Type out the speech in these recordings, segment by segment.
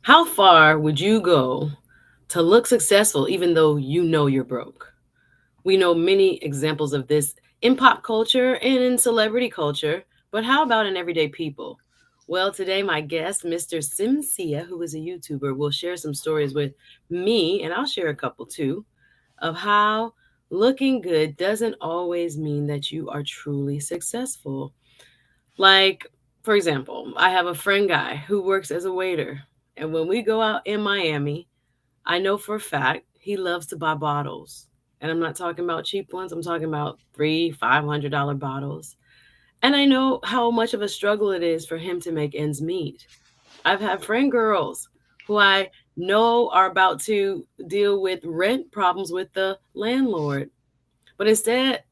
How far would you go to look successful even though you know you're broke? We know many examples of this in pop culture and in celebrity culture, but how about in everyday people? Well, today my guest, Mr. Simcia, who is a YouTuber, will share some stories with me, and I'll share a couple too, of how looking good doesn't always mean that you are truly successful. Like, for example, I have a friend guy who works as a waiter, and when we go out in Miami, I know for a fact he loves to buy bottles. And I'm not talking about cheap ones, I'm talking about $300, $500 bottles. And I know how much of a struggle it is for him to make ends meet. I've had friend girls who I know are about to deal with rent problems with the landlord, but instead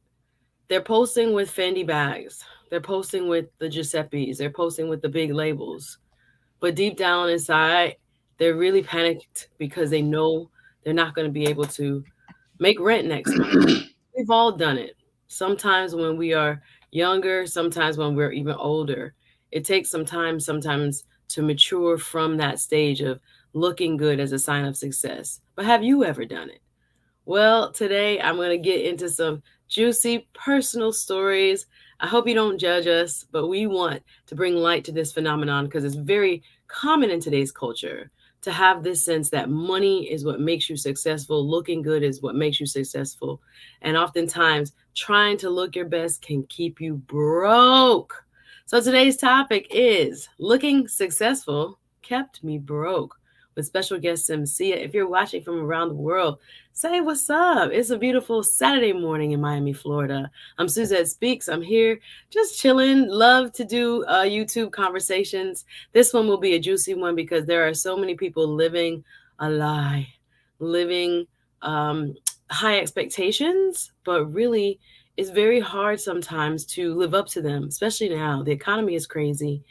they're posting with Fendi bags. They're posting with the Giuseppe's. They're posting with the big labels. But deep down inside, they're really panicked because they know they're not going to be able to make rent next month. We've all done it. Sometimes when we are younger, sometimes when we're even older. It takes some time sometimes to mature from that stage of looking good as a sign of success. But have you ever done it? Well, today I'm going to get into some juicy personal stories. I hope you don't judge us, but we want to bring light to this phenomenon because it's very common in today's culture to have this sense that money is what makes you successful, looking good is what makes you successful. And oftentimes, trying to look your best can keep you broke. So today's topic is looking successful kept me broke with special guest Simcia. If you're watching from around the world, say what's up. It's a beautiful Saturday morning in Miami, Florida. I'm Suzette Speaks. I'm here just chilling. Love to do YouTube conversations. This one will be a juicy one because there are so many people living a lie, living um, high expectations, but really it's very hard sometimes to live up to them, especially now. The economy is crazy,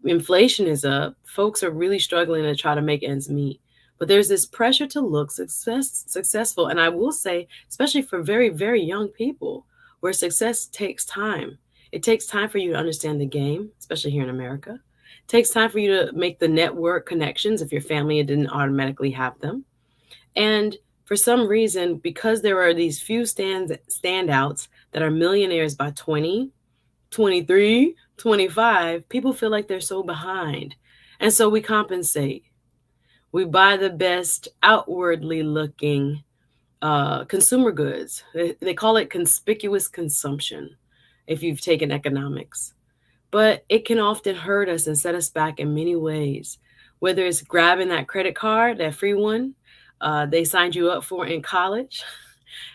inflation is up. Folks are really struggling to try to make ends meet. But there's this pressure to look successful. And I will say, especially for very, very young people, where success takes time. It takes time for you to understand the game, especially here in America. It takes time for you to make the network connections if your family didn't automatically have them. And for some reason, because there are these few standouts that are millionaires by 20, 23, 25, people feel like they're so behind. And so we compensate. We buy the best outwardly looking consumer goods. They call it conspicuous consumption if you've taken economics. But it can often hurt us and set us back in many ways, whether it's grabbing that credit card, that free one they signed you up for in college,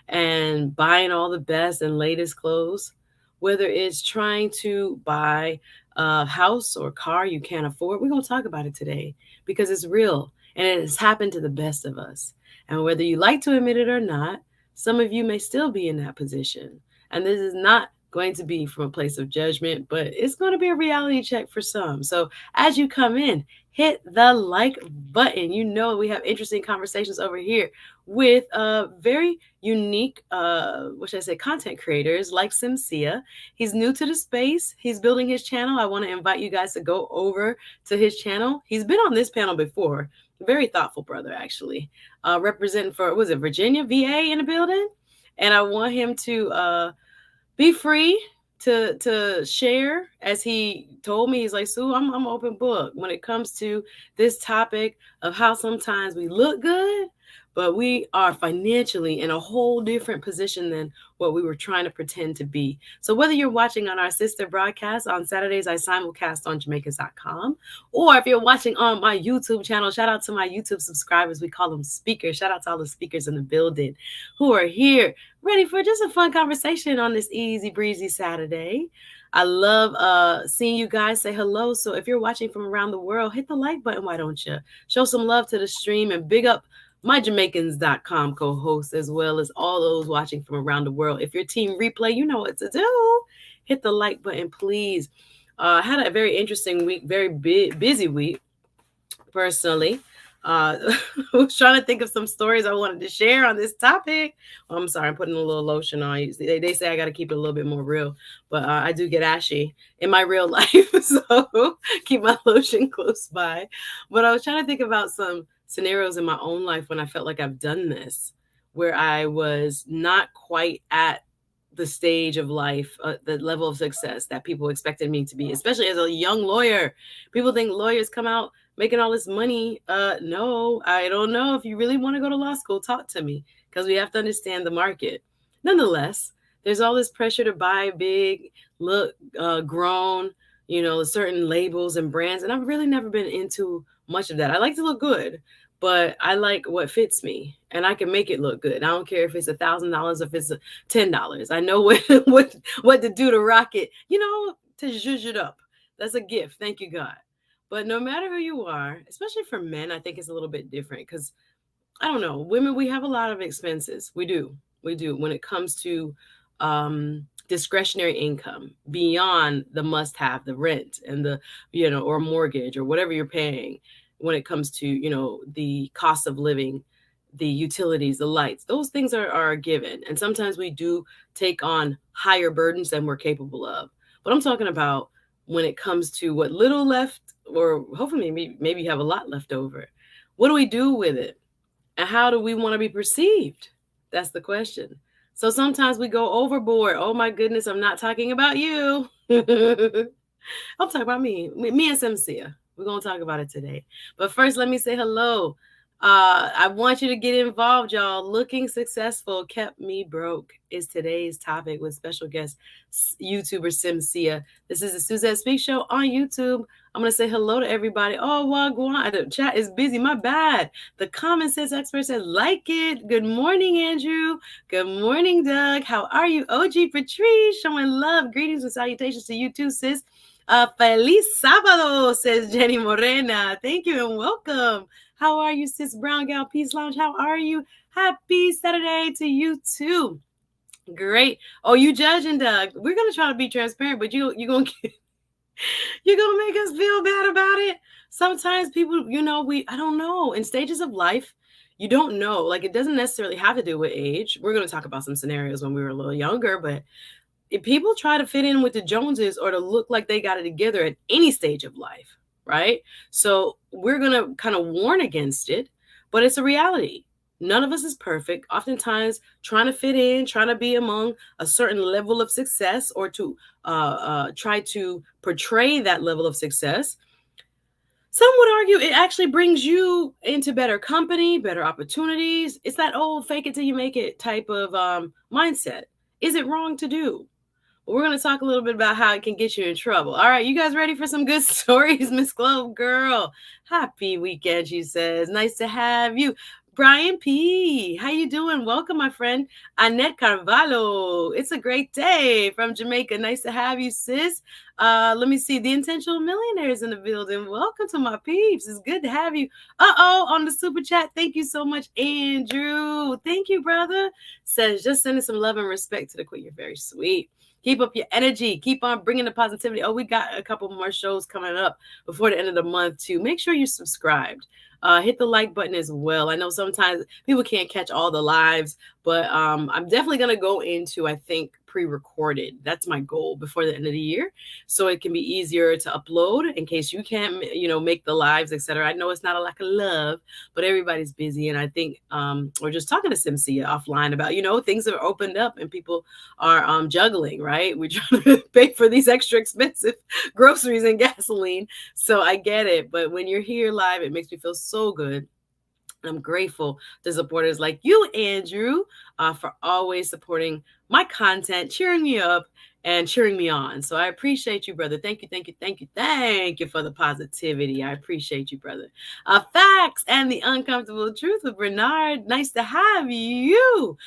and buying all the best and latest clothes, whether it's trying to buy a house or car you can't afford. We're going to talk about it today because it's real and it has happened to the best of us. And whether you like to admit it or not, some of you may still be in that position. And this is not going to be from a place of judgment, but it's going to be a reality check for some. So as you come in, hit the like button. You know, we have interesting conversations over here with very unique, what should I say, content creators like Simcia. He's new to the space. He's building his channel. I want to invite you guys to go over to his channel. He's been on this panel before. Very thoughtful brother, actually. Representing for, was it Virginia, VA in the building? And I want him to be free to share. As he told me, he's like, Sue, I'm open book when it comes to this topic of how sometimes we look good, but we are financially in a whole different position than what we were trying to pretend to be. So whether you're watching on our sister broadcast on Saturdays, I simulcast on jamaicans.com, or if you're watching on my YouTube channel, shout out to my YouTube subscribers. We call them speakers. Shout out to all the speakers in the building who are here ready for just a fun conversation on this easy breezy Saturday. I love seeing you guys say hello. So if you're watching from around the world, hit the like button. Why don't you? Show some love to the stream and big up my jamaicans.com co-host as well as all those watching from around the world. If you're team replay, you know what to do. Hit the like button, please. I had a very interesting week, very busy week personally. I was trying to think of some stories I wanted to share on this topic. Oh, I'm sorry, I'm putting a little lotion on. They say I got to keep it a little bit more real, but I do get ashy in my real life, so keep my lotion close by. But I was trying to think about some scenarios in my own life when I felt like I've done this, where I was not quite at the stage of life, the level of success that people expected me to be, especially as a young lawyer. People think lawyers come out making all this money. No, I don't know. If you really want to go to law school, talk to me, because we have to understand the market. Nonetheless, there's all this pressure to buy big, look grown, certain labels and brands. And I've really never been into much of that. I like to look good, but I like what fits me, and I can make it look good. I don't care if it's $1,000, if it's $10. I know what to do to rock it, to zhuzh it up. That's a gift. Thank you, God. But no matter who you are, especially for men, I think it's a little bit different because I don't know, women, we have a lot of expenses. We do. We do when it comes to discretionary income beyond the must have, the rent and or mortgage or whatever you're paying. When it comes to, the cost of living, the utilities, the lights, those things are a given. And sometimes we do take on higher burdens than we're capable of. But I'm talking about when it comes to what little left, or hopefully maybe you have a lot left over. What do we do with it? And how do we want to be perceived? That's the question. So sometimes we go overboard. Oh my goodness, I'm not talking about you. I'm talking about me and Simcia. We're going to talk about it today. But first, let me say hello. I want you to get involved, y'all. Looking successful kept me broke is today's topic with special guest YouTuber Simcia. This is the Suzette Speak Show on YouTube. I'm going to say hello to everybody. Oh, wagwan. The chat is busy. My bad. The common sense expert said, like it. Good morning, Andrew. Good morning, Doug. How are you? OG Patrice showing love. Greetings and salutations to you too, sis. Feliz sábado, says Jenny Morena. Thank you and welcome. How are you, sis Brown Gal Peace Lounge? How are you? Happy Saturday to you too. Great. Oh, you judging, Doug? We're gonna try to be transparent, but you're gonna make us feel bad about it. Sometimes people, I don't know. In stages of life, you don't know. Like, it doesn't necessarily have to do with age. We're gonna talk about some scenarios when we were a little younger, but if people try to fit in with the Joneses or to look like they got it together at any stage of life, right? So we're going to kind of warn against it, but it's a reality. None of us is perfect. Oftentimes, trying to fit in, trying to be among a certain level of success or to try to portray that level of success, some would argue it actually brings you into better company, better opportunities. It's that old fake it till you make it type of mindset. Is it wrong to do? We're going to talk a little bit about how it can get you in trouble. All right, you guys ready for some good stories? Miss Glove Girl, happy weekend, she says. Nice to have you. Brian P., how you doing? Welcome, my friend. Annette Carvalho, it's a great day from Jamaica. Nice to have you, sis. Let me see. The Intentional Millionaires in the building. Welcome to my peeps. It's good to have you. On the super chat. Thank you so much, Andrew. Thank you, brother. Says, just sending some love and respect to the queen. You're very sweet. Keep up your energy. Keep on bringing the positivity. Oh, we got a couple more shows coming up before the end of the month, too. Make sure you're subscribed. Hit the like button as well. I know sometimes people can't catch all the lives, but I'm definitely going to go into, I think, pre-recorded. That's my goal before the end of the year, so it can be easier to upload in case you can't, make the lives, etc. I know it's not a lack of love, but everybody's busy, and I think we're just talking to Simcia offline about, things have opened up and people are juggling, right? We're trying to pay for these extra expensive groceries and gasoline, so I get it. But when you're here live, it makes me feel so good. I'm grateful to supporters like you, Andrew, for always supporting my content, cheering me up and cheering me on. So I appreciate you, brother. Thank you, thank you, thank you, thank you for the positivity. I appreciate you, brother. Facts and the uncomfortable truth with Bernard. Nice to have you.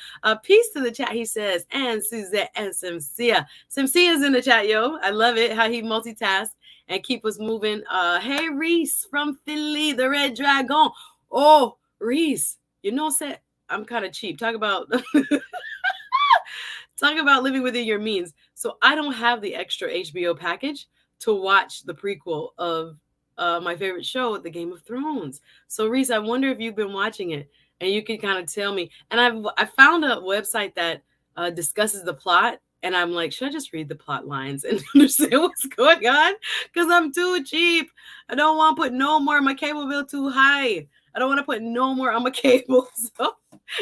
Peace to the chat, he says, and Suzette and Simcia. Simcia's in the chat, yo. I love it how he multitasks and keep us moving. Hey, Reese from Philly, the Red Dragon. Oh, Reese, said I'm kind of cheap. Talk about living within your means. So I don't have the extra HBO package to watch the prequel of my favorite show, the Game of Thrones. So Reese, I wonder if you've been watching it, and you can kind of tell me. And I found a website that discusses the plot, and I'm like, should I just read the plot lines and understand what's going on? Because I'm too cheap. I don't want to put no more. My cable bill too high. I don't want to put no more on my cable. So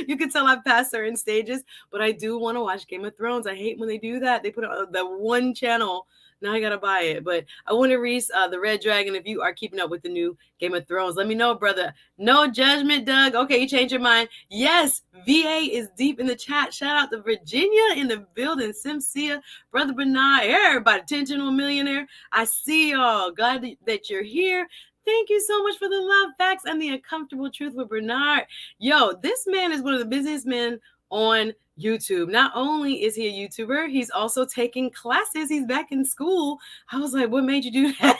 you can tell I've passed certain stages, but I do want to watch Game of Thrones. I hate when they do that. They put it on the one channel. Now I gotta buy it. But I want to Reese, the Red Dragon, if you are keeping up with the new Game of Thrones, let me know, brother. No judgment, Doug. Okay, you changed your mind. Yes, VA is deep in the chat. Shout out to Virginia in the building. Simcia, brother Bernard, everybody, Intentional Millionaire. I see y'all. Glad that you're here. Thank you so much for the love, facts, and the uncomfortable truth with Bernard. Yo, this man is one of the busiest men on YouTube. Not only is he a YouTuber, he's also taking classes. He's back in school. I was like, what made you do that?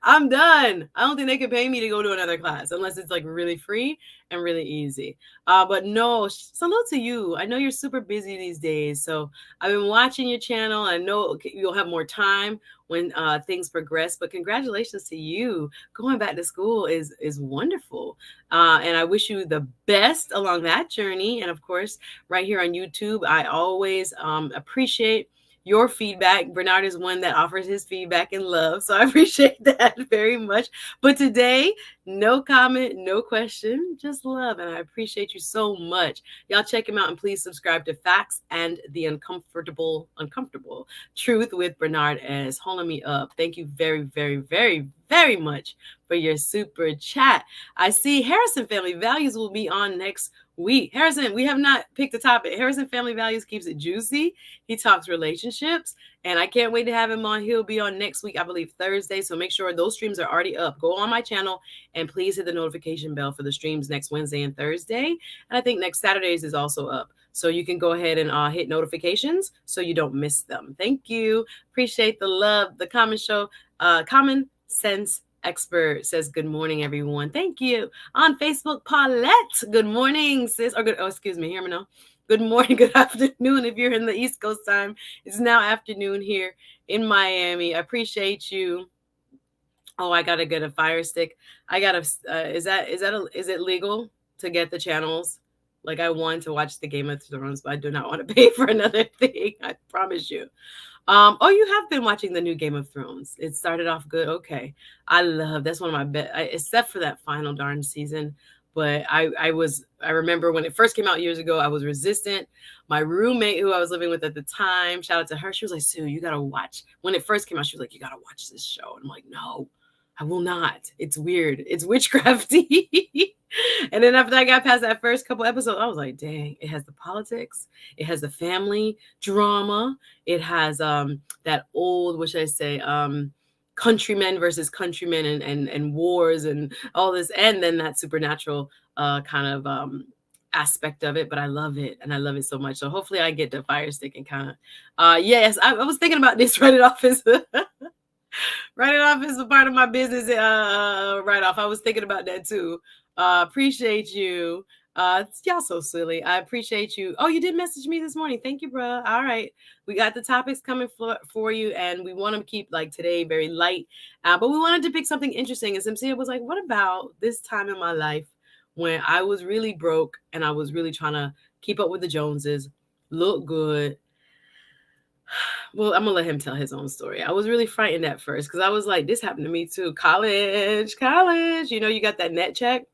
I'm done. I don't think they can pay me to go to another class unless it's like really free and really easy. But no, salute to you. I know you're super busy these days. So I've been watching your channel. I know you'll have more time when things progress, but congratulations to you. Going back to school is wonderful. And I wish you the best along that journey. And of course, right here on YouTube, I always appreciate your feedback. Bernard is one that offers his feedback in love, so I appreciate that very much. But today, no comment, no question, just love, and I appreciate you so much. Y'all check him out, and please subscribe to Facts and the Uncomfortable Truth with Bernard as holding me up. Thank you very, very, very, very much for your super chat. I see Harrison Family Values will be on next week. Harrison, we have not picked a topic. Harrison Family Values keeps it juicy. He talks relationships, and I can't wait to have him on. He'll be on next week, I believe Thursday. So make sure those streams are already up. Go on my channel and please hit the notification bell for the streams next Wednesday and Thursday. And I think next Saturdays is also up. So you can go ahead and hit notifications so you don't miss them. Thank you. Appreciate the love. The Common Sense Expert says, good morning, everyone. Thank you. On Facebook, Paulette, good morning, sis. Excuse me, hear me now. Good morning, good afternoon. If you're in the East Coast time, it's now afternoon here in Miami. I appreciate you. Oh, I gotta get a Fire Stick. I gotta. Is it legal to get the channels? Like, I want to watch the Game of Thrones, but I do not want to pay for another thing. I promise you. Oh, you have been watching the new Game of Thrones. It started off good. Okay. That's one of my best, except for that final darn season. But I remember when it first came out years ago, I was resistant. My roommate who I was living with at the time, shout out to her. She was like, Sue, you got to watch. When it first came out, she was like, you got to watch this show. And I'm like, no, I will not. It's weird. It's witchcrafty. And then after I got past that first couple episodes, I was like, dang, it has the politics. It has the family drama. It has that old, what should I say, countrymen versus countrymen and wars and all this. And then that supernatural kind of aspect of it. But I love it. And I love it so much. So hopefully I get the Fire Stick and kind of, yes, I was thinking about this, write it off as write it off as a part of my business write off. I was thinking about that too. Appreciate you. Y'all so silly. I appreciate you. Oh, you did message me this morning. Thank you, bro. All right. We got the topics coming for you, and we want to keep like today very light. But we wanted to pick something interesting. And Simcia was like, what about this time in my life when I was really broke and I was really trying to keep up with the Joneses, look good? Well, I'm gonna let him tell his own story. I was really frightened at first because I was like, this happened to me too. College, you know, you got that net check.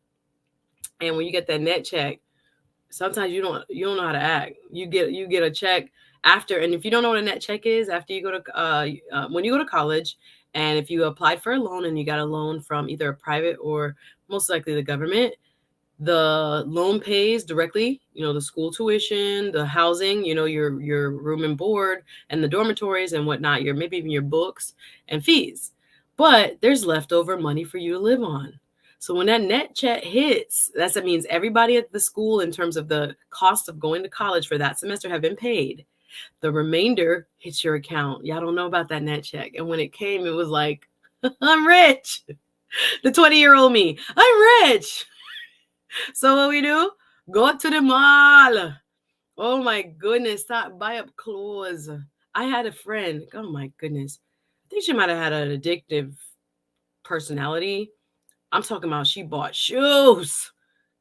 And when you get that net check, sometimes you don't know how to act. You get a check after, and if you don't know what a net check is, after you go to when you go to college, and if you applied for a loan and you got a loan from either a private or most likely the government, the loan pays directly, you know, the school tuition, the housing, you know, your room and board and the dormitories and whatnot, maybe even your books and fees. But there's leftover money for you to live on. So when that net check hits, that means everybody at the school in terms of the cost of going to college for that semester have been paid. The remainder hits your account. Y'all don't know about that net check. And when it came, it was like, I'm rich. The 20-year-old me, I'm rich. So what we do? Go to the mall. Oh my goodness. Stop, buy up clothes. I had a friend. Oh my goodness. I think she might have had an addictive personality. I'm talking about she bought shoes,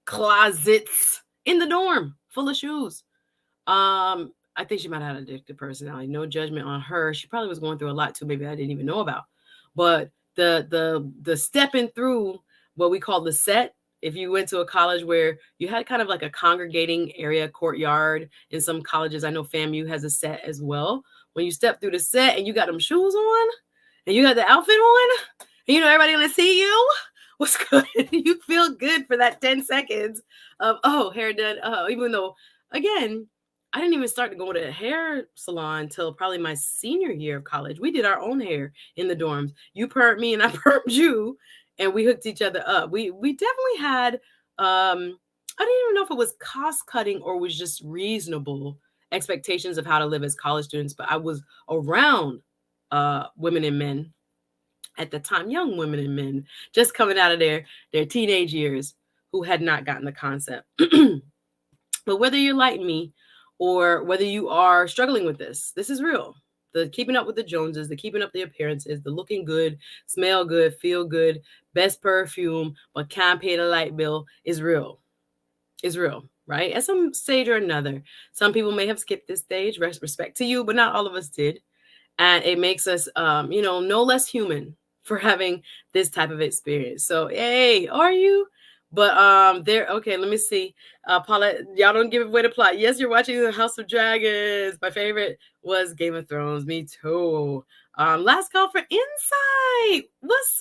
closets in the dorm full of shoes. I think she might have had an addictive personality. No judgment on her. She probably was going through a lot too. Maybe I didn't even know about. But the stepping through what we call the set. If you went to a college where you had kind of like a congregating area courtyard, in some colleges, I know FAMU has a set as well. When you step through the set and you got them shoes on and you got the outfit on, and you know everybody gonna see you. What's good? You feel good for that 10 seconds of, oh, hair done. Oh, even though, again, I didn't even start to go to a hair salon until probably my senior year of college. We did our own hair in the dorms. You permed me and I permed you, and we hooked each other up. We definitely had, I didn't even know if it was cost cutting or was just reasonable expectations of how to live as college students, but I was around women and men at the time, young women and men just coming out of their teenage years who had not gotten the concept. But whether you're like me or whether you are struggling with this is real. The keeping up with the Joneses, the keeping up the appearances, the looking good, smell good, feel good, best perfume, but can't pay the light bill is real. Is real, right? At some stage or another. Some people may have skipped this stage, respect to you, but not all of us did. And it makes us, no less human for having this type of experience. So, hey, are you? But okay, let me see. Paula, y'all don't give away the plot. Yes, you're watching The House of Dragons. My favorite was Game of Thrones. Me too. Last call for insight. What's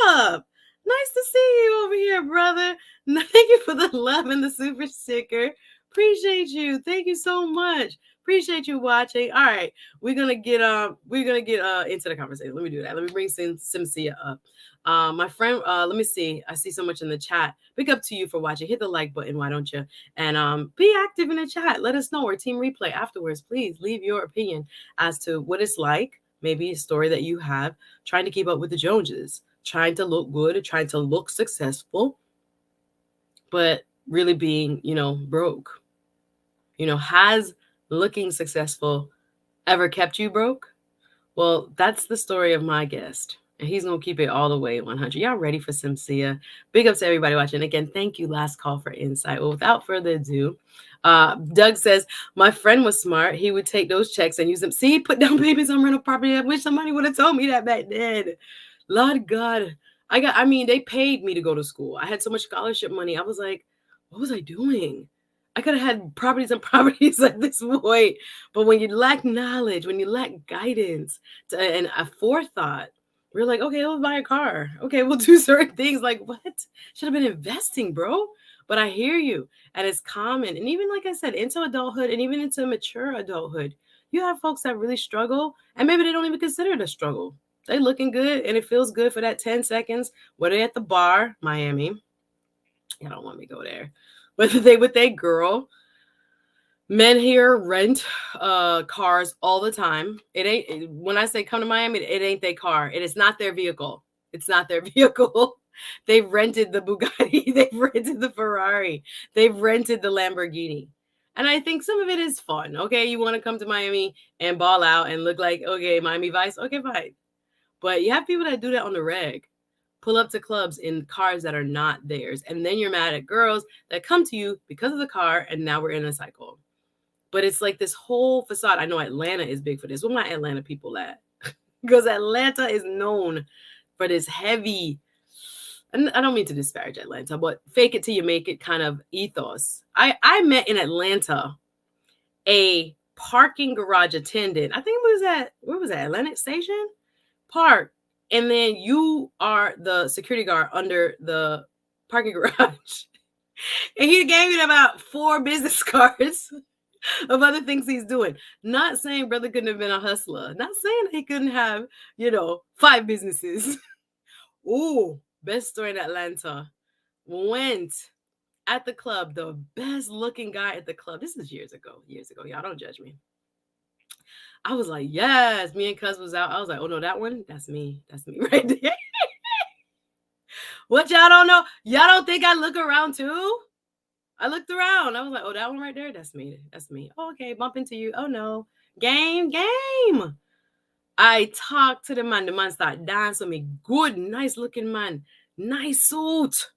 up? Nice to see you over here, brother. Thank you for the love and the super sticker. Appreciate you. Thank you so much. Appreciate you watching. All right, we're gonna get into the conversation. Let me do that. Let me bring Simcia up. My friend, let me see. I see so much in the chat. Big up to you for watching. Hit the like button, why don't you? And be active in the chat. Let us know, or team replay afterwards. Please leave your opinion as to what it's like, maybe a story that you have, trying to keep up with the Joneses, trying to look good, trying to look successful, but really being, broke. Has looking successful ever kept you broke? Well, that's the story of my guest, and he's gonna keep it all the way 100. Y'all ready for Simcia? Big up to everybody watching. Again, thank you, last call for insight. Well, without further ado, Doug says, my friend was smart. He would take those checks and use them. See, put down payments on rental property. I wish somebody would have told me that back then. Lord God, they paid me to go to school. I had so much scholarship money. I was like, what was I doing? I could have had properties and properties at this point. But when you lack knowledge, when you lack guidance and a forethought, we're like, okay, we'll buy a car. Okay, we'll do certain things. Like, what? Should have been investing, bro. But I hear you. And it's common. And even, like I said, into adulthood and even into mature adulthood, you have folks that really struggle. And maybe they don't even consider it a struggle. They looking good and it feels good for that 10 seconds. Whether they're at the bar, Miami. You don't want me to go there. Whether they with their girl. Men here rent cars all the time. When I say come to Miami, it ain't their car. It is not their vehicle. It's not their vehicle. They've rented the Bugatti. They've rented the Ferrari. They've rented the Lamborghini. And I think some of it is fun. Okay, you want to come to Miami and ball out and look like, okay, Miami Vice. Okay, fine. But you have people that do that on the reg. Pull up to clubs in cars that are not theirs. And then you're mad at girls that come to you because of the car, and now we're in a cycle. But it's like this whole facade. I know Atlanta is big for this. Where my Atlanta people at? Because Atlanta is known for this heavy, and I don't mean to disparage Atlanta, but fake it till you make it kind of ethos. I met in Atlanta a parking garage attendant. I think where was that? Atlantic Station? Park. And then you are the security guard under the parking garage. And he gave me about 4 business cards of other things he's doing. Not saying brother couldn't have been a hustler. Not saying he couldn't have, 5 businesses. Ooh, best story in Atlanta. Went at the club, the best looking guy at the club. This is years ago. Y'all don't judge me. I was like, yes, me and Cuz was out. I was like, oh no, that one, that's me. That's me right there. What y'all don't know? Y'all don't think I look around too? I looked around. I was like, oh, that one right there, that's me. That's me. Oh, okay, bump into you. Oh no. Game. I talked to the man start dancing with me. Good, nice looking man. Nice suit.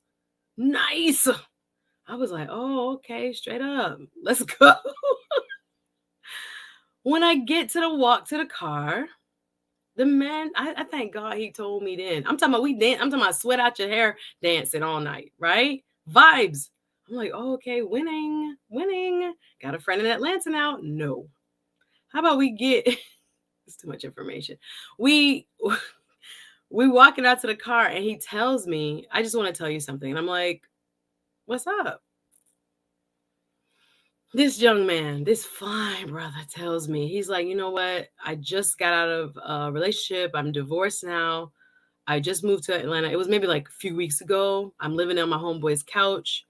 Nice. I was like, oh, okay, straight up. Let's go. When I get to the walk to the car, the man, I thank God he told me then. I'm talking about I'm talking about sweat out your hair dancing all night, right? Vibes. I'm like, oh, okay, winning. Got a friend in Atlanta now? No. How about we get it's too much information. We walking out to the car and he tells me, I just want to tell you something. And I'm like, what's up? This young man, this fine brother tells me, he's like, you know what? I just got out of a relationship. I'm divorced now. I just moved to Atlanta. It was maybe like a few weeks ago. I'm living on my homeboy's couch.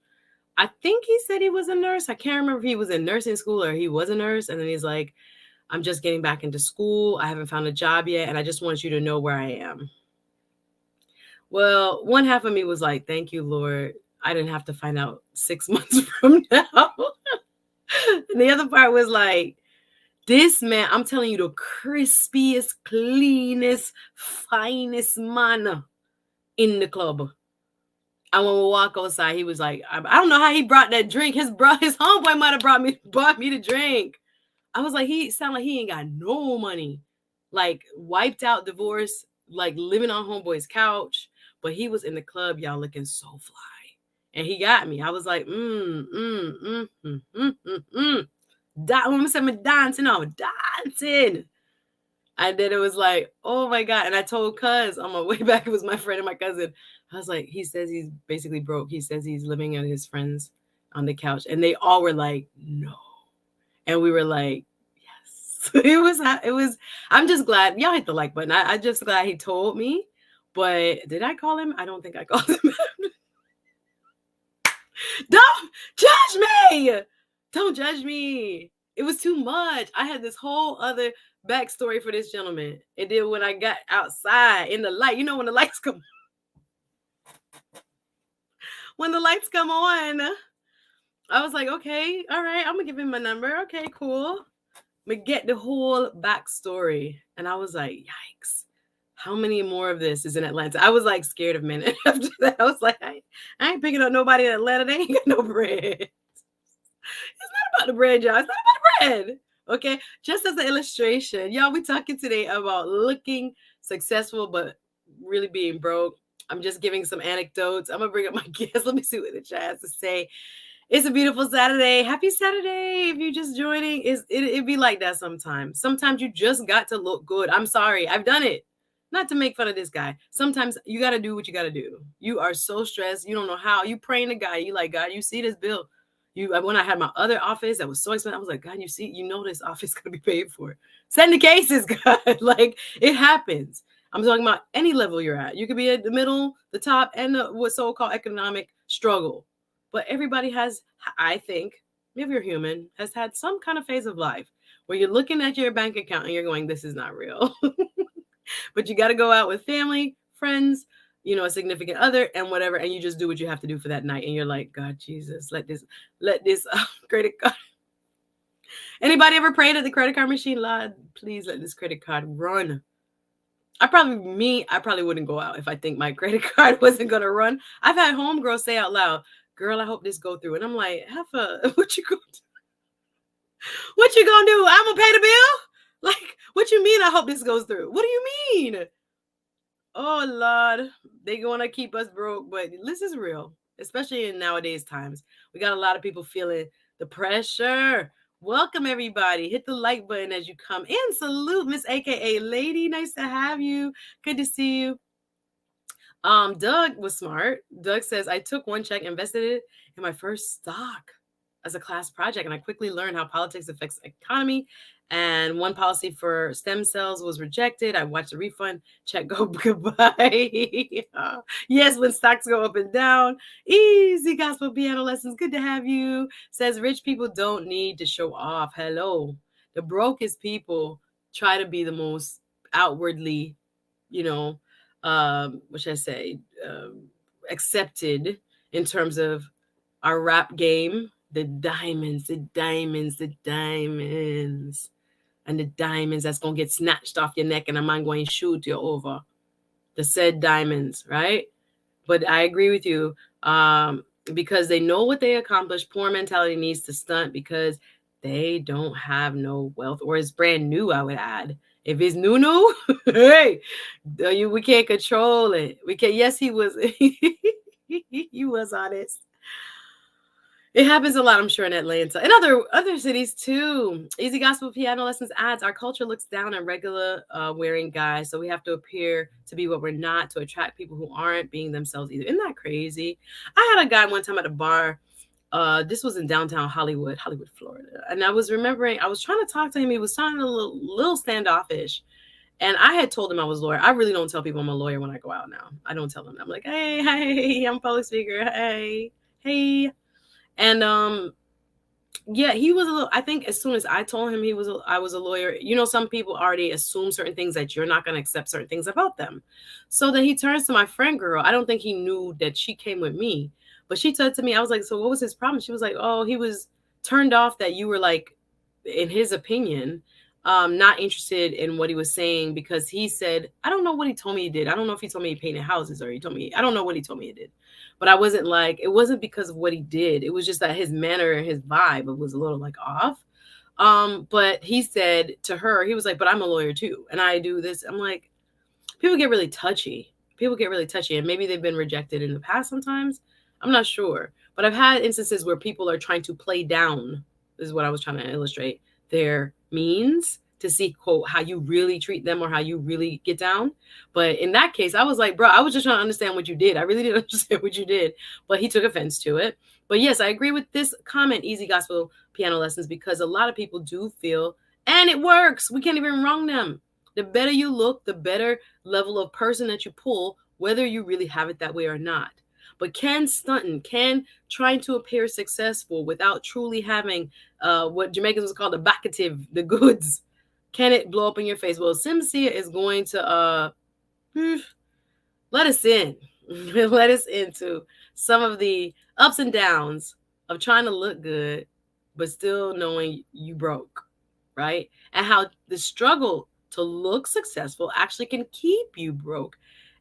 I think he said he was a nurse. I can't remember if he was in nursing school or he was a nurse. And then he's like, I'm just getting back into school. I haven't found a job yet. And I just want you to know where I am. Well, one half of me was like, thank you, Lord. I didn't have to find out 6 months from now. And the other part was like, this man, I'm telling you, the crispiest, cleanest, finest man in the club. And when we walk outside, he was like, I don't know how he brought that drink. His homeboy might have bought me the drink. I was like, he sound like he ain't got no money. Like wiped out, divorce, like living on homeboy's couch. But he was in the club, y'all, looking so fly. And he got me. I was like, When I said me dancing, dancing. And then it was like, oh my God. And I told cuz on my way back, it was my friend and my cousin. I was like, he says he's basically broke. He says he's living at his friend's on the couch. And they all were like, no. And we were like, yes. It was, I'm just glad. Y'all hit the like button. I'm just glad he told me. But did I call him? I don't think I called him. Don't judge me. Don't judge me. It was too much. I had this whole other backstory for this gentleman. And then when I got outside in the light, you know, when the lights come on, I was like, okay, all right, I'm gonna give him my number. Okay, cool. We get the whole backstory. And I was like, yikes. How many more of this is in Atlanta? I was like scared of men. After that, I was like, I ain't picking up nobody in Atlanta. They ain't got no bread. It's not about the bread, y'all. It's not about the bread. Okay. Just as an illustration, y'all, we talking today about looking successful, but really being broke. I'm just giving some anecdotes. I'm gonna bring up my guest. Let me see what the chat has to say. It's a beautiful Saturday. Happy Saturday. If you're just joining, it be like that sometimes. Sometimes you just got to look good. I'm sorry. I've done it. Not to make fun of this guy. Sometimes you got to do what you got to do. You are so stressed. You don't know how. You praying to God. You like, God, you see this bill. When I had my other office that was so expensive, I was like, God, you know this office gonna be paid for. Send the cases, God. Like it happens. I'm talking about any level you're at. You could be at the middle, the top, and what so-called economic struggle. But everybody has, I think, if you're human, has had some kind of phase of life where you're looking at your bank account and you're going, this is not real. But you got to go out with family, friends, you know, a significant other and whatever. And you just do what you have to do for that night. And you're like, God, Jesus, let this credit card. Anybody ever prayed at the credit card machine? Lord, please let this credit card run. I probably wouldn't go out if I think my credit card wasn't going to run. I've had homegirls say out loud, girl, I hope this go through. And I'm like, Heifer, what you gonna do? What you gonna do? I'm gonna pay the bill? Like, what you mean I hope this goes through? What do you mean? Oh, Lord, they gonna keep us broke, but this is real, especially in nowadays times. We got a lot of people feeling the pressure. Welcome, everybody. Hit the like button as you come in. Salute, Miss AKA Lady. Nice to have you. Good to see you. Doug was smart. Doug says, I took one check, invested it in my first stock as a class project, and I quickly learned how politics affects the economy. And one policy for stem cells was rejected. I watched the refund check go goodbye. Yes, when stocks go up and down. Easy gospel piano lessons. Good to have you. Says rich people don't need to show off. Hello. The brokest people try to be the most outwardly, you know, what should I say, accepted in terms of our rap game. The diamonds. and the diamonds that's going to get snatched off your neck and a man going to shoot you over the said diamonds, right? But I agree with you, because they know what they accomplished. Poor mentality needs to stunt because they don't have no wealth, or it's brand new, I would add. If it's new, hey, we can't control it. We can. Yes, he was. He was honest. It happens a lot, I'm sure, in Atlanta and other cities too. Easy Gospel Piano Lessons adds, our culture looks down on regular wearing guys, so we have to appear to be what we're not to attract people who aren't being themselves either. Isn't that crazy? I had a guy one time at a bar. This was in downtown Hollywood, Florida, and I was remembering I was trying to talk to him. He was sounding a little standoffish. And I had told him I was a lawyer. I really don't tell people I'm a lawyer when I go out now. I don't tell them. I'm like, hey, I'm a public speaker. Hey. And yeah, he was a little, I think as soon as I told him I was a lawyer, some people already assume certain things that you're not going to accept certain things about them. So then he turns to my friend girl. I don't think he knew that she came with me, but she said to me, I was like, so what was his problem? She was like, oh, he was turned off that you were like, in his opinion, not interested in what he was saying, because he said, I don't know what he told me he did. I don't know if he told me he painted houses, or he told me, I don't know what he told me he did. But I wasn't like, it wasn't because of what he did. It was just that his manner and his vibe was a little like off. But he said to her, he was like, but I'm a lawyer too, and I do this. I'm like, people get really touchy. And maybe they've been rejected in the past sometimes. I'm not sure. But I've had instances where people are trying to play down, this is what I was trying to illustrate, their means to see, quote, how you really treat them or how you really get down. But in that case, I was like, bro, I was just trying to understand what you did. I really didn't understand what you did. But he took offense to it. But yes, I agree with this comment, Easy Gospel Piano Lessons, because a lot of people do feel, and it works. We can't even wrong them. The better you look, the better level of person that you pull, whether you really have it that way or not. But can trying to appear successful without truly having what Jamaicans was called the backative, the goods, can it blow up in your face? Well, Simcia is going to let us in. Let us into some of the ups and downs of trying to look good, but still knowing you broke, right? And how the struggle to look successful actually can keep you broke,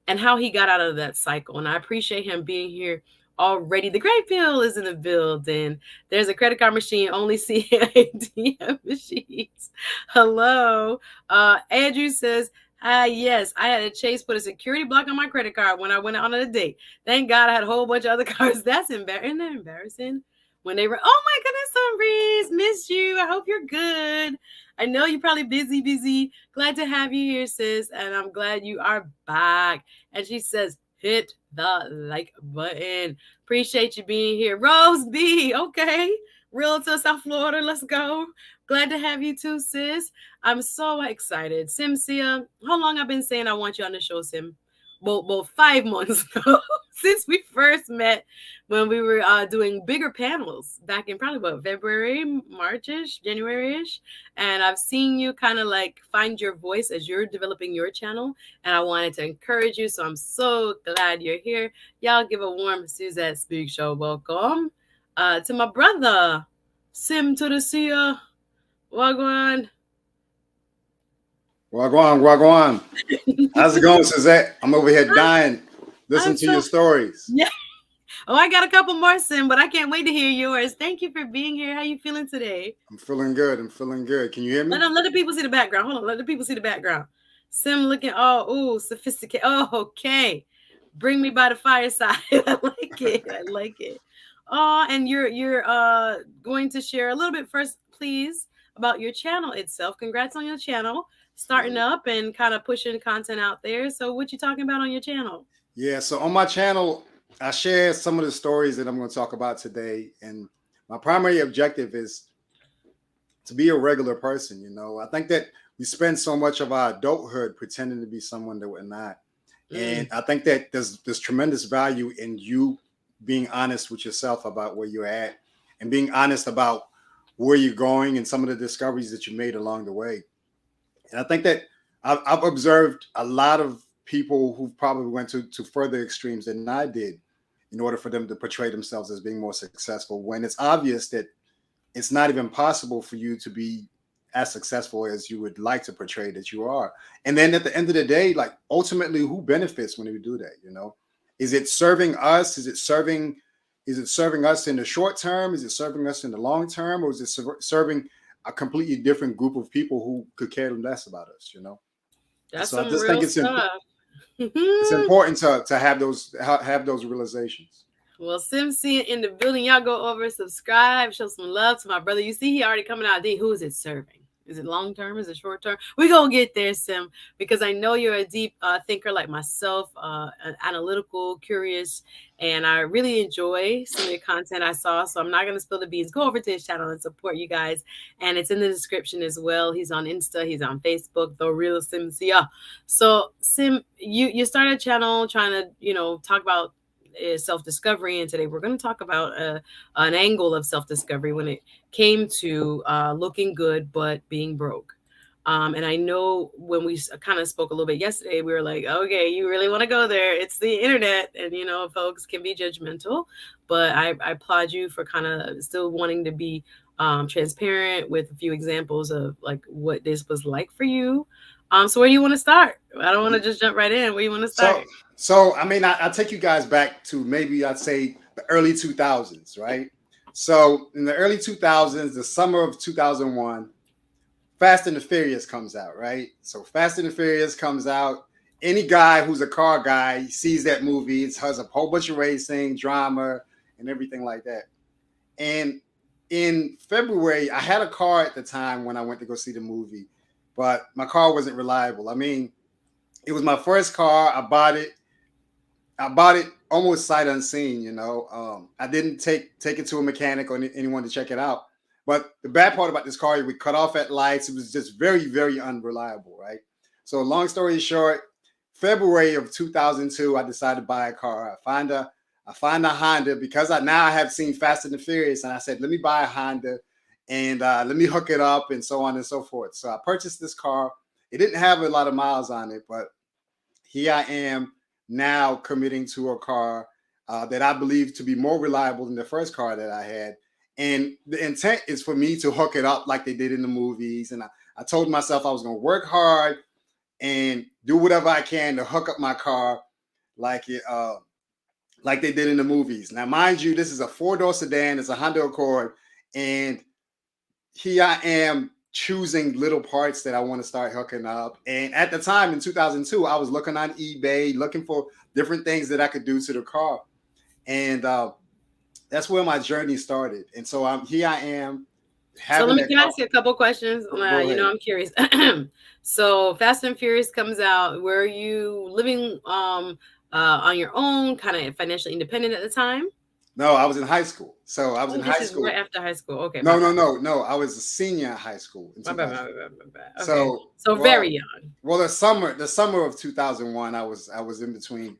and how he got out of that cycle. And I appreciate him being here already. The Great Bill is in the building. There's a credit card machine, only see ATM machines. Hello. Andrew says, yes, I had a Chase put a security block on my credit card when I went out on a date. Thank God I had a whole bunch of other cards. That's embarrassing. Isn't that embarrassing? When they were, oh my goodness, Sunbreeze, missed you. I hope you're good. I know you're probably busy. Glad to have you here, sis. And I'm glad you are back. And she says, hit the like button. Appreciate you being here. Rose B, okay. Realtor, South Florida, let's go. Glad to have you too, sis. I'm so excited. Simcia, how long I've been saying I want you on the show, Sim? Well, 5 months ago, since we first met, when we were doing bigger panels back in probably February, March-ish, January-ish. And I've seen you kind of like find your voice as you're developing your channel. And I wanted to encourage you. So I'm so glad you're here. Y'all give a warm Suzette Speak Show welcome to my brother, Sim to the Sia. Wagwan. Wagwan. How's it going, Suzette? I'm over here dying. Listen to your stories. Yeah. Oh, I got a couple more, Sim, but I can't wait to hear yours. Thank you for being here. How you feeling today? I'm feeling good. Can you hear me? Let the people see the background. Hold on. Let the people see the background. Sim looking sophisticated. Oh, okay. Bring me by the fireside. I like it. Oh, and you're going to share a little bit first, please, about your channel itself. Congrats on your channel. Starting up and kind of pushing content out there. So what you talking about on your channel? Yeah, so on my channel, I share some of the stories that I'm going to talk about today. And my primary objective is to be a regular person. I think that we spend so much of our adulthood pretending to be someone that we're not. And I think that there's tremendous value in you being honest with yourself about where you're at and being honest about where you're going and some of the discoveries that you made along the way. And I think that I've observed a lot of people who probably went to further extremes than I did in order for them to portray themselves as being more successful, when it's obvious that it's not even possible for you to be as successful as you would like to portray that you are. And then at the end of the day, like ultimately, who benefits when we do that? You know, is it serving us? Is it serving us in the short term? Is it serving us in the long term? Or is it serving a completely different group of people who could care less about us? You know, and That's so I some just think real stuff. it's important to have those realizations. Well, Simcia in the building. Y'all go over, subscribe, show some love to my brother. You see, he already coming out. Who is it serving? Is it long term? Is it short term? We gonna get there, Sim, because I know you're a deep thinker like myself, analytical, curious, and I really enjoy some of the content I saw. So I'm not gonna spill the beans. Go over to his channel and support you guys, and it's in the description as well. He's on Insta, he's on Facebook, the real Simcia. So Sim, you started a channel trying to talk about is self-discovery, and today we're going to talk about an angle of self-discovery when it came to looking good but being broke. And I know when we kind of spoke a little bit yesterday, we were like, okay, you really want to go there? It's the internet, and folks can be judgmental, but I applaud you for kind of still wanting to be transparent with a few examples of like what this was like for you. So where do you want to start? I don't want to just jump right in. Where you want to So, start? so I mean, I take you guys back to maybe I'd say the early 2000s, right? So in the early 2000s, the summer of 2001, Fast and the Furious comes out, right? So Fast and the Furious comes out. Any guy who's a car guy sees that movie. It has a whole bunch of racing, drama, and everything like that. And in February, I had a car at the time when I went to go see the movie, but my car wasn't reliable. I mean, it was my first car. I bought it almost sight unseen. I didn't take it to a mechanic or anyone to check it out. But the bad part about this car, it would cut off at lights. It was just very, very unreliable, right? So long story short, February of 2002, I decided to buy a car. I find a Honda because I have seen Fast and the Furious, and I said, let me buy a Honda and let me hook it up and so on and so forth. So I purchased this car. It didn't have a lot of miles on it, but here I am now committing to a car that I believe to be more reliable than the first car that I had. And the intent is for me to hook it up like they did in the movies. And I told myself I was going to work hard and do whatever I can to hook up my car like like they did in the movies. Now, mind you, this is a 4-door sedan. It's a Honda Accord. And here I am choosing little parts that I want to start hooking up. And at the time in 2002, I was looking on eBay, looking for different things that I could do to the car. And that's where my journey started. And so here I am So having that can I car. ask you a couple questions? Go ahead. I'm curious. So Fast and Furious comes out. Were you living on your own, kind of financially independent at the time? No, I was in high school. So I was in Oh, this high is right school. after high school. Okay, my No, no, bad. no, no. I was a senior in high school in My bad, 2000. my bad, my bad. Okay. So So very young. well, the summer of 2001, I was in between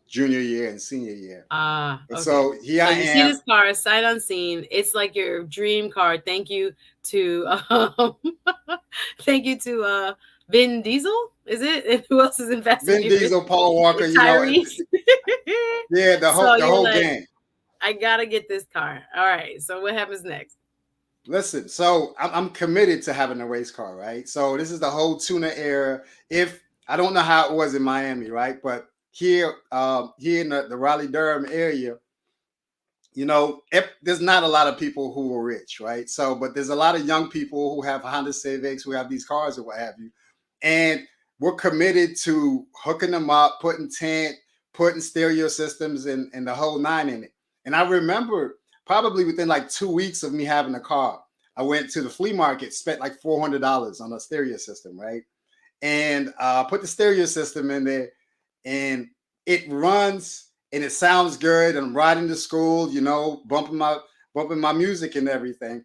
junior year and senior year. And Okay. so here So I you see am. this car sight unseen. It's like your dream car. Thank you to thank you to Vin Diesel. Is it? And who else is in Fast and Vin Furious? Diesel, Paul Walker, Tyrese. yeah, So the you're whole like, gang. I gotta get this car. All right. So what happens next? Listen, so I'm committed to having a race car, right? So this is the whole tuna era. If I don't know how it was in Miami, right? But here in the Raleigh Durham area, there's not a lot of people who are rich, right? So, but there's a lot of young people who have Honda Civics, who have these cars or what have you. And we're committed to hooking them up, putting tent, putting stereo systems and the whole nine in it. And I remember probably within like 2 weeks of me having a car, I went to the flea market, spent like $400 on a stereo system, right? And put the stereo system in there, and it runs and it sounds good. And I'm riding to school, bumping my music and everything.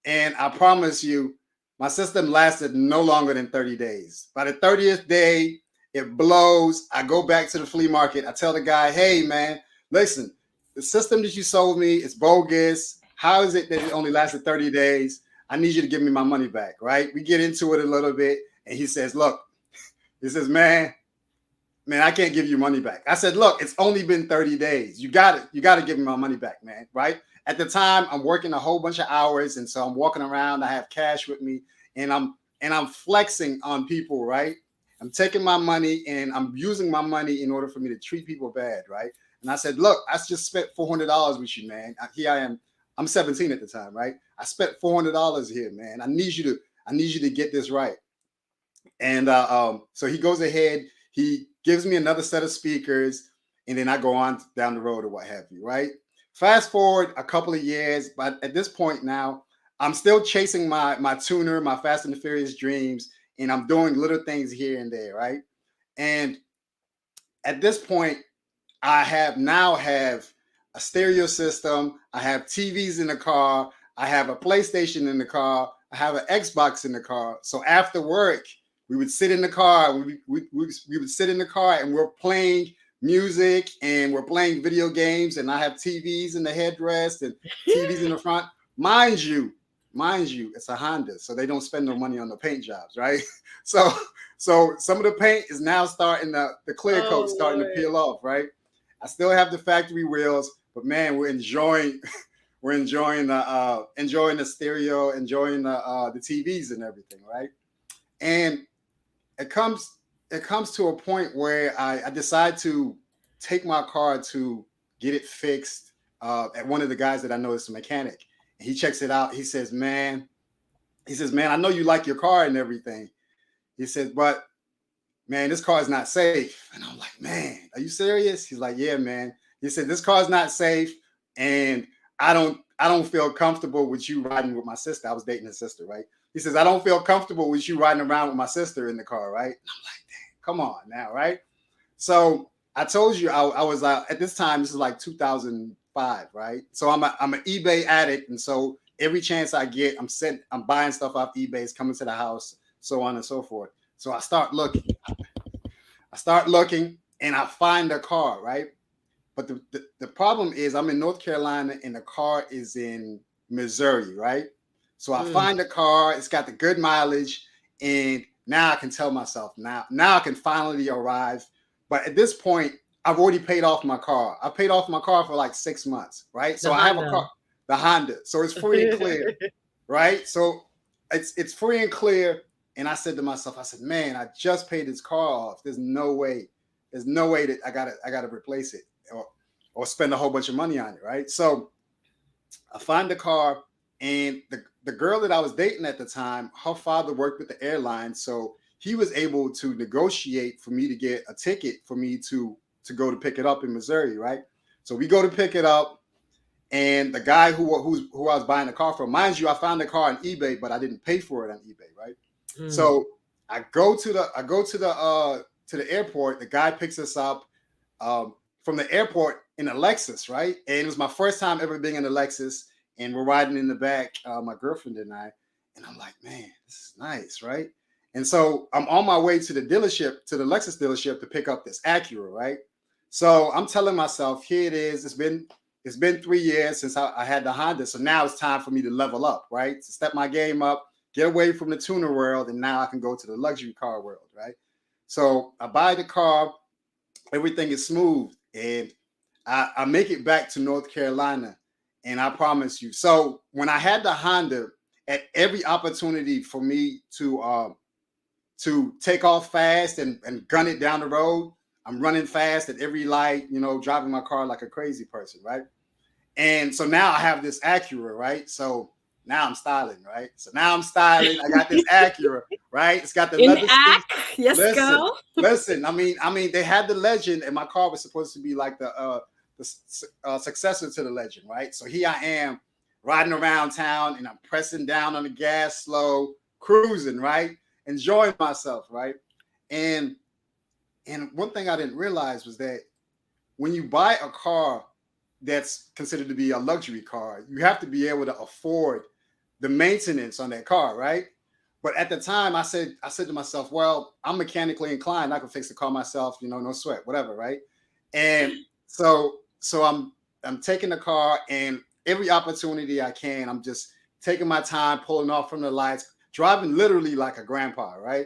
And I promise you, my system lasted no longer than 30 days. By the 30th day, it blows. I go back to the flea market. I tell the guy, hey, man, listen, the system that you sold me is bogus. How is it that it only lasted 30 days? I need you to give me my money back, right? We get into it a little bit. And he says, look, man, I can't give you money back. I said, look, it's only been 30 days. You got to give me my money back, man, right? At the time, I'm working a whole bunch of hours, and so I'm walking around. I have cash with me, and I'm flexing on people, right? I'm taking my money and I'm using my money in order for me to treat people bad, right? And I said, look, I just spent $400 with you, man. Here I am. I'm 17 at the time, right? I spent $400 here, man. I need you to get this right. And so he goes ahead, he gives me another set of speakers, and then I go on down the road or what have you, right? Fast forward a couple of years, but at this point now, I'm still chasing my tuner, my Fast and the Furious dreams, and I'm doing little things here and there, right? And at this point, I have a stereo system. I have TVs in the car. I have a PlayStation in the car. I have an Xbox in the car. So after work, we would sit in the car. We would sit in the car and we're playing music and we're playing video games. And I have TVs in the headrest and TVs in the front. Mind you, it's a Honda, so they don't spend no money on the paint jobs, right? So some of the paint is now starting the clear coat Oh starting to Lord. peel off, right? I still have the factory wheels, but man, we're enjoying the stereo, enjoying the TVs and everything, right? And it comes it comes to a point where I decide to take my car to get it fixed at one of the guys that I know is a mechanic. And he checks it out. He says, man, I know you like your car and everything. He says, but man, this car is not safe. And I'm like, man, are you serious? He's like, yeah, man. He said, this car is not safe. And I don't feel comfortable with you riding with my sister. I was dating his sister, right? He says, I don't feel comfortable with you riding around with my sister in the car, right? And I'm like, damn, come on now, right? So I told you I was at this time, this is like 2005, right? So I'm an eBay addict. And so every chance I get, I'm buying stuff off eBay, it's coming to the house, so on and so forth. So I start looking and I find a car, right? But the problem is I'm in North Carolina and the car is in Missouri, right? So I Mm. find the car, it's got the good mileage, and now I can tell myself now I can finally arrive. But at this point, I've already paid off my car. I paid off my car for like 6 months, right? The So I have a Honda. car, the Honda. So it's free and clear, right? So it's free and clear. And I said to myself, I said, man, I just paid this car off. There's no way that I gotta replace it or spend a whole bunch of money on it, right? So I find the car, and the girl that I was dating at the time, her father worked with the airline, so he was able to negotiate for me to get a ticket for me to go to pick it up in Missouri, right? So we go to pick it up, and the guy who I was buying the car from, mind you, I found the car on eBay, but I didn't pay for it on eBay, right? Mm. So I go to the airport. The guy picks us up from the airport in a Lexus, right? And it was my first time ever being in a Lexus, and we're riding in the back, my girlfriend and I, and I'm like, man, this is nice, right? And so I'm on my way to the dealership, to the Lexus dealership, to pick up this Acura, right? So I'm telling myself, here it is. It's been 3 years since I had the Honda, so now it's time for me to level up, right? To step my game up, get away from the tuner world, and now I can go to the luxury car world, right? So I buy the car, everything is smooth, and I make it back to North Carolina, and I promise you. So when I had the Honda, at every opportunity for me to take off fast and gun it down the road, I'm running fast at every light, driving my car like a crazy person, right? And so now I have this Acura, right? So now I'm styling, right? So now I'm styling. I got this Acura, right? It's got the In leather seats. act, yes, Listen, girl. listen. I mean, they had the Legend, and my car was supposed to be like the successor to the Legend, right? So here I am riding around town, and I'm pressing down on the gas, slow, cruising, right? Enjoying myself, right? And and one thing I didn't realize was that when you buy a car that's considered to be a luxury car, you have to be able to afford the maintenance on that car, right? But at the time, I said to myself, well, I'm mechanically inclined. I can fix the car myself, no sweat, whatever, right? And so I'm taking the car, and every opportunity I can, I'm just taking my time, pulling off from the lights, driving literally like a grandpa, right?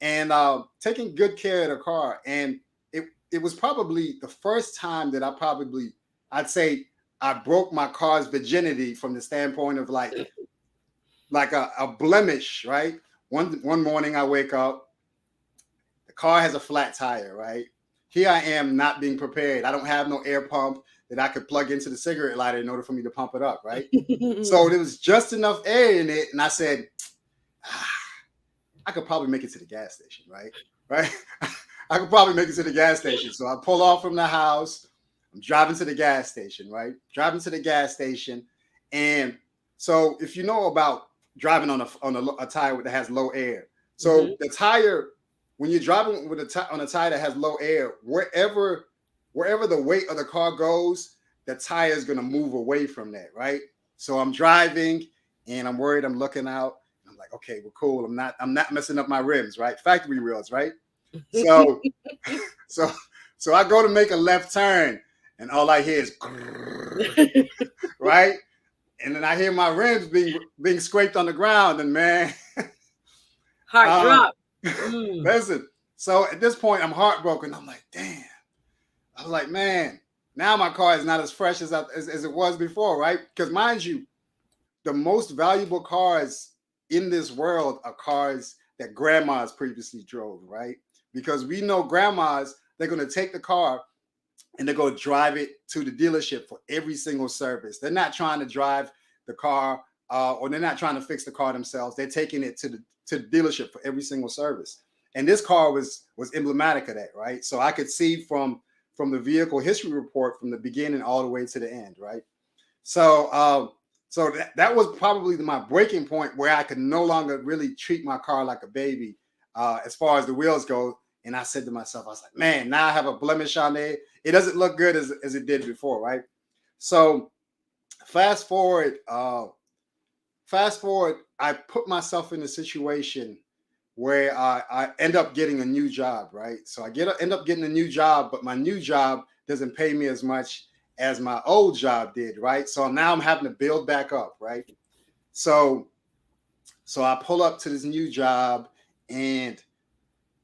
And taking good care of the car. And it was probably the first time that I'd say I broke my car's virginity from the standpoint of like like a blemish, right? One morning I wake up, the car has a flat tire, right? Here I am not being prepared. I don't have no air pump that I could plug into the cigarette lighter in order for me to pump it up, right? So there was just enough air in it, and I said, I could probably make it to the gas station, right? Right? I could probably make it to the gas station. So I pull off from the house. I'm driving to the gas station, right? Driving to the gas station. And so if you know about driving on a tire that has low air, so the tire, when you're driving with on a tire that has low air, wherever the weight of the car goes, the tire is going to move away from that, right? So I'm driving and I'm worried. I'm looking out. I'm like, okay, well, cool. I'm not messing up my rims, right? Factory wheels, right? So, so I go to make a left turn, and all I hear is, right? And then I hear my rims being scraped on the ground, and man, heart drop. Listen. So at this point, I'm heartbroken. I'm like, damn. I was like, man, now my car is not as fresh as it was before, right? Because mind you, the most valuable cars in this world are cars that grandmas previously drove, right? Because we know grandmas, they're going to take the car and they're going to drive it to the dealership for every single service. They're not trying to drive the car or they're not trying to fix the car themselves. They're taking it to the dealership for every single service. And this car was emblematic of that, right? So I could see from the vehicle history report from the beginning all the way to the end, right? So so that was probably my breaking point where I could no longer really treat my car like a baby as far as the wheels go. And I said to myself, I was like, man, now I have a blemish on there. It doesn't look good as it did before, right? So fast forward, I put myself in a situation where I end up getting a new job, right? So I end up getting a new job, but my new job doesn't pay me as much as my old job did, right? So now I'm having to build back up, right? So I pull up to this new job, and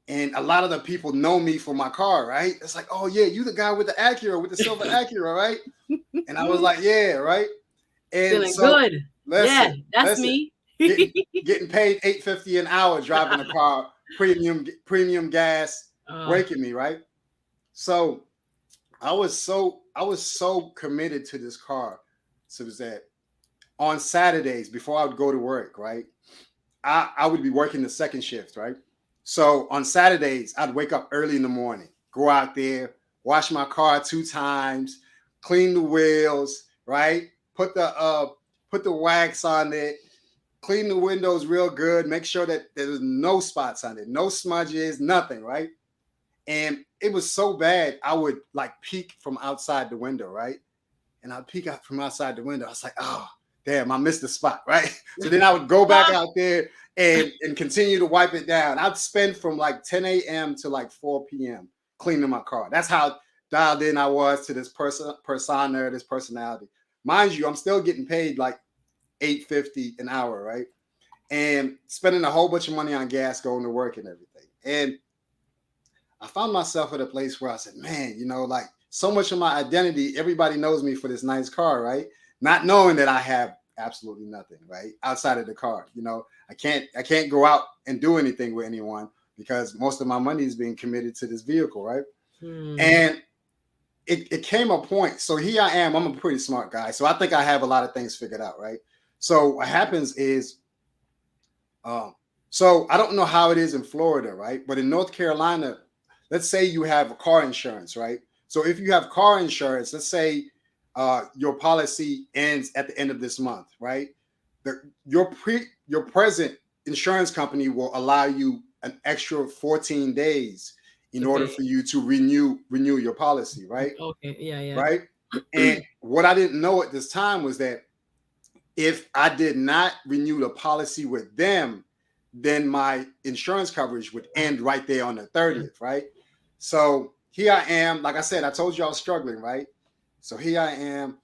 a lot of the people know me for my car, right? It's like, oh yeah, you the guy with the Acura, with the silver Acura, right? And I was like, yeah, right. And feeling so, good. listen, That's me. getting paid $8.50 an hour driving a car, premium gas, breaking me, right? So I was so committed to this car, Suzette. On Saturdays before I would go to work, right? I would be working the second shift, right? So on Saturdays, I'd wake up early in the morning, go out there, wash my car 2 times, clean the wheels, right? Put the wax on it, clean the windows real good, make sure that there's no spots on it, no smudges, nothing, right? And it was so bad, I would like peek from outside the window, right? And I'd peek out from outside the window. I was like, oh, damn, I missed the spot, right? So then I would go back out there and continue to wipe it down. I'd spend from like 10 a.m. to like 4 p.m. cleaning my car. That's how dialed in I was to this persona, this personality. Mind you, I'm still getting paid like $8.50 an hour, right? And spending a whole bunch of money on gas going to work and everything. And I found myself at a place where I said, man, like so much of my identity, everybody knows me for this nice car, right? Not knowing that I have absolutely nothing, right? Outside of the car. I can't go out and do anything with anyone because most of my money is being committed to this vehicle, right? And it came a point. So here I am. I'm a pretty smart guy. So I think I have a lot of things figured out, right? So what happens is, so I don't know how it is in Florida, right? But in North Carolina, let's say you have car insurance, right? So if you have car insurance, let's say your policy ends at the end of this month, right? Your present insurance company will allow you an extra 14 days in order for you to renew your policy, right? Okay, yeah. Right? And what I didn't know at this time was that if I did not renew the policy with them, then my insurance coverage would end right there on the 30th, right? So here I am. Like I said, I told you I was struggling, right? So here I am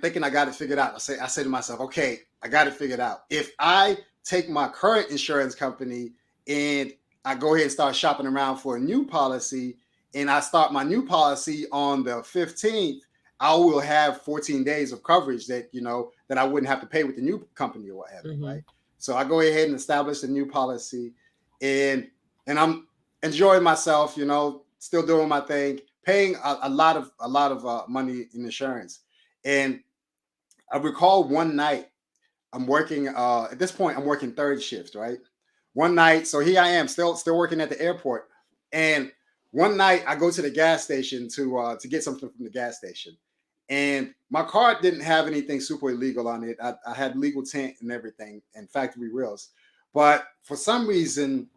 thinking I got it figured out. I say to myself, okay, I got it figured out. If I take my current insurance company and I go ahead and start shopping around for a new policy, and I start my new policy on the 15th, I will have 14 days of coverage that, that I wouldn't have to pay with the new company or whatever, Mm-hmm. right? So I go ahead and establish a new policy, and I'm enjoying myself, still doing my thing, paying a lot of money in insurance. And I recall one night I'm working at this point I'm working third shift, right? One night, so here I am still working at the airport, and one night I go to the gas station to get something from the gas station, and my car didn't have anything super illegal on it. I had legal tint and everything and factory wheels, but for some reason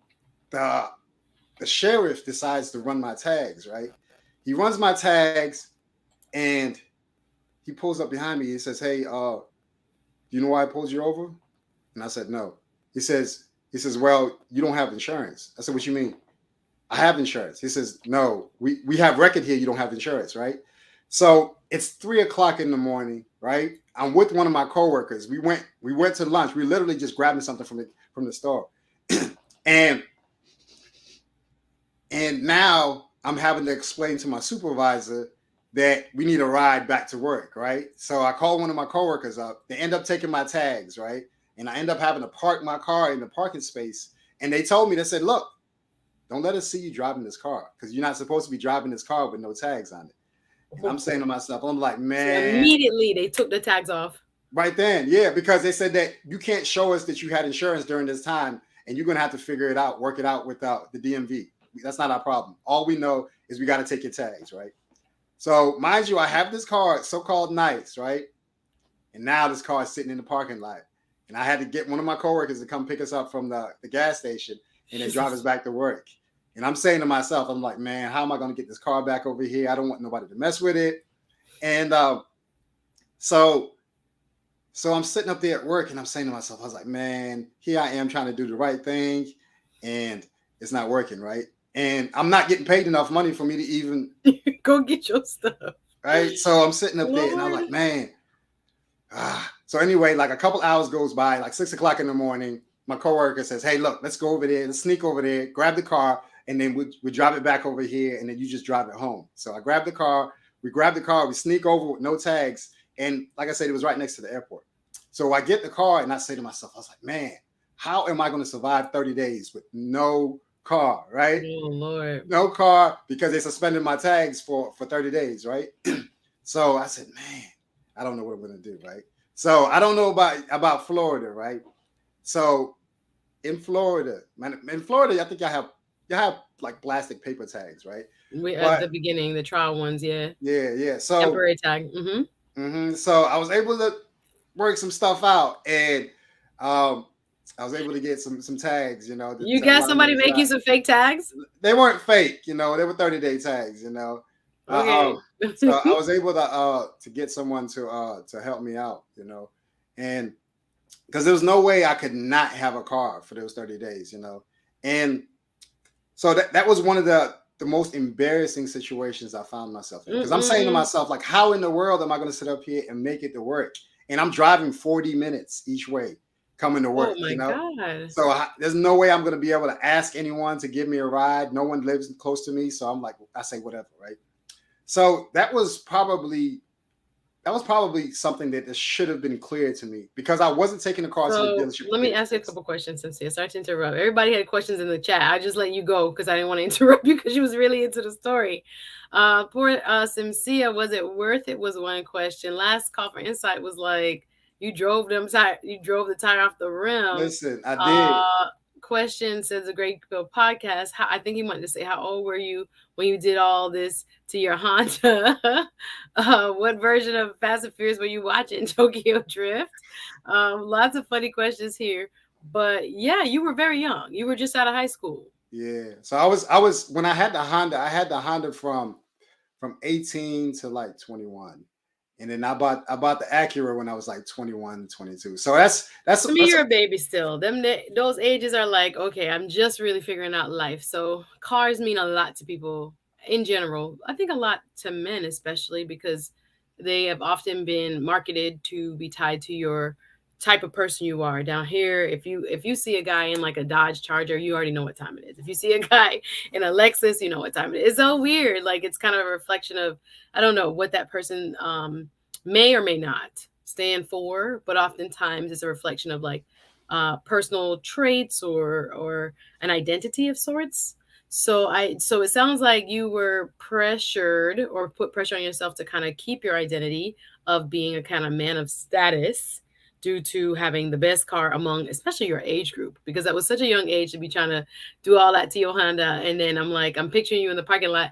the the sheriff decides to run my tags. Right, he runs my tags, and he pulls up behind me. He says, "Hey, do you know why I pulled you over?" And I said, "No." He says, "Well, you don't have insurance." I said, "What you mean?" "I have insurance." He says, "No, we have record here. You don't have insurance, right?" So it's 3 o'clock in the morning, right? I'm with one of my coworkers. We went to lunch. We literally just grabbing something from the store, and now I'm having to explain to my supervisor that we need a ride back to work, right? So I call one of my coworkers up. They end up taking my tags, right? And I end up having to park my car in the parking space. And they told me, they said, "Look, don't let us see you driving this car, because you're not supposed to be driving this car with no tags on it." And I'm saying to myself, I'm like, So man, immediately they took the tags off. right then, yeah, because they said that you can't show us that you had insurance during this time, and you're gonna have to figure it out, work it out without the DMV. That's not our problem. All we know is we got to take your tags, right? So mind you, I have this car, so-called nice, right? And now this car is sitting in the parking lot. And I had to get one of my coworkers to come pick us up from the gas station and then drive us back to work. And I'm saying to myself, I'm like, man, how am I going to get this car back over here? I don't want nobody to mess with it. And so I'm sitting up there at work, and I'm saying to myself, I was like, man, here I am trying to do the right thing, and it's not working, right? And I'm not getting paid enough money for me to even, Go get your stuff. right? So I'm sitting up there, and I'm Lord. like, man. So anyway, like a couple hours goes by, like 6 o'clock in the morning. My coworker says, "Hey, look, let's go over there, let's sneak over there, grab the car, and then we drive it back over here, and then you just drive it home." So I grab the car, we sneak over with no tags, and like I said, it was right next to the airport. So I get the car, and I say to myself, I was like, man, how am I going to survive 30 days with no car, right? Oh Lord. No car, because they suspended my tags for 30 days, right? So I said, man, I don't know what I'm going to do, right? So I don't know about Florida, right? So in Florida, man, in Florida, I think y'all have like plastic paper tags, right? We at But the beginning, the trial ones, yeah. yeah, yeah. So Temporary tag. Mm-hmm. so I was able to work some stuff out, and um, I was able to get some tags, You to got allow me somebody to make you drive. some fake tags? They weren't fake, they were 30-day tags. Okay. So I was able to get someone to help me out, and because there was no way I could not have a car for those 30 days, and so that was one of the most embarrassing situations I found myself in, because I'm saying to Mm-mm. myself, like, how in the world am I going to sit up here and make it to work? And I'm driving 40 minutes each way coming to Oh work, my God. So there's no way I'm going to be able to ask anyone to give me a ride. No one lives close to me, so I'm like, I say whatever, right? So that was probably something that should have been clear to me, because I wasn't taking the car to the So dealership to let get me it ask you a fixed. couple questions, Cynthia. Sorry to interrupt. Everybody had questions in the chat. I just let you go because I didn't want to interrupt you because you was really into the story. Poor Simcia, was it worth it? Was one question. Last call for insight was like you drove the tire off the rim. Listen, I did. Uh, question says a great podcast. How, I think he wanted to say, how old were you when you did all this to your Honda? What version of Fast and Furious were you watching? Tokyo Drift. Lots of funny questions here. But yeah, you were very young. You were just out of high school. Yeah. So I was when I had the Honda from 18 to like 21. And then I bought the Acura when I was like 21, 22. So that's To me, that's you're a baby still. Those ages are like, okay, I'm just really figuring out life. So cars mean a lot to people in general. I think a lot to men, especially because they have often been marketed to be tied to your type of person you are. Down here, if you see a guy in like a Dodge Charger, you already know what time it is. If you see a guy in a Lexus, you know what time it is. It's so weird. Like it's kind of a reflection of, I don't know what that person may or may not stand for, but oftentimes it's a reflection of like personal traits or an identity of sorts. So it sounds like you were pressured or put pressure on yourself to kind of keep your identity of being a kind of man of status due to having the best car among especially your age group, because that was such a young age to be trying to do all that to your Honda. And then I'm picturing you in the parking lot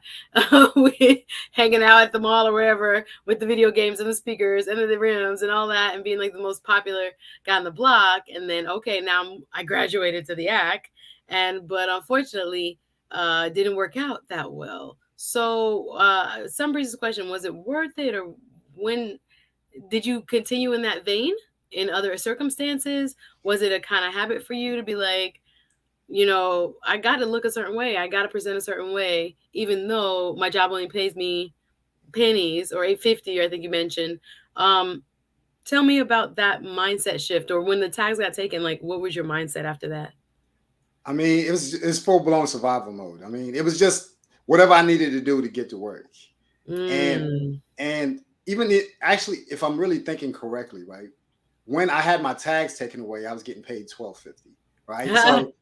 hanging out at the mall or wherever with the video games and the speakers and the rims and all that and being like the most popular guy on the block. And then okay, now I graduated to the ACK, but unfortunately didn't work out that well. So some breeze's question, was it worth it, or when did you continue in that vein in other circumstances? Was it a kind of habit for you to be like, I got to look a certain way, I got to present a certain way, even though my job only pays me pennies, or 850, I think you mentioned. um Tell me about that mindset shift, or when the tags got taken, like what was your mindset after that? I mean, it's full blown survival mode. I mean, it was just whatever I needed to do to get to work. And Mm. and even it actually, if I'm really thinking correctly, right, when I had my tags taken away, I was getting paid $12.50, right? So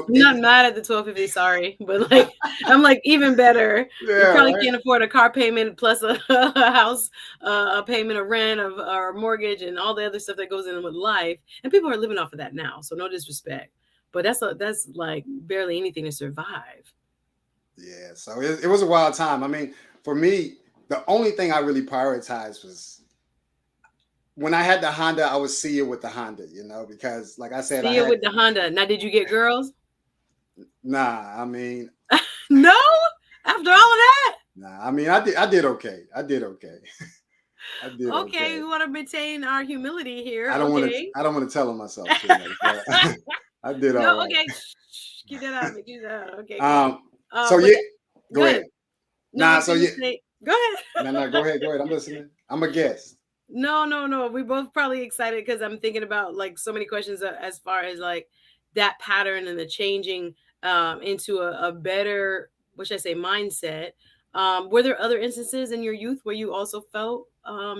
I'm not mad at the 1250, sorry, but like I'm like even better. You yeah, probably right. can't afford a car payment plus a house, a payment of rent of or mortgage and all the other stuff that goes in with life. And people are living off of that now, so no disrespect, but that's like barely anything to survive. Yeah, so it was a wild time. I mean, for me, the only thing I really prioritized was when I had the Honda, I would see it with the Honda, because like I said, I See it had with the Honda. Now, did you get girls? nah. I mean, No, after all of that. nah. I mean, I did okay. I did okay. I did Okay, okay. we want to maintain our humility here. I don't want to. Okay. I don't want to tell on myself too much, but I did all No, right. okay. Shh, keep that out of me. Keep that out. Okay, cool. Um. So But yeah, go go ahead. ahead. No, I Nah. was So gonna yeah. say, go ahead. No, no. Go ahead. Go ahead. I'm listening. I'm a guest. No, no, no. We both probably excited because I'm thinking about like so many questions as far as like that pattern and the changing into a better, what should I say, mindset. Were there other instances in your youth where you also felt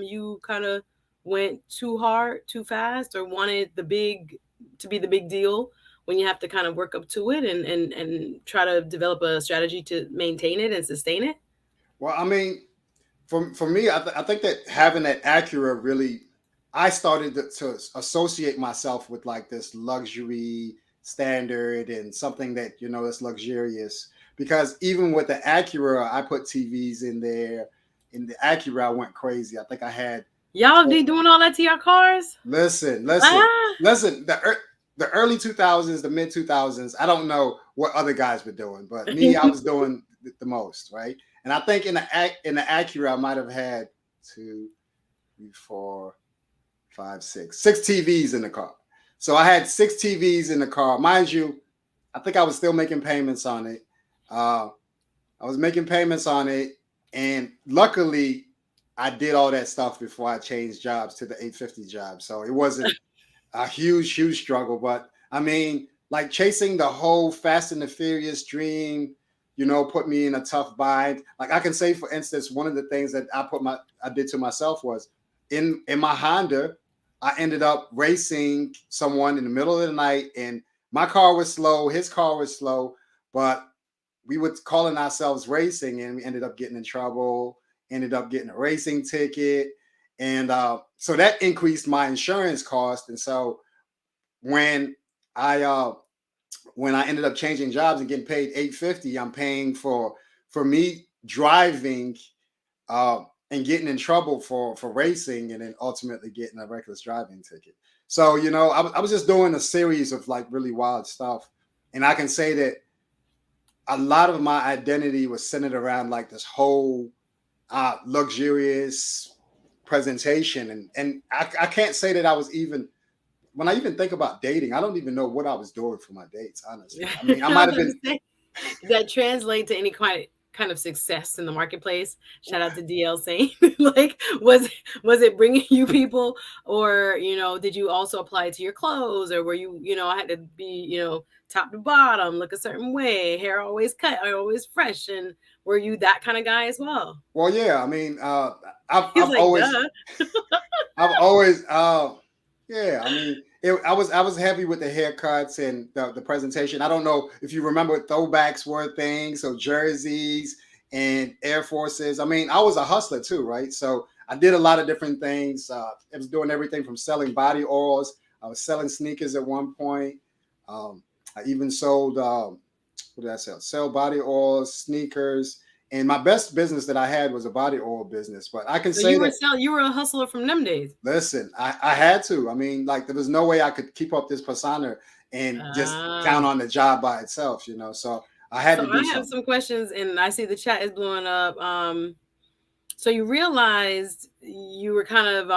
you kind of went too hard, too fast, or wanted the big to be the big deal when you have to kind of work up to it and try to develop a strategy to maintain it and sustain it? Well, I mean, for me, I think that having that Acura really, I started to associate myself with like this luxury standard and something that is luxurious. Because even with the Acura, I put TVs in there. In the Acura, I went crazy. I think I had. Y'all be doing all that to your cars? Listen, listen, Ah. listen. The early 2000s, the mid 2000s. I don't know what other guys were doing, but me, I was doing the most, right? And I think in the Acura, I might have had two, three, four, five, six TVs in the car. So I had six TVs in the car, mind you. I think I was still making payments on it. Uh, I was making payments on it, and luckily, I did all that stuff before I changed jobs to the 850 job. So it wasn't a huge, huge struggle. But I mean, like chasing the whole Fast and the Furious dream, put me in a tough bind. Like I can say, for instance, one of the things that I did to myself was in my Honda, I ended up racing someone in the middle of the night, and my car was slow, his car was slow, but we were calling ourselves racing, and we ended up getting in trouble, ended up getting a racing ticket. And so that increased my insurance cost. And so when I uh, when I ended up changing jobs and getting paid 850, I'm paying for me driving uh, and getting in trouble for racing, and then ultimately getting a reckless driving ticket. So I was just doing a series of like really wild stuff, and I can say that a lot of my identity was centered around like this whole luxurious presentation, and I can't say that I was even when I even think about dating, I don't even know what I was doing for my dates, honestly. I mean, I I was might have about to been say, did that translate to any kind of success in the marketplace? Shout out to dsaying. Like, was it bringing you people, or did you also apply it to your clothes, or were you, I had to be, top to bottom, look a certain way, hair always cut, always fresh, and were you that kind of guy as well? Well, yeah. I mean, I've He's I've like, always duh. I've always, yeah. I mean, I was heavy with the haircuts and the presentation. I don't know if you remember what throwbacks were things, so jerseys and Air Forces. I mean, I was a hustler too, right? So I did a lot of different things. I was doing everything from selling body oils. I was selling sneakers at one point. I even sold what did I sell? Sell body oils, sneakers. And my best business that I had was a body oil business. But I can So say that, you were a hustler from them days. listen, I had to. I mean, like, there was no way I could keep up this persona and just count Ah. on the job by itself, So I had So to do I have something. some questions, and I see the chat is blowing up. So you realized you were kind of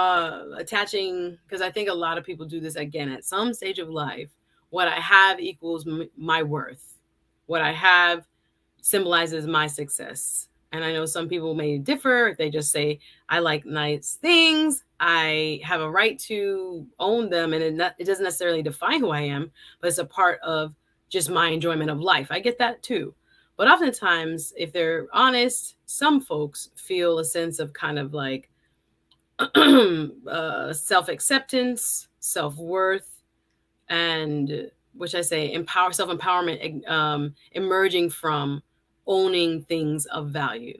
attaching, because I think a lot of people do this again at some stage of life. What I have equals my worth. What I have symbolizes my success. And I know some people may differ. They just say, I like nice things. I have a right to own them. And it doesn't necessarily define who I am, but it's a part of just my enjoyment of life. I get that too. But oftentimes, if they're honest, some folks feel a sense of kind of like self acceptance, self worth, and which I say self empowerment, emerging from owning things of value.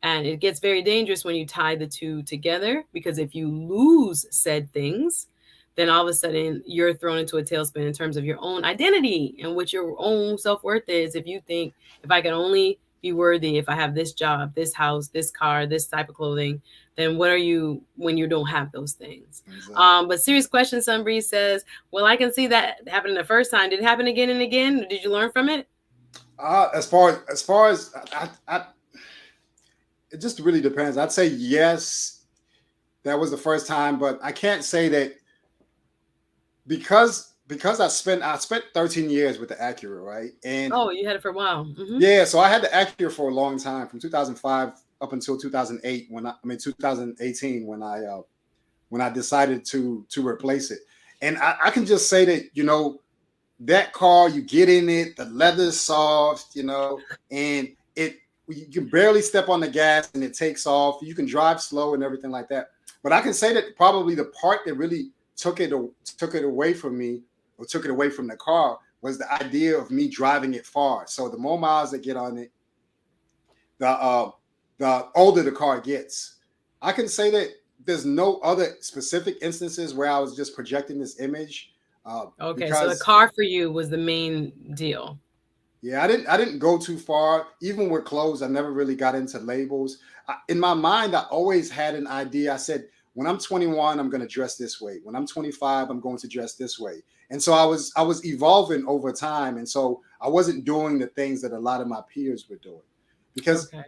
And it gets very dangerous when you tie the two together, because if you lose said things, then all of a sudden you're thrown into a tailspin in terms of your own identity and what your own self worth is. If you think, if I can only be worthy if I have this job, this house, this car, this type of clothing, then what are you when you don't have those things? Exactly. But serious question, Sunbreeze says, well, I can see that happening the first time. Did it happen again and again? Did you learn from it? As far as it just really depends. I'd say yes, that was the first time, but I can't say that because I spent 13 years with the Acura, right? And Oh, you had it for a while. yeah, so I had the Acura for a long time, from 2005 up until 2008, I mean 2018, when I decided to replace it. And I can just say that, that car, you get in it, the leather's soft, and you can barely step on the gas and it takes off. You can drive slow and everything like that. But I can say that probably the part that really took it away from me, or took it away from the car, was the idea of me driving it far. So the more miles that get on it, the the older the car gets. I can say that there's no other specific instances where I was just projecting this image, Okay, so the because car for you was the main deal. yeah, I didn't go too far. Even with clothes, I never really got into labels. In my mind, I always had an idea. I said, when I'm 21, I'm going to dress this way. When I'm 25, I'm going to dress this way. And so I was evolving over time, and so I wasn't doing the things that a lot of my peers were doing, because Okay.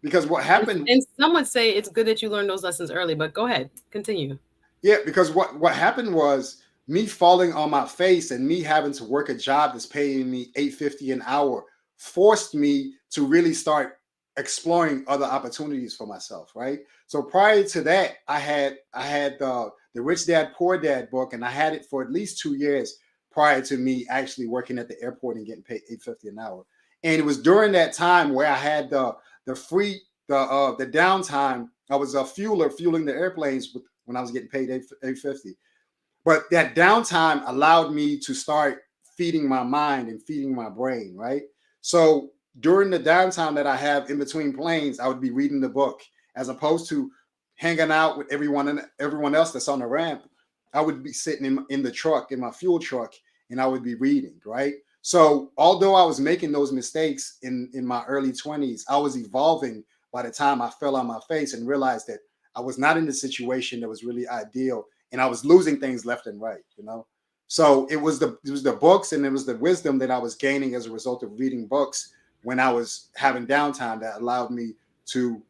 because what And, happened. and some would say it's good that you learned those lessons early, but go ahead, continue. Yeah, because what happened was me falling on my face and me having to work a job that's paying me $8.50 an hour forced me to really start exploring other opportunities for myself, right? So prior to that, I had the Rich Dad Poor Dad book, and I had it for at least 2 years prior to me actually working at the airport and getting paid $8.50 an hour. And it was during that time where I had the free the downtime. I was a fueler, fueling the airplanes when I was getting paid 8.50. But that downtime allowed me to start feeding my mind and feeding my brain, right? So during the downtime that I have in between planes, I would be reading the book, as opposed to hanging out with everyone else that's on the ramp. I would be sitting in the truck, in my fuel truck, and I would be reading, right? So although I was making those mistakes in my early 20s, I was evolving by the time I fell on my face and realized that I was not in the situation that was really ideal, and I was losing things left and right. So it was the books, and it was the wisdom that I was gaining as a result of reading books when I was having downtime, that allowed me to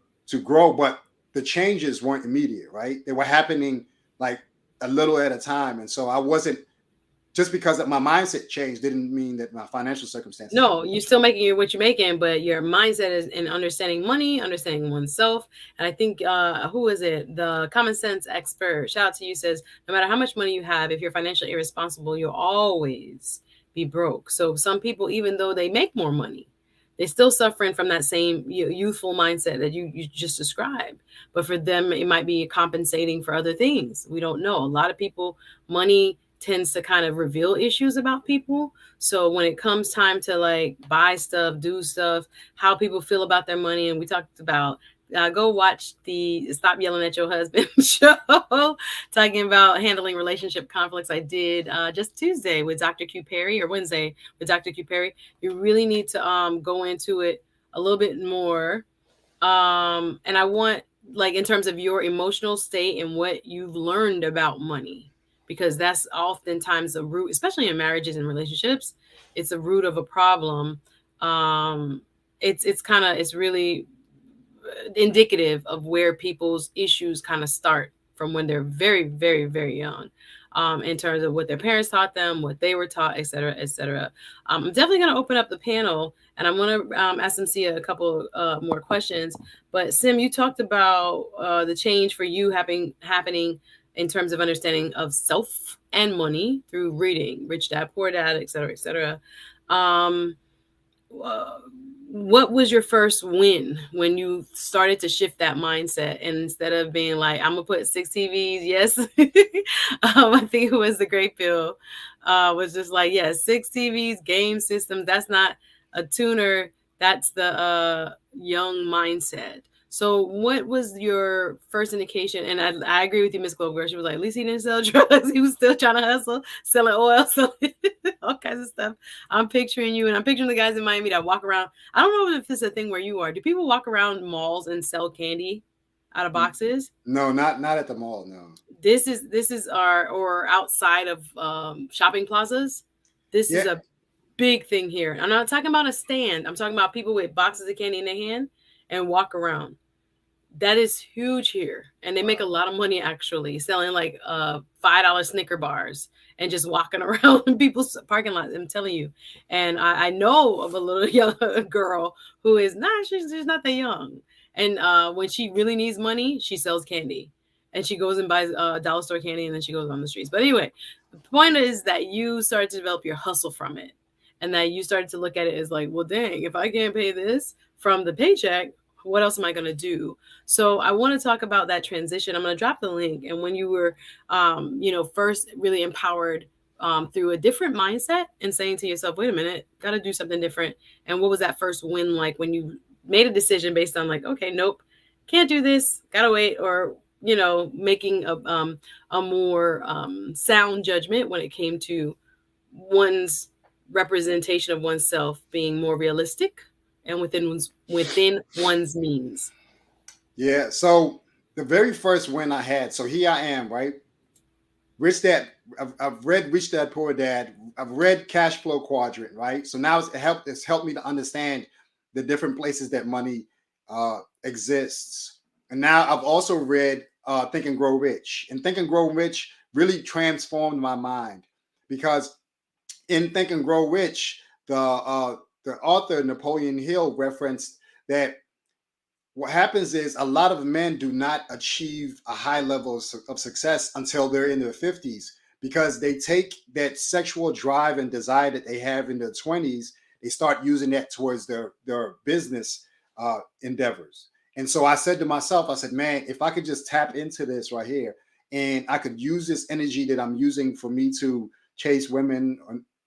grow. But the changes weren't immediate, right? They were happening like a little at a time, and so I wasn't just because my mindset changed didn't mean that my financial circumstances No, didn't. you're still making what you're making, but your mindset is in understanding money, understanding oneself. And I think, who is it? The common sense expert, shout out to you, says no matter how much money you have, if you're financially irresponsible, you'll always be broke. So some people, even though they make more money, they're still suffering from that same youthful mindset that you just described. But for them, it might be compensating for other things. We don't know. A lot of people, money tends to kind of reveal issues about people. So when it comes time to like buy stuff, do stuff, how people feel about their money, and we talked about, go watch the Stop Yelling at Your Husband show, talking about handling relationship conflicts. I did just Tuesday with Dr. Q Perry, or Wednesday with Dr. Q Perry. You really need to go into it a little bit more. And I want, like, in terms of your emotional state and what you've learned about money, because that's oftentimes a root, especially in marriages and relationships. It's a root of a problem. um it's kind of, it's really indicative of where people's issues kind of start from when they're very, very, very young, in terms of what their parents taught them, what they were taught, et cetera, et cetera. I'm definitely going to open up the panel, and I'm going to ask Simcia a couple more questions. But Sim, you talked about the change for you happening in terms of understanding of self and money through reading Rich Dad Poor Dad, et cetera, et cetera. Um, uh, what was your first win when you started to shift that mindset, and instead of being like, I'm gonna put 6 TVs, yes, I think it was the Great Pill, was just like, yeah, 6 TVs, game systems, that's not a tuner, that's the young mindset. So what was your first indication? And I agree with you, Miss Clover. She was like, at least he didn't sell drugs. He was still trying to hustle, selling oil, selling all kinds of stuff. I'm picturing you, and I'm picturing the guys in Miami that walk around. I don't know if it's a thing where you are. Do people walk around malls and sell candy out of boxes? No, not at the mall. No. This is our, or outside of shopping plazas. This Yeah. is a big thing here. I'm not talking about a stand. I'm talking about people with boxes of candy in their hand and walk around. That is huge here, and they make a Wow. lot of money actually selling like $5 Snicker bars and just walking around in people's parking lots. I'm telling you, and I know of a little young girl who is not, she's not that young, and when she really needs money, she sells candy, and she goes and buys dollar store candy, and then she goes on the streets. But anyway, the point is that you started to develop your hustle from it, and that you started to look at it as like, well, dang, if I can't pay this from the paycheck, what else am I going to do? So I want to talk about that transition. I'm going to drop the link. And when you were, first really empowered through a different mindset and saying to yourself, wait a minute, got to do something different. And what was that first win like when you made a decision based on like, okay, nope, can't do this, got to wait, or, making a more sound judgment when it came to one's representation of oneself being more realistic and within one's means. Yeah. So the very first win I had. So here I am, right? Rich Dad. I've read Rich Dad Poor Dad. I've read Cash Flow Quadrant, right? So now it's helped me to understand the different places that money exists. And now I've also read Think and Grow Rich. And Think and Grow Rich really transformed my mind because in Think and Grow Rich, the author Napoleon Hill referenced that what happens is a lot of men do not achieve a high level of success until they're in their 50s because they take that sexual drive and desire that they have in their 20s, they start using that towards their business endeavors. And so I said to myself, I said, man, if I could just tap into this right here and I could use this energy that I'm using for me to chase women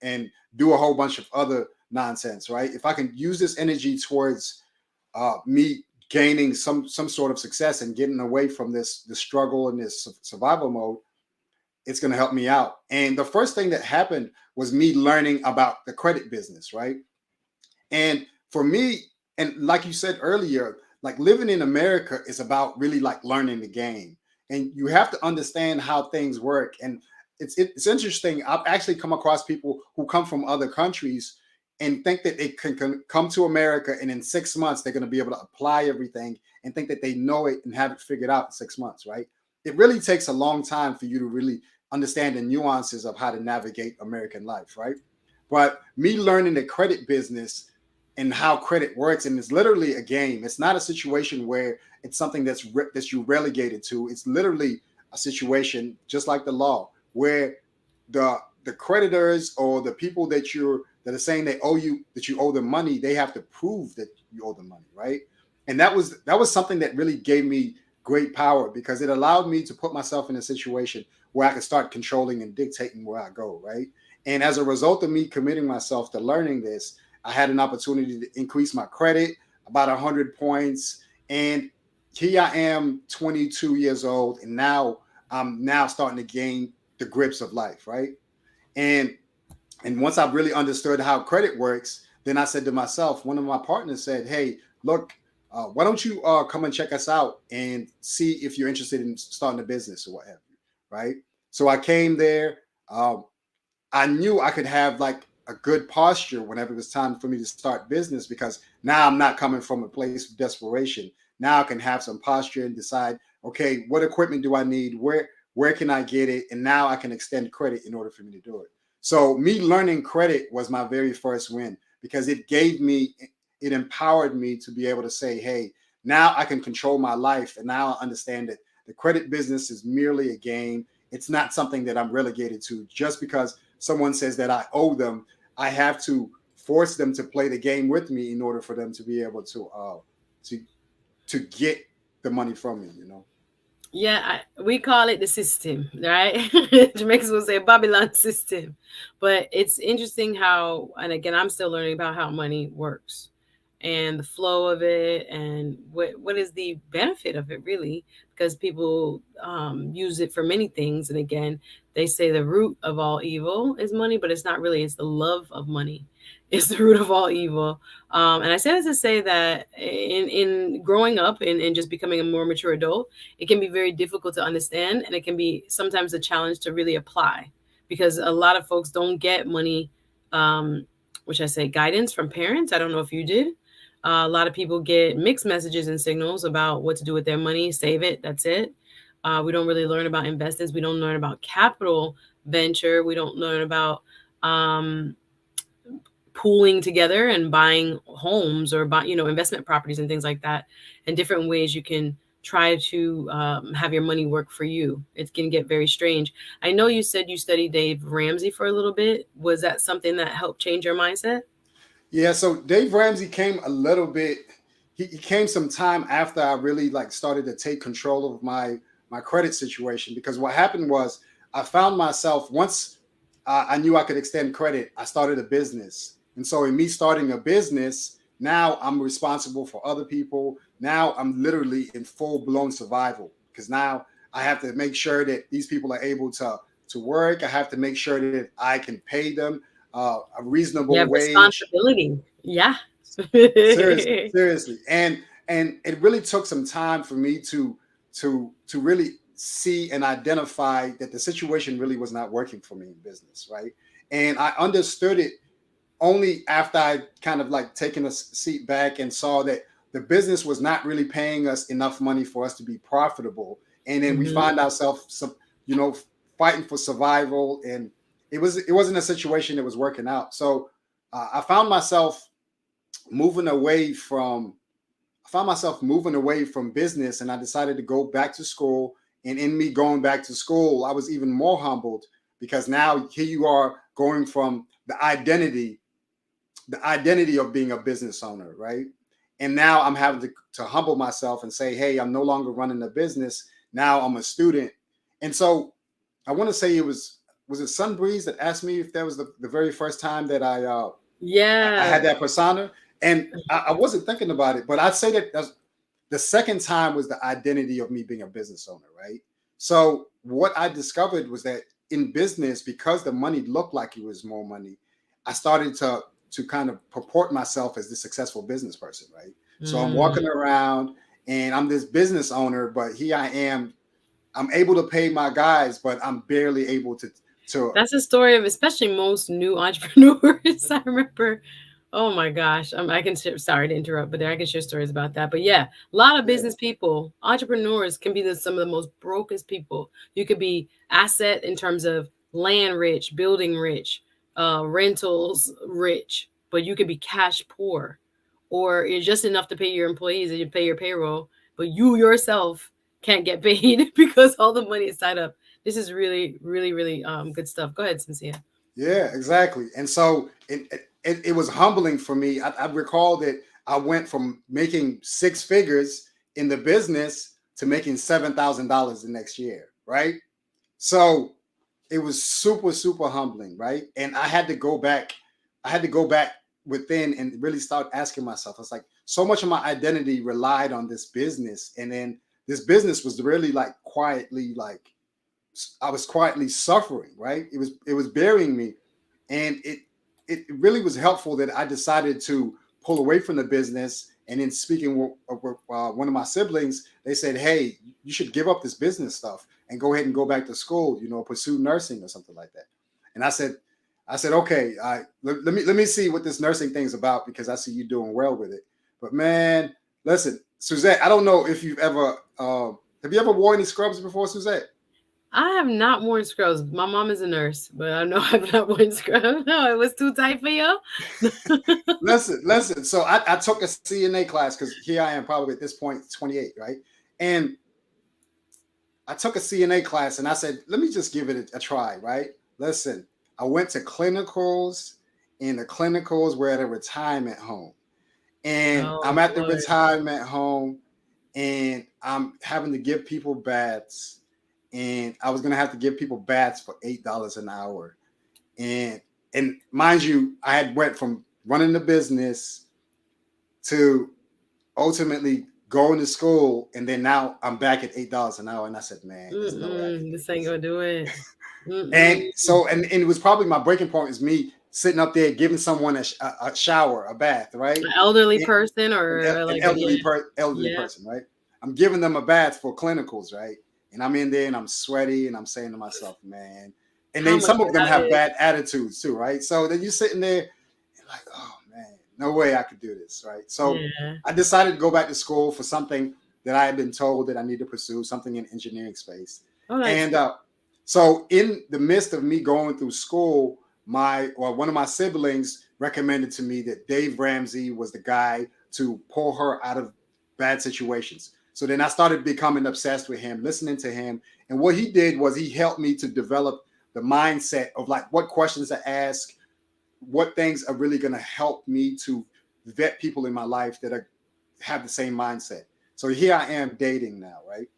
and do a whole bunch of other nonsense, right? If I can use this energy towards me gaining some sort of success and getting away from this struggle and this survival mode, it's going to help me out. And the first thing that happened was me learning about the credit business, right? And for me, and like you said earlier, like living in America is about really like learning the game, and you have to understand how things work. And it's interesting. I've actually come across people who come from other countries and think that they can come to America and in 6 months they're going to be able to apply everything and think that they know it and have it figured out in 6 months, right? it really takes a long time for you to really understand the nuances of how to navigate American life, right? But me learning the credit business and how credit works, and it's literally a game. It's not a situation where it's something that you relegated to. It's literally a situation just like the law, where the creditors or the people that are saying they owe you that you owe them money, they have to prove that you owe them money, right? And that was something that really gave me great power because it allowed me to put myself in a situation where I could start controlling and dictating where I go, right? And as a result of me committing myself to learning this, I had an opportunity to increase my credit about 100 points. And here I am, 22 years old, and now I'm now starting to gain the grips of life, right? And and once I really understood how credit works, then I said to myself, one of my partners said, "Hey, look, why don't you come and check us out and see if you're interested in starting a business or what have you?" Right. So I came there. Um, I knew I could have like a good posture whenever it was time for me to start business because now I'm not coming from a place of desperation. Now I can have some posture and decide, okay, what equipment do I need? Where can I get it? And now I can extend credit in order for me to do it. So me learning credit was my very first win because it empowered me to be able to say, hey, now I can control my life. And now I understand that the credit business is merely a game. It's not something that I'm relegated to just because someone says that I owe them. I have to force them to play the game with me in order for them to be able to to get the money from me. You know. Yeah, we call it the system, right? Jamaicans will say Babylon system. But it's interesting how, and again, I'm still learning about how money works and the flow of it and what is the benefit of it really, because people use it for many things. And again, they say the root of all evil is money, but it's not really. It's the love of money. It's the root of all evil. And I say that to say that in growing up and just becoming a more mature adult, it can be very difficult to understand, and it can be sometimes a challenge to really apply because a lot of folks don't get money, um, which I say guidance from parents. I don't know if you did. A lot of people get mixed messages and signals about what to do with their money. Save it. That's it. We don't really learn about investments. We don't learn about capital venture. We don't learn about um, pooling together and buying homes or buy, investment properties and things like that, and different ways you can try to have your money work for you. It can get very strange. I know you said you studied Dave Ramsey for a little bit. Was that something that helped change your mindset? Yeah, so Dave Ramsey came a little bit. He came some time after I really like started to take control of my credit situation because what happened was I found myself once I knew I could extend credit. I started a business, and so in me starting a business, now I'm responsible for other people. Now I'm literally in full blown survival because now I have to make sure that these people are able to work. I have to make sure that I can pay them a You reasonable have wage. responsibility. Yeah. Seriously, seriously, and it really took some time for me to really see and identify that the situation really was not working for me in business, right? And I understood it only after I kind of like taken a seat back and saw that the business was not really paying us enough money for us to be profitable, and then we Hmm. find ourselves you know fighting for survival, and it wasn't a situation that was working out. So I found myself moving away from I found myself moving away from business, and I decided to go back to school. And in me going back to school, I was even more humbled because now here you are going from the identity of being a business owner, right? And now I'm having to humble myself and say, hey, I'm no longer running a business. Now I'm a student. And so I want to say was it Sunbreeze that asked me if that was the very first time that I Yeah. had that persona, and I wasn't thinking about it, but I'd say that the second time was the identity of me being a business owner, right? So what I discovered was that in business, because the money looked like it was more money, I started to kind of purport myself as this successful business person, right? So I'm Mm. walking around and I'm this business owner, but here I am. I'm able to pay my guys, but I'm barely able to That's a story of especially most new entrepreneurs. I remember Oh my gosh. I can share, sorry to interrupt, but I can share stories about that. But yeah, a lot of Yeah, business people, entrepreneurs can be some of the most brokest people. You could be asset in terms of land rich, building rich, rentals rich, but you could be cash poor, or it's just enough to pay your employees and you pay your payroll, but you yourself can't get paid because all the money is tied up. This is really, really, really good stuff. Go ahead, Cynthia. yeah, exactly. And so it was humbling for me. I recall that I went from making six figures in the business to making $7,000 the next year, right? So it was super, super humbling, right? And I had to go back. I had to go back within and really start asking myself. It's like so much of my identity relied on this business, and then this business was really like quietly, like I was quietly suffering, right? It was burying me, and it really was helpful that I decided to pull away from the business. And then speaking with one of my siblings, they said, "Hey, you should give up this business stuff and go ahead and go back to school. Pursue nursing or something like that." And I said, "Okay, let me see what this nursing thing's about because I see you doing well with it." But man, listen, Suzette, I don't know if you've ever have you ever worn any scrubs before, Suzette? I have not worn scrubs. My mom is a nurse, but I know I've not worn scrubs. No, it was too tight for you. Listen. So I took a CNA class because here I am, probably at this point 28, right? And I took a CNA class and I said, let me just give it a try, right? Listen, I went to clinicals, and the clinicals were at a retirement home. And Oh I'm at the Lord. retirement home, and I'm having to give people baths. And I was gonna have to give people baths for $8 an hour. And and mind you, I had went from running the business to ultimately going to school, and then now I'm back at $8 an hour. And I said, man, there's no way I can Mm-mm, do this ain't this. gonna do it. And Mm-mm. so, and it was probably my breaking point is me sitting up there giving someone a shower, a bath, right? An elderly And person an, or an like a, elderly yeah, elderly yeah. person, right? I'm giving them a bath for clinicals, right? And I'm in there and I'm sweaty and I'm saying to myself, man. And How then much some of of them that have is? bad attitudes too, right? So then you're sitting there and like, oh man, no way I could do this, right? So Yeah. I decided to go back to school for something that I had been told that I need to pursue, something in engineering space. Oh, nice. And so in the midst of me going through school, one of my siblings recommended to me that Dave Ramsey was the guy to pull her out of bad situations. So then I started becoming obsessed with him, listening to him. And what he did was he helped me to develop the mindset of like what questions to ask, what things are really going to help me to vet people in my life that have the same mindset. So here I am dating now, right?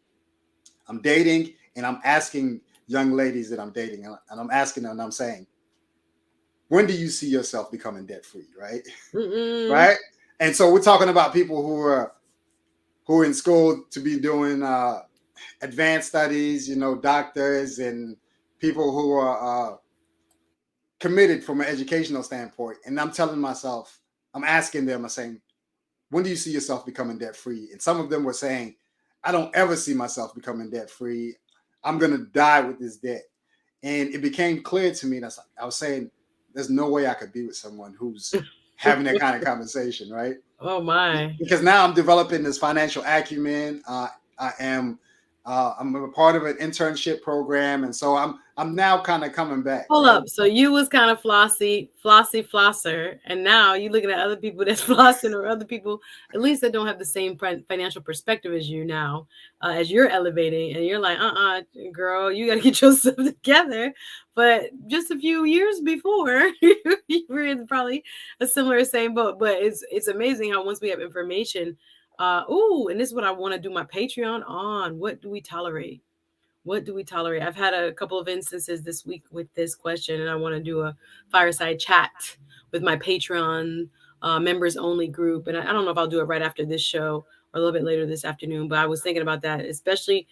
I'm dating and I'm asking young ladies that I'm dating, and I'm asking them and I'm saying, when do you see yourself becoming debt free, right? Mm-mm. Right? And so we're talking about people who are in school to be doing advanced studies, doctors and people who are committed from an educational standpoint. And I'm telling myself, I'm asking them, I'm saying, when do you see yourself becoming debt free? And some of them were saying, I don't ever see myself becoming debt free. I'm going to die with this debt. And it became clear to me that I was saying, there's no way I could be with someone who's having that kind of conversation, right? Oh my. Because now I'm developing this financial acumen. I am I'm a part of an internship program, and so I'm now kind of coming back, Hold right? up. So you was kind of flosser, and now you looking at other people that's flossing, or other people at least that don't have the same financial perspective as you now, as you're elevating, and you're like, girl, you got to get yourself together. But just a few years before, you were in probably a similar same boat. But it's amazing how once we have information, and this is what I want to do my Patreon on. What do we tolerate? What do we tolerate? I've had a couple of instances this week with this question, and I want to do a fireside chat with my Patreon members only group. And I don't know if I'll do it right after this show or a little bit later this afternoon, but I was thinking about that, especially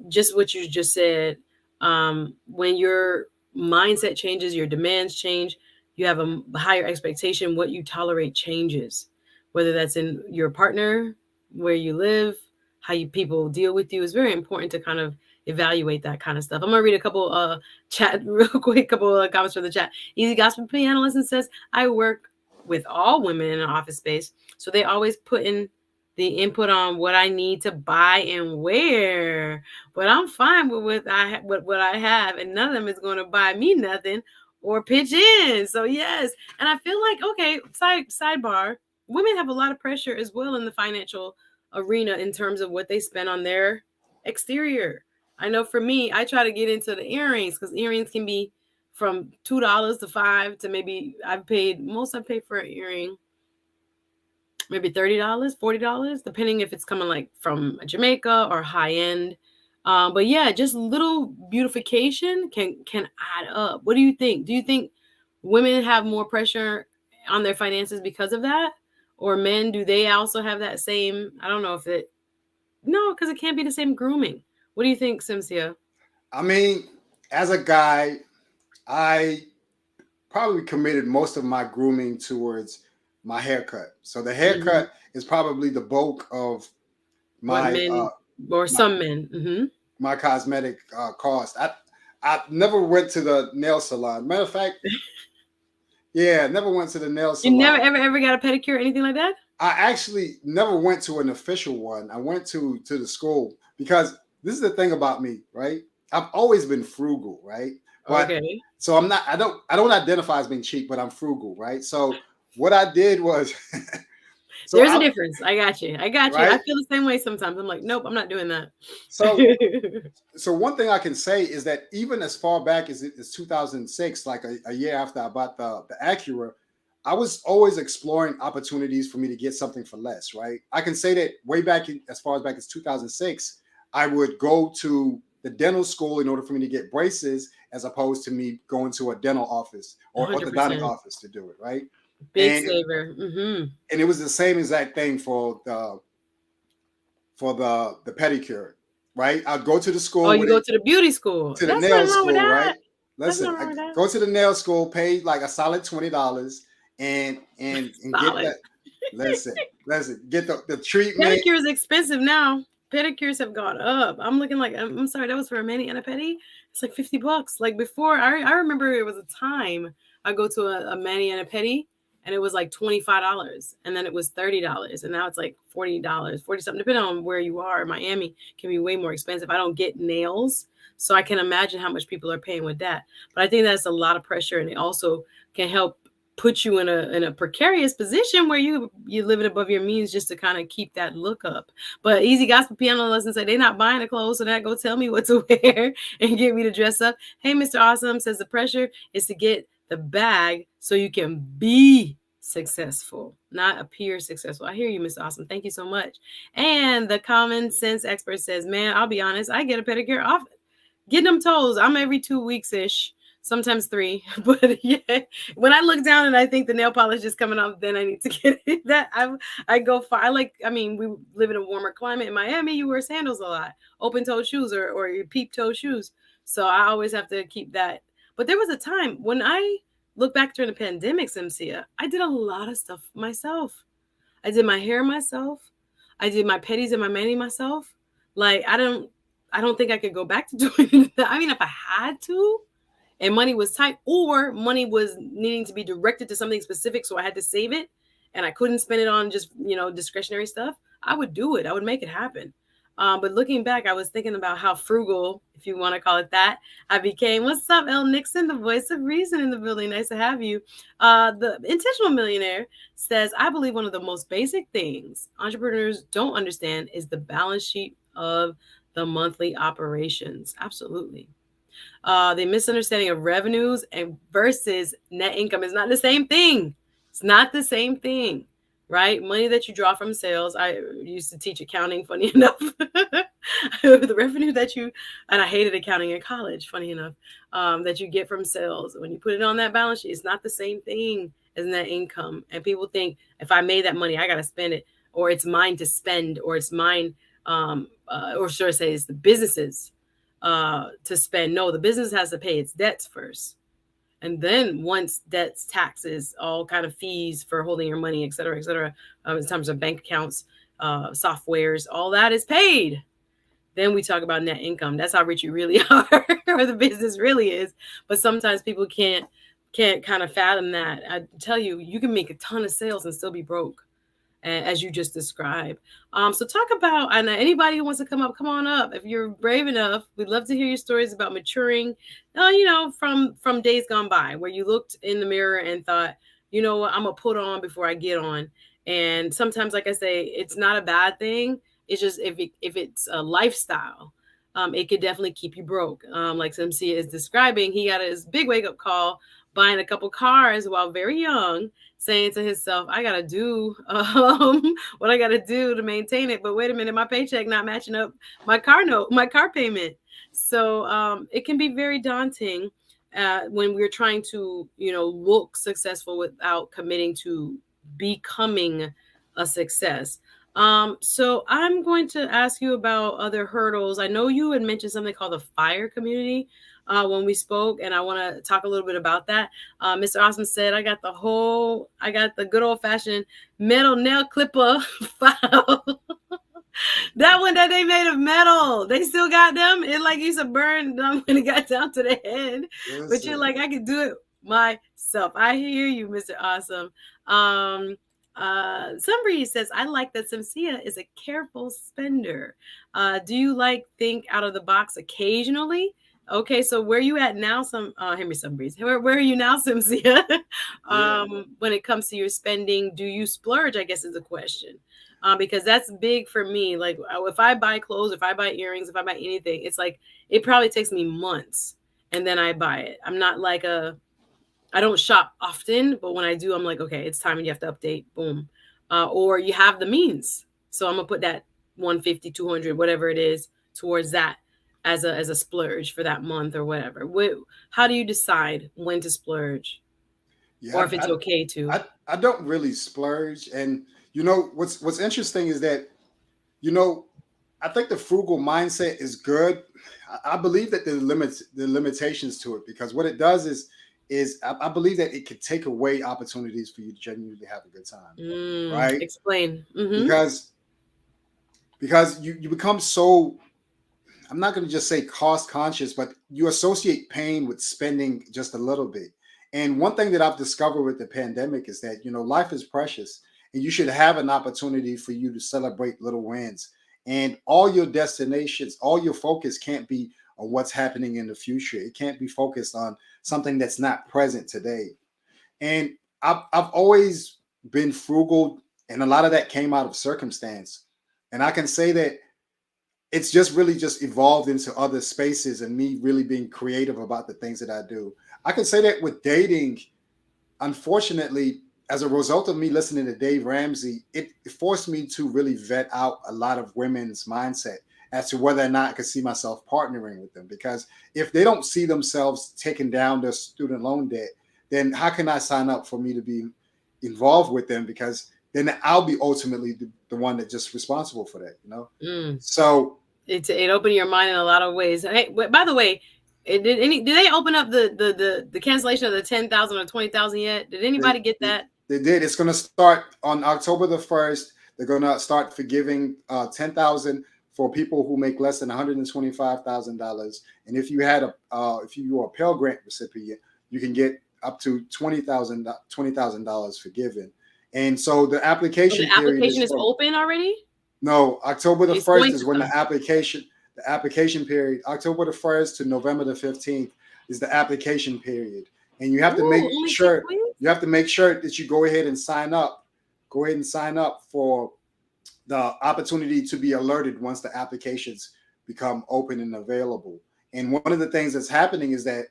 just what you just said. When your mindset changes, your demands change, you have a higher expectation, what you tolerate changes, whether that's in your partner, where you live, how you people deal with you is very important to kind of evaluate that kind of stuff. I'm gonna read a couple chat real quick, couple of comments from the chat. Easy Gospel Piano Lesson says, I work with all women in an office space. So they always put in the input on what I need to buy and wear. But I'm fine with what I have, and none of them is going to buy me nothing or pitch in. So yes, and I feel like okay, sidebar, women have a lot of pressure as well in the financial arena in terms of what they spend on their exterior. I know for me, I try to get into the earrings because earrings can be from $2 to $5 to maybe I've paid for an earring maybe $30, $40, depending if it's coming like from Jamaica or high end. But yeah, just little beautification can add up. What do you think? Do you think women have more pressure on their finances because of that? Or men, do they also have that same? I don't know if it no, because it can't be the same grooming. What do you think, Simcia? I mean, as a guy, I probably committed most of my grooming towards my haircut. So the Mm-hmm. haircut is probably the bulk of What my men or my, some men? Mm-hmm. my cosmetic cost. I never went to the nail salon. Matter of fact, yeah, never went to the nail You never salon. ever got a pedicure or anything like that? I actually never went to an official one. I went to the school because this is the thing about me, right? I've always been frugal, right? But Okay. so I'm not. I don't identify as being cheap, but I'm frugal, right? So what I did was, so There's a I difference. I got you. I got you. I right. feel the same way sometimes. I'm like, nope, I'm not doing that. So so one thing I can say is that even as far back as 2006, like a year after I bought the Acura, I was always exploring opportunities for me to get something for less, right? I can say that way back as far as back as 2006, I would go to the dental school in order for me to get braces as opposed to me going to a dental office or orthodontic 100%. office to do it, right? Big And saver. Mm-hmm. and it was the same exact thing for the pedicure, right? I'd go to the Oh, school you with go it to the beauty school. to the That's nail nothing wrong with school, that. right? That's Listen, nothing I wrong with that. go to the nail school, pay like a solid $20, and get Solid. that. Listen, get the treatment. Pedicure is expensive now. Pedicures have gone up. I'm looking like I'm sorry, that was for a mani and a pedi. It's like $50. Like before, I remember it was a time I go to a mani and a pedi, and it was like $25, and then it was $30, and now it's like $40, 40 something. Depending on where you are, Miami can be way more expensive. I don't get nails, so I can imagine how much people are paying with that. But I think that's a lot of pressure, and it also can help put you in a precarious position where you living above your means just to kind of keep that look up. But Easy Gospel Piano Lesson say they're not buying the clothes, so that go tell me what to wear and get me to dress up. Hey, Mr. Awesome says the pressure is to get the bag so you can be successful, not appear successful. I hear you, Mr. Awesome. Thank you so much. And the common sense expert says, man, I'll be honest, I get a pedicure off getting them toes. I'm every 2 weeks ish, sometimes three. But yeah, when I look down and I think the nail polish is coming off, then I need to get it. I go far. I mean, we live in a warmer climate in Miami. You wear sandals a lot, open toe shoes or your peep toe shoes. So I always have to keep that. But there was a time when I look back during the pandemic, Simcia, I did a lot of stuff myself. I did my hair myself. I did my petties and my mani myself. Like I don't think I could go back to doing that. I mean, if I had to, and money was tight, or money was needing to be directed to something specific, so I had to save it, and I couldn't spend it on just discretionary stuff, I would do it. I would make it happen. But looking back, I was thinking about how frugal, if you want to call it that, I became. What's up, L. Nixon, the voice of reason in the building? Nice to have you. The intentional millionaire says, I believe one of the most basic things entrepreneurs don't understand is the balance sheet of the monthly operations. Absolutely. The misunderstanding of revenues and versus net income is not the same thing. It's not the same thing, right? Money that you draw from sales. I used to teach accounting, funny enough. The revenue that you, and I hated accounting in college, funny enough, that you get from sales. When you put it on that balance sheet, it's not the same thing as net income. And people think if I made that money, I got to spend it, or it's mine to spend, or it's mine, or should I say, it's the business's to spend. No, the business has to pay its debts first. And then once debts, taxes, all kind of fees for holding your money, et cetera, in terms of bank accounts, softwares, all that is paid. Then we talk about net income. That's how rich you really are, or the business really is. But sometimes people can't can't kind of fathom that. I tell you, you can make a ton of sales and still be broke, as you just described. So talk about, and anybody who wants to come up, come on up. If you're brave enough, we'd love to hear your stories about maturing, from days gone by, where you looked in the mirror and thought, you know what, I'm gonna put on before I get on. And sometimes, like I say, it's not a bad thing. It's just if it's a lifestyle, it could definitely keep you broke. Like Simcia is describing, he got his big wake up call buying a couple cars while very young, saying to himself, I gotta do what I gotta do to maintain it. But wait a minute, my paycheck not matching up my car payment. So it can be very daunting when we're trying to, look successful without committing to becoming a success. So I'm going to ask you about other hurdles. I know you had mentioned something called the FIRE community when we spoke, and I want to talk a little bit about that. Mr. Awesome said, I got the good old fashioned metal nail clipper file. That one that they made of metal, they still got them. It like used to burn them when it got down to the head. But you're Listen, like, I could do it myself. I hear you, Mr. Awesome. Um, Somebody says, I like that Simcia is a careful spender. Do you like think out of the box occasionally? Okay, so where you at now? Henry Sunbreeze. Where are you now, Simcia? yeah, When it comes to your spending, do you splurge? I guess is the question. Because that's big for me. Like if I buy clothes, if I buy earrings, if I buy anything, it's like it probably takes me months and then I buy it. I'm not like I don't shop often, but when I do, I'm like, okay, it's time and you have to update. Boom. Or you have the means. So I'm gonna put that 150, 200, whatever it is, towards that as a splurge for that month or whatever. How do you decide when to splurge or yeah. if it's okay to? I don't really splurge, and you know what's interesting is that you know I think the frugal mindset is good. I believe that the limitations to it, because what it does is I believe that it could take away opportunities for you to genuinely have a good time, right? Explain. Mm-hmm. Because you become so, I'm not going to just say cost conscious, but you associate pain with spending just a little bit. And one thing that I've discovered with the pandemic is that, life is precious and you should have an opportunity for you to celebrate little wins. And all your destinations, all your focus can't be on what's happening in the future. It can't be focused on something that's not present today. And I've always been frugal, and a lot of that came out of circumstance. And I can say that it's just really just evolved into other spaces and me really being creative about the things that I do. I can say that with dating, unfortunately, as a result of me listening to Dave Ramsey, it forced me to really vet out a lot of women's mindset as to whether or not I could see myself partnering with them. Because if they don't see themselves taking down their student loan debt, then how can I sign up for me to be involved with them? Because then I'll be ultimately the one that's just responsible for that. Mm. So It opened your mind in a lot of ways. Hey, by the way, did they open up the cancellation of the 10,000 or 20,000 yet? Did they, anybody get they, that? they did. It's going to start on October the 1st. They're going to start forgiving 10,000 for people who make less than $125,000. And if you were a Pell Grant recipient, you can get up to $20,000 forgiven. And so the Oh, the application period application is is from, open already. no, October the It's 1st going is to when come. the application period, October the 1st to November the 15th is the application period. And you have to Ooh, make only six sure weeks. that you go ahead and sign up. Go ahead and sign up for the opportunity to be alerted once the applications become open and available. And one of the things that's happening is that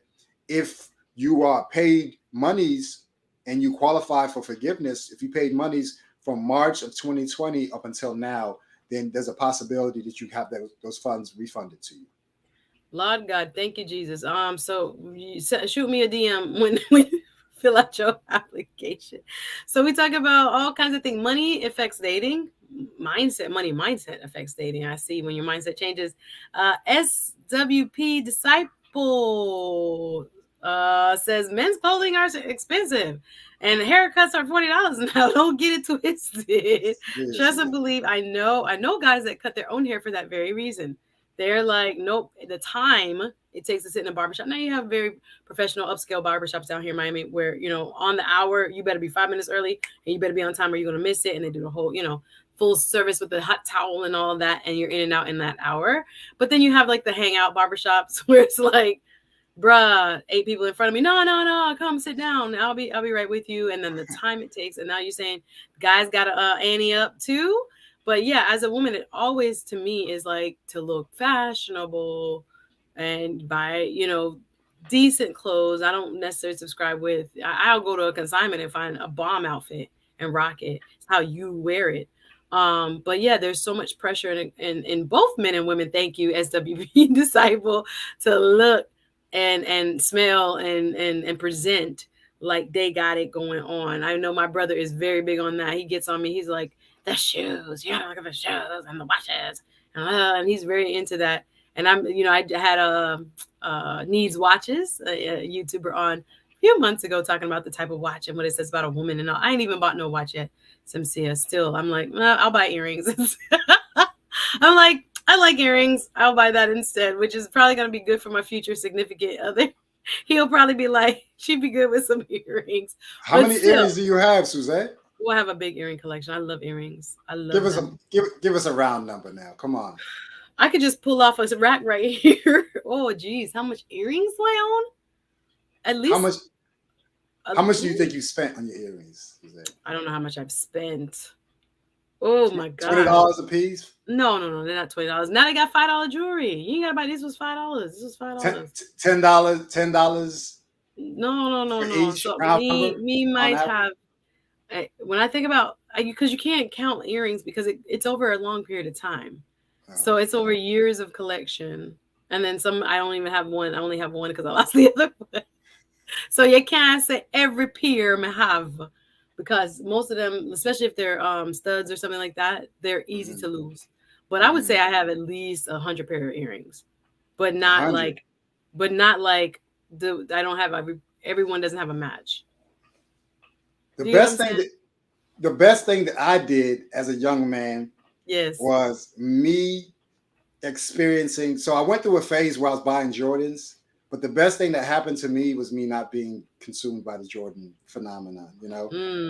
if you are paid monies and you qualify for forgiveness, if you paid monies from March of 2020 up until now, then there's a possibility that you have those funds refunded to you. Lord God, thank you, Jesus. So shoot me a DM when you fill out your application. So we talk about all kinds of things. Money affects dating. Money mindset affects dating. I see when your mindset changes. SWP disciple says men's clothing are expensive and haircuts are $40 now. Don't get it twisted. Trust Seriously. and believe. I know guys that cut their own hair for that very reason. They're like, nope, the time it takes to sit in a barbershop. Now you have very professional upscale barbershops down here in Miami where, on the hour, you better be 5 minutes early and you better be on time or you're going to miss it. And they do the whole, full service with the hot towel and all of that. And you're in and out in that hour. But then you have like the hangout barbershops where it's like, bruh, 8 people in front of me. No, no, no, come sit down. I'll be right with you. And then the time it takes. And now you're saying guys got to ante up too. But yeah, as a woman, it always to me is like to look fashionable and buy, decent clothes. I don't necessarily subscribe with. I'll go to a consignment and find a bomb outfit and rock it. It's how you wear it. But yeah, there's so much pressure in both men and women. Thank you, SWB disciple, to look and smell and present like they got it going on. I know my brother is very big on that. He gets on me. He's like, the shoes, you gotta look at the shoes and the watches, and he's very into that. And I had Needs Watches, a YouTuber on a few months ago talking about the type of watch and what it says about a woman. And all. I ain't even bought no watch yet, Simcia. Still, I'm like, I'll buy earrings. I'm like, I like earrings. I'll buy that instead, which is probably going to be good for my future significant other. He'll probably be like, she'd be good with some earrings. How many earrings do you have, Suzette? Well, I have a big earring collection. I love earrings. I love Give us them. give us a round number now. Come on. I could just pull off a rack right here. Oh, geez. How much earrings do I own? At least. How much do you think you spent on your earrings, Suzette? I don't know how much I've spent. Oh, my God. $20 a piece? No, they're not $20. Now they got $5 jewelry. You ain't gotta buy this was $5. This was $5. $10. No. So me might have. When I think about, because you can't count earrings because it's over a long period of time, so it's over years of collection, and then some. I don't even have one. I only have one because I lost the other one. So you can't say every pair may have, because most of them, especially if they're studs or something like that, they're easy to lose. But I would say I have at least 100 pair of earrings, but not 100. like I don't have everyone doesn't have a match. The best thing that I did as a young man, yes, was me experiencing. So I went through a phase where I was buying Jordans, but the best thing that happened to me was me not being consumed by the Jordan phenomenon.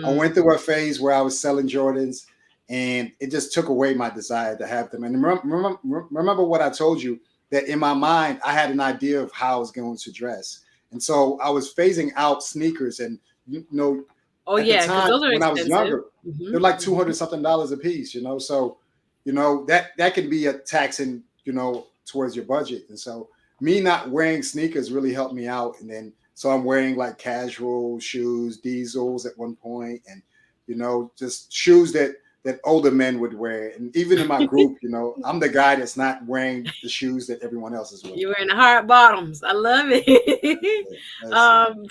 I went through a phase where I was selling Jordans, and it just took away my desire to have them. And remember what I told you, that in my mind, I had an idea of how I was going to dress. And so I was phasing out sneakers. And, oh, at yeah, the time, those are when expensive. I was younger, they're like $200 something a piece, So, that can be a taxing, towards your budget. And so me not wearing sneakers really helped me out. And then, so I'm wearing like casual shoes, diesels at one point, and, just shoes that older men would wear. And even in my group, I'm the guy that's not wearing the shoes that everyone else is wearing. You're wearing the hard bottoms. I love it.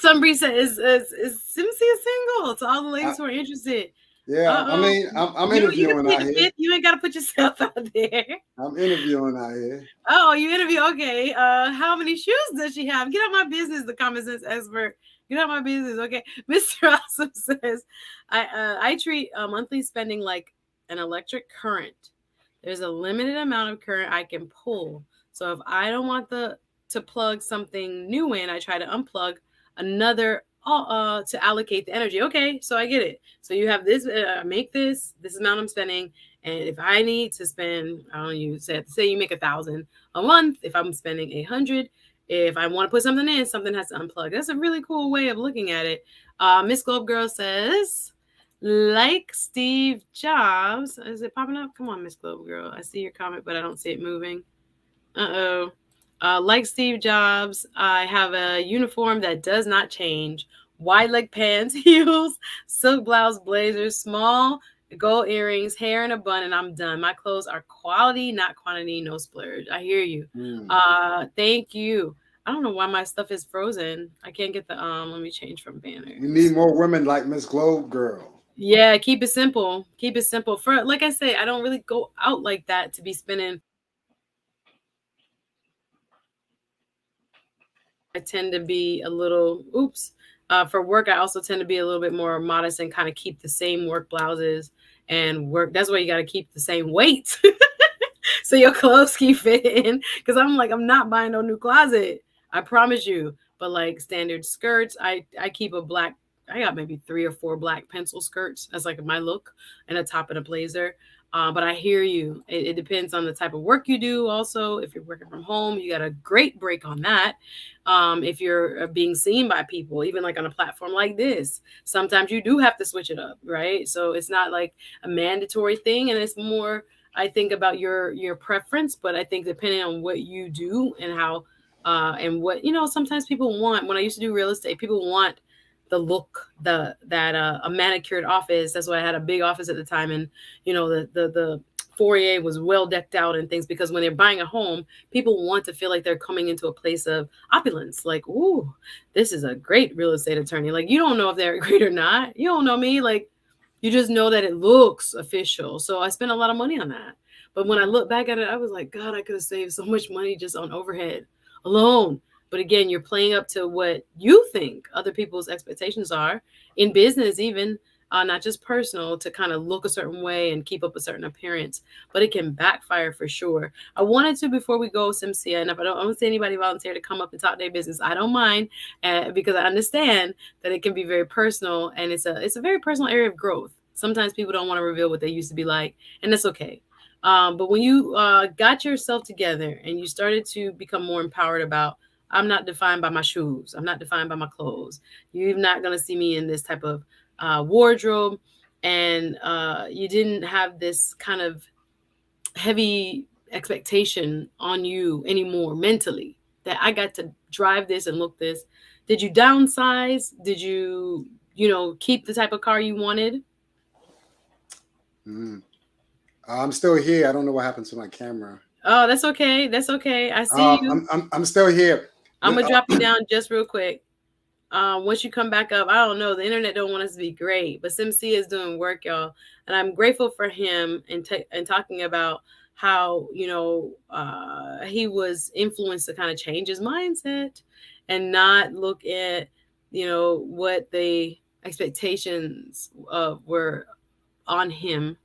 Somebody said, is Simcia single? To all the ladies who are interested. Yeah, I mean, I'm interviewing out here. You ain't got to put yourself out there. I'm interviewing out here. Oh, you interview? Okay. How many shoes does she have? Get out my business, the common sense expert. Get out my business. Okay. Mr. Awesome says, I treat monthly spending like an electric current. There's a limited amount of current I can pull. So if I don't want to plug something new in, I try to unplug another to allocate the energy. Okay, so I get it. So you have this, make this amount I'm spending, and if I need to spend, I don't know, you say you make 1,000 a month. If I'm spending 800, if I want to put something in, something has to unplug. That's a really cool way of looking at it. Miss Globe Girl says, like Steve Jobs. Is it popping up? Come on, Miss Globe Girl. I see your comment, but I don't see it moving. Like Steve Jobs, I have a uniform that does not change. Wide leg pants, heels, silk blouse, blazers, small gold earrings, hair in a bun, and I'm done. My clothes are quality, not quantity, no splurge. I hear you. Thank you. I don't know why my stuff is frozen. I can't get the let me change from banner. We need more women like Miss Globe Girl. Yeah, keep it simple. Keep it simple. For like I say, I don't really go out like that to be spending. I tend to be a little for work. I also tend to be a little bit more modest and kind of keep the same work blouses and work. That's why you got to keep the same weight. so your clothes keep fitting. Because I'm like, I'm not buying no new closet. I promise you. But like standard skirts, I keep a black. I got maybe 3 or 4 black pencil skirts. That's like my look, and a top and a blazer. But I hear you. It depends on the type of work you do. Also, if you're working from home, you got a great break on that. If you're being seen by people, even like on a platform like this, sometimes you do have to switch it up, right? So it's not like a mandatory thing, and it's more, I think, about your preference. But I think depending on what you do and how and what, sometimes people want. When I used to do real estate, people want the look, that a manicured office. That's why I had a big office at the time, and the foyer was well decked out and things, because when they're buying a home, people want to feel like they're coming into a place of opulence. Like, ooh, this is a great real estate attorney. Like, you don't know if they're great or not. You don't know me. Like, you just know that it looks official. So I spent a lot of money on that. But when I look back at it, I was like, God, I could have saved so much money just on overhead alone. But again, you're playing up to what you think other people's expectations are in business, even not just personal, to kind of look a certain way and keep up a certain appearance. But it can backfire for sure. I wanted to, before we go, Simcia, and if I don't see anybody volunteer to come up and talk their business, I don't mind, because I understand that it can be very personal, and it's a very personal area of growth. Sometimes people don't want to reveal what they used to be like, and that's okay. But when you got yourself together and you started to become more empowered about, I'm not defined by my shoes, I'm not defined by my clothes. You're not going to see me in this type of wardrobe. And you didn't have this kind of heavy expectation on you anymore mentally, that I got to drive this and look this. Did you downsize? Did you, keep the type of car you wanted? Mm. I'm still here. I don't know what happened to my camera. Oh, that's okay. That's okay. I see you. I'm still here. I'm gonna drop you down just real quick. Once you come back up, I don't know. The internet don't want us to be great, but Simcia is doing work, y'all, and I'm grateful for him and talking about how he was influenced to kind of change his mindset and not look at what the expectations were on him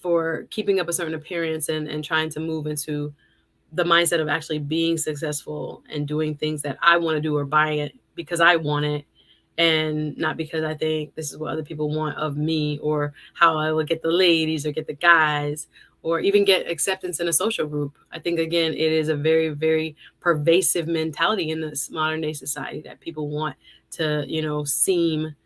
for keeping up a certain appearance and trying to move into the mindset of actually being successful and doing things that I want to do, or buying it because I want it, and not because I think this is what other people want of me, or how I will get the ladies or get the guys, or even get acceptance in a social group. I think, again, it is a very, very pervasive mentality in this modern day society that people want to, seem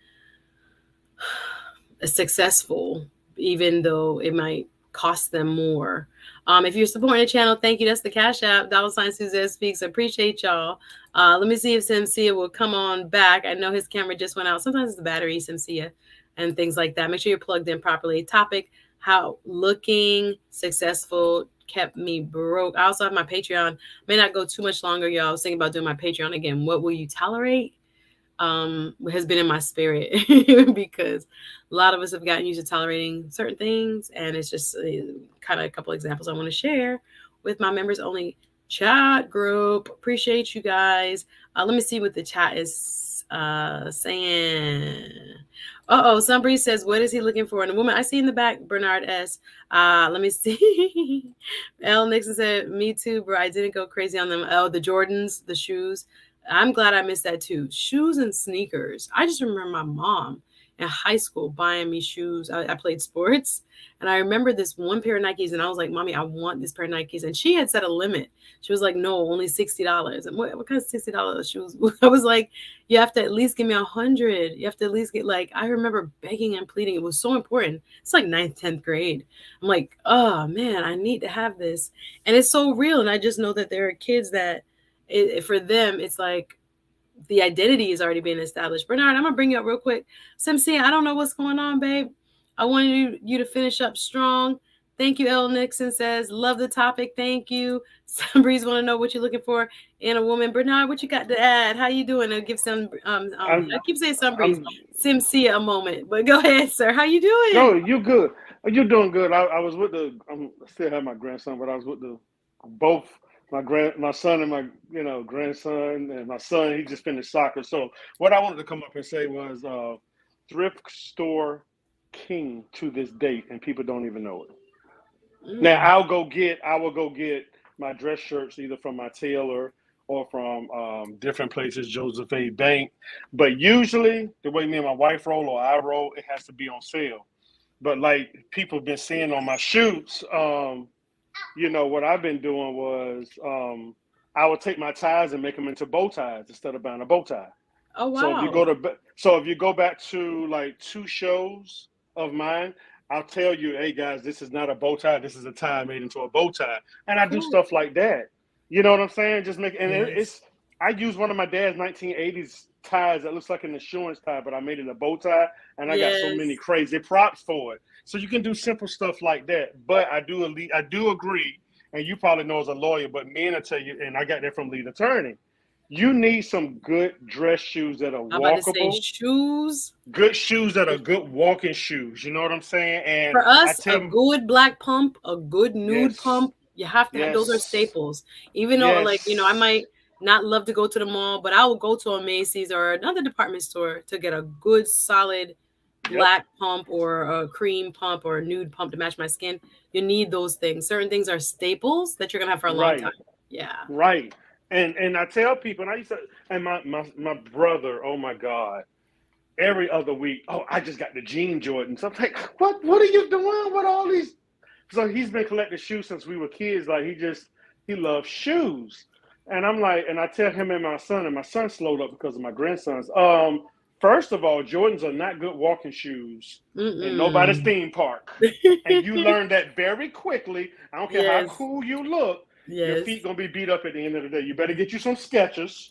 successful, even though it might cost them more. If you're supporting the channel, thank you. That's the Cash App, $Suzette Speaks. I appreciate y'all. Let me see if Simcia will come on back. I know his camera just went out. Sometimes it's the battery, Simcia, and things like that. Make sure you're plugged in properly. Topic: how looking successful kept me broke. I also have my Patreon. May not go too much longer, y'all. I was thinking about doing my Patreon again. What will you tolerate? Has been in my spirit because a lot of us have gotten used to tolerating certain things, and it's just kind of a couple examples I want to share with my members only chat group. Appreciate you guys. Let me see what the chat is saying. Sunbreeze says, what is he looking for in a woman? I see in the back, Bernard S. Let me see. L. Nixon said, me too, bro. I didn't go crazy on them. Oh, the Jordans, the shoes. I'm glad I missed that too. Shoes and sneakers. I just remember my mom in high school buying me shoes. I played sports, and I remember this one pair of Nikes, and I was like, Mommy, I want this pair of Nikes. And she had set a limit. She was like, no, only $60. And what kind of $60 shoes? I was like, you have to at least give me 100. You have to at least get, like, I remember begging and pleading. It was so important. It's like 9th, 10th grade. I'm like, oh man, I need to have this. And it's so real. And I just know that there are kids that for them, it's like the identity is already being established. Bernard, I'm gonna bring you up real quick. Simcia, I don't know what's going on, babe. I wanted you to finish up strong. Thank you. L. Nixon says, love the topic. Thank you. Somebody's want to know what you're looking for in a woman. Bernard, what you got to add? How you doing? I'll give some. I keep saying Sunbreeze. Simcia a moment, but go ahead, sir. How you doing? No, you good. You're doing good. I was with I still have my grandson, but I was with both my son and my grandson, and my son, he just finished soccer. So what I wanted to come up and say was thrift store king to this date, and people don't even know it. Now Mm. I will go get my dress shirts either from my tailor or from different places, Joseph A. Bank. But usually, the way me and my wife roll or I roll, it has to be on sale. But like people have been seeing on my shoots, what I've been doing was I would take my ties and make them into bow ties instead of buying a bow tie. Oh So if you wow. go to so if you go back to like two shows of mine, I'll tell you, hey guys, this is not a bow tie. This is a tie made into a bow tie, and I do Cool. stuff like that. You know what I'm saying? Just make and Yes. it's. I use one of my dad's 1980s ties that looks like an insurance tie, but I made it a bow tie, and I got so many Yes. crazy props for it. So you can do simple stuff like that. But I do agree, and you probably know as a lawyer, but men will tell you, and I got that from lead attorney. You need some good dress shoes that are I'm about to say walkable, shoes. good shoes that are good walking shoes. You know what I'm saying? And For I us, a tell them, good black pump, a good nude yes, pump, you have to have those are yes, staples. Even though, like, I yes, might not love to go to the mall, but I will go to a Macy's or another department store to get a good, solid yep, black pump or a cream pump or a nude pump to match my skin. You need those things. Certain things are staples that you're gonna have for a long time. right, Yeah. right. And I tell people, and I used to, and my brother, oh my God, every other week, oh, I just got the jean Jordans. I'm like, what are you doing with all these? So he's been collecting shoes since we were kids. Like he loves shoes. And I'm like, and I tell him and my son slowed up because of my grandsons. First of all, Jordans are not good walking shoes in nobody's Mm-mm. theme park. And you learn that very quickly. I don't care how Yes. cool you look, your Yes. feet gonna be beat up at the end of the day. You better get you some Skechers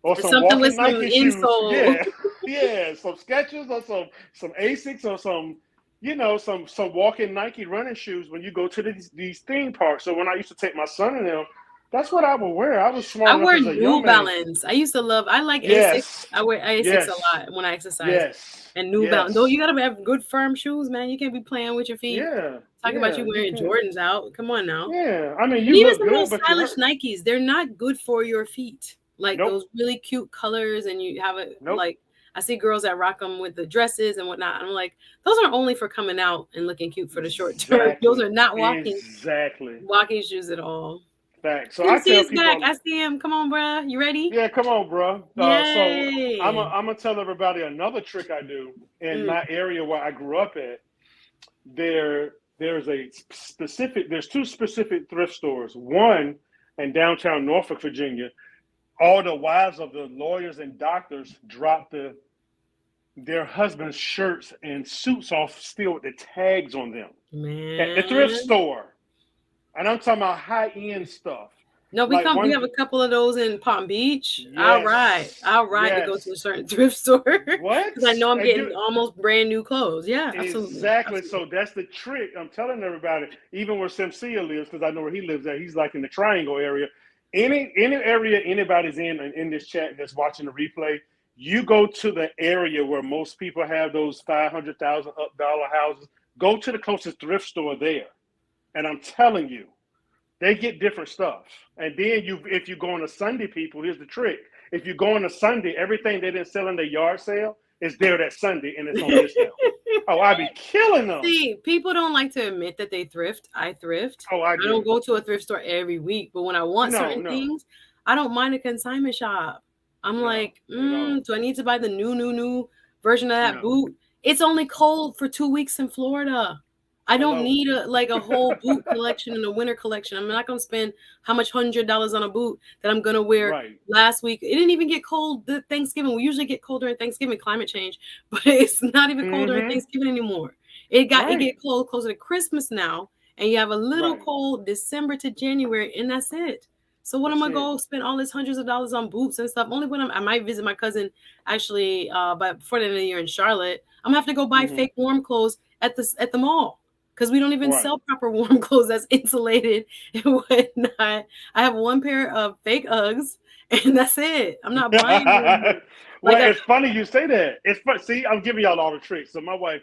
or It's some something with walking some Nike shoes. insole. Yeah, yeah, some Skechers or some Asics or some walking Nike running shoes when you go to these theme parks. So when I used to take my son in them, that's what I would wear. I was smart I enough wear as a young New man. Balance. I used to love. I like Asics. Yes, I wear Asics a yes, lot when I exercise. yes, And New Balance. Though you yes. gotta have good firm shoes, man. You can't be playing with your feet. Yeah, Talk about yeah. you You wearing can't. Jordans out. Come on now. Yeah, I mean, And you even look some of good, those but you stylish hurt. Nikes, they're not good for your feet. Like Nope, those really cute colors, and you have it nope. like I see girls that rock them with the dresses and whatnot. I'm like, those are only for coming out and looking cute for the short term. Those Exactly, are not exactly. walking shoes at all. Fact. So I Simpsy tell is back. people, I see him. Come on, bruh. You ready? yeah, come on, bro. So Yay. I'm gonna tell everybody another trick I do in Mm, my area where I grew up at. There's two specific thrift stores. One in downtown Norfolk, Virginia. All the wives of the lawyers and doctors drop their husbands' shirts and suits off still with the tags on them at the thrift man. store. And I'm talking about high end stuff. No, Like we one, have a couple of those in Palm Beach. All right. yes, All right to go to yes. a certain thrift store What? because I know I'm And getting you almost brand new clothes. Yeah, absolutely. exactly. Absolutely. So that's the trick. I'm telling everybody, even where Simcia lives, because I know where he lives at. He's like in the Triangle area. Any area anybody's in this chat that's watching the replay, you go to the area where most people have those 500,000 up dollar houses. Go to the closest thrift store there, and I'm telling you, they get different stuff. And then if you go on a Sunday, people, here's the trick. If you go on a Sunday, everything they didn't sell in their yard sale is there that Sunday and it's on discount. Oh, I be killing them. See, people don't like to admit that they thrift. I thrift. Oh, I I don't do. go to a thrift store every week, but when I want No, certain no, things, I don't mind a consignment shop. I'm no, like, at all. do I need to buy the new version of that No. boot? It's only cold for 2 weeks in Florida. I don't Hello. need a whole boot collection and a winter collection. I'm not gonna spend how much $100 on a boot that I'm gonna wear Right. last week. It didn't even get cold Thanksgiving. We usually get colder at Thanksgiving, climate change, but it's not even colder at Mm-hmm. Thanksgiving anymore. It Right. get cold closer to Christmas now, and you have a little Right. cold December to January, and that's it. So when I'm That's gonna it. go spend all this hundreds of dollars on boots and stuff? Only when I might visit my cousin actually, but before the end of the year in Charlotte, I'm gonna have to go buy Mm-hmm. fake warm clothes at the mall because we don't even Right. sell proper warm clothes that's insulated and whatnot. I have one pair of fake Uggs, and that's it. I'm not buying no like Well, it's funny you say that. It's fun. See, I'm giving y'all all the tricks. So my wife,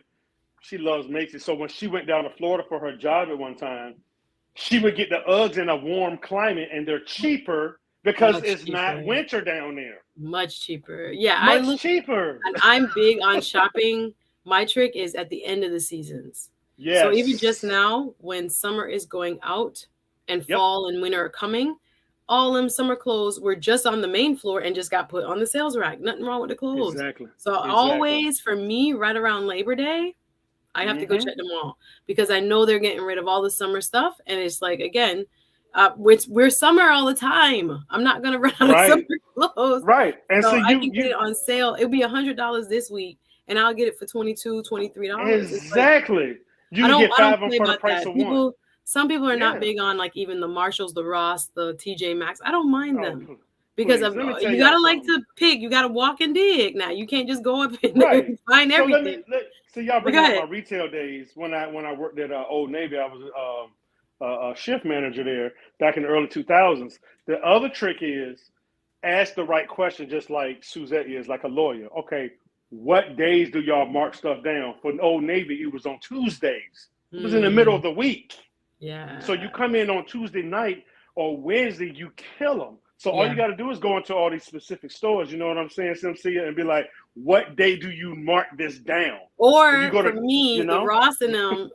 she loves Macy's. So when she went down to Florida for her job at one time, she would get the Uggs in a warm climate, and they're cheaper because much it's not cheaper, winter down there. much cheaper. Yeah, I Much look cheaper. and I'm big on shopping. My trick is at the end of the seasons. So even just Yes. now, when summer is going out and Yep. fall and winter are coming, all them summer clothes were just on the main floor and just got put on the sales rack. Nothing wrong with the clothes. Exactly. So Exactly. always for me, right around Labor Day, I have to go Mm-hmm. check them all because I know they're getting rid of all the summer stuff. And it's like, again, we're summer all the time. I'm not going to run out of summer Right. clothes. Right. And So so I can get you it on sale. It'll be $100 this week and I'll get it for $22, $23. It's like, exactly. You I can don't get I don't five of them play for the about price that. of one. Some people are not Yeah. big on like even the Marshalls, the Ross, the TJ Maxx. I don't mind Oh, them because please. of Let me tell you y'all gotta like something. to pick. You gotta walk and dig. Now you can't just go up in there Right. and find So everything. so y'all But go bringing up my ahead. retail days when I worked at Old Navy. I was a shift manager there back in the early 2000s. The other trick is ask the right question, just like Suzette is, like a lawyer. Okay, what days do y'all mark stuff down? For Old Navy, it was on Tuesdays. It was in the middle of Mm, the week. So you yeah, come in on Tuesday night or Wednesday, you kill them. So all you yeah. got to do is go into all these specific stores. You know what I'm saying, Simcia, and be like, "What day do you mark this down?" When you Or go for to, me, you the know, Ross and them,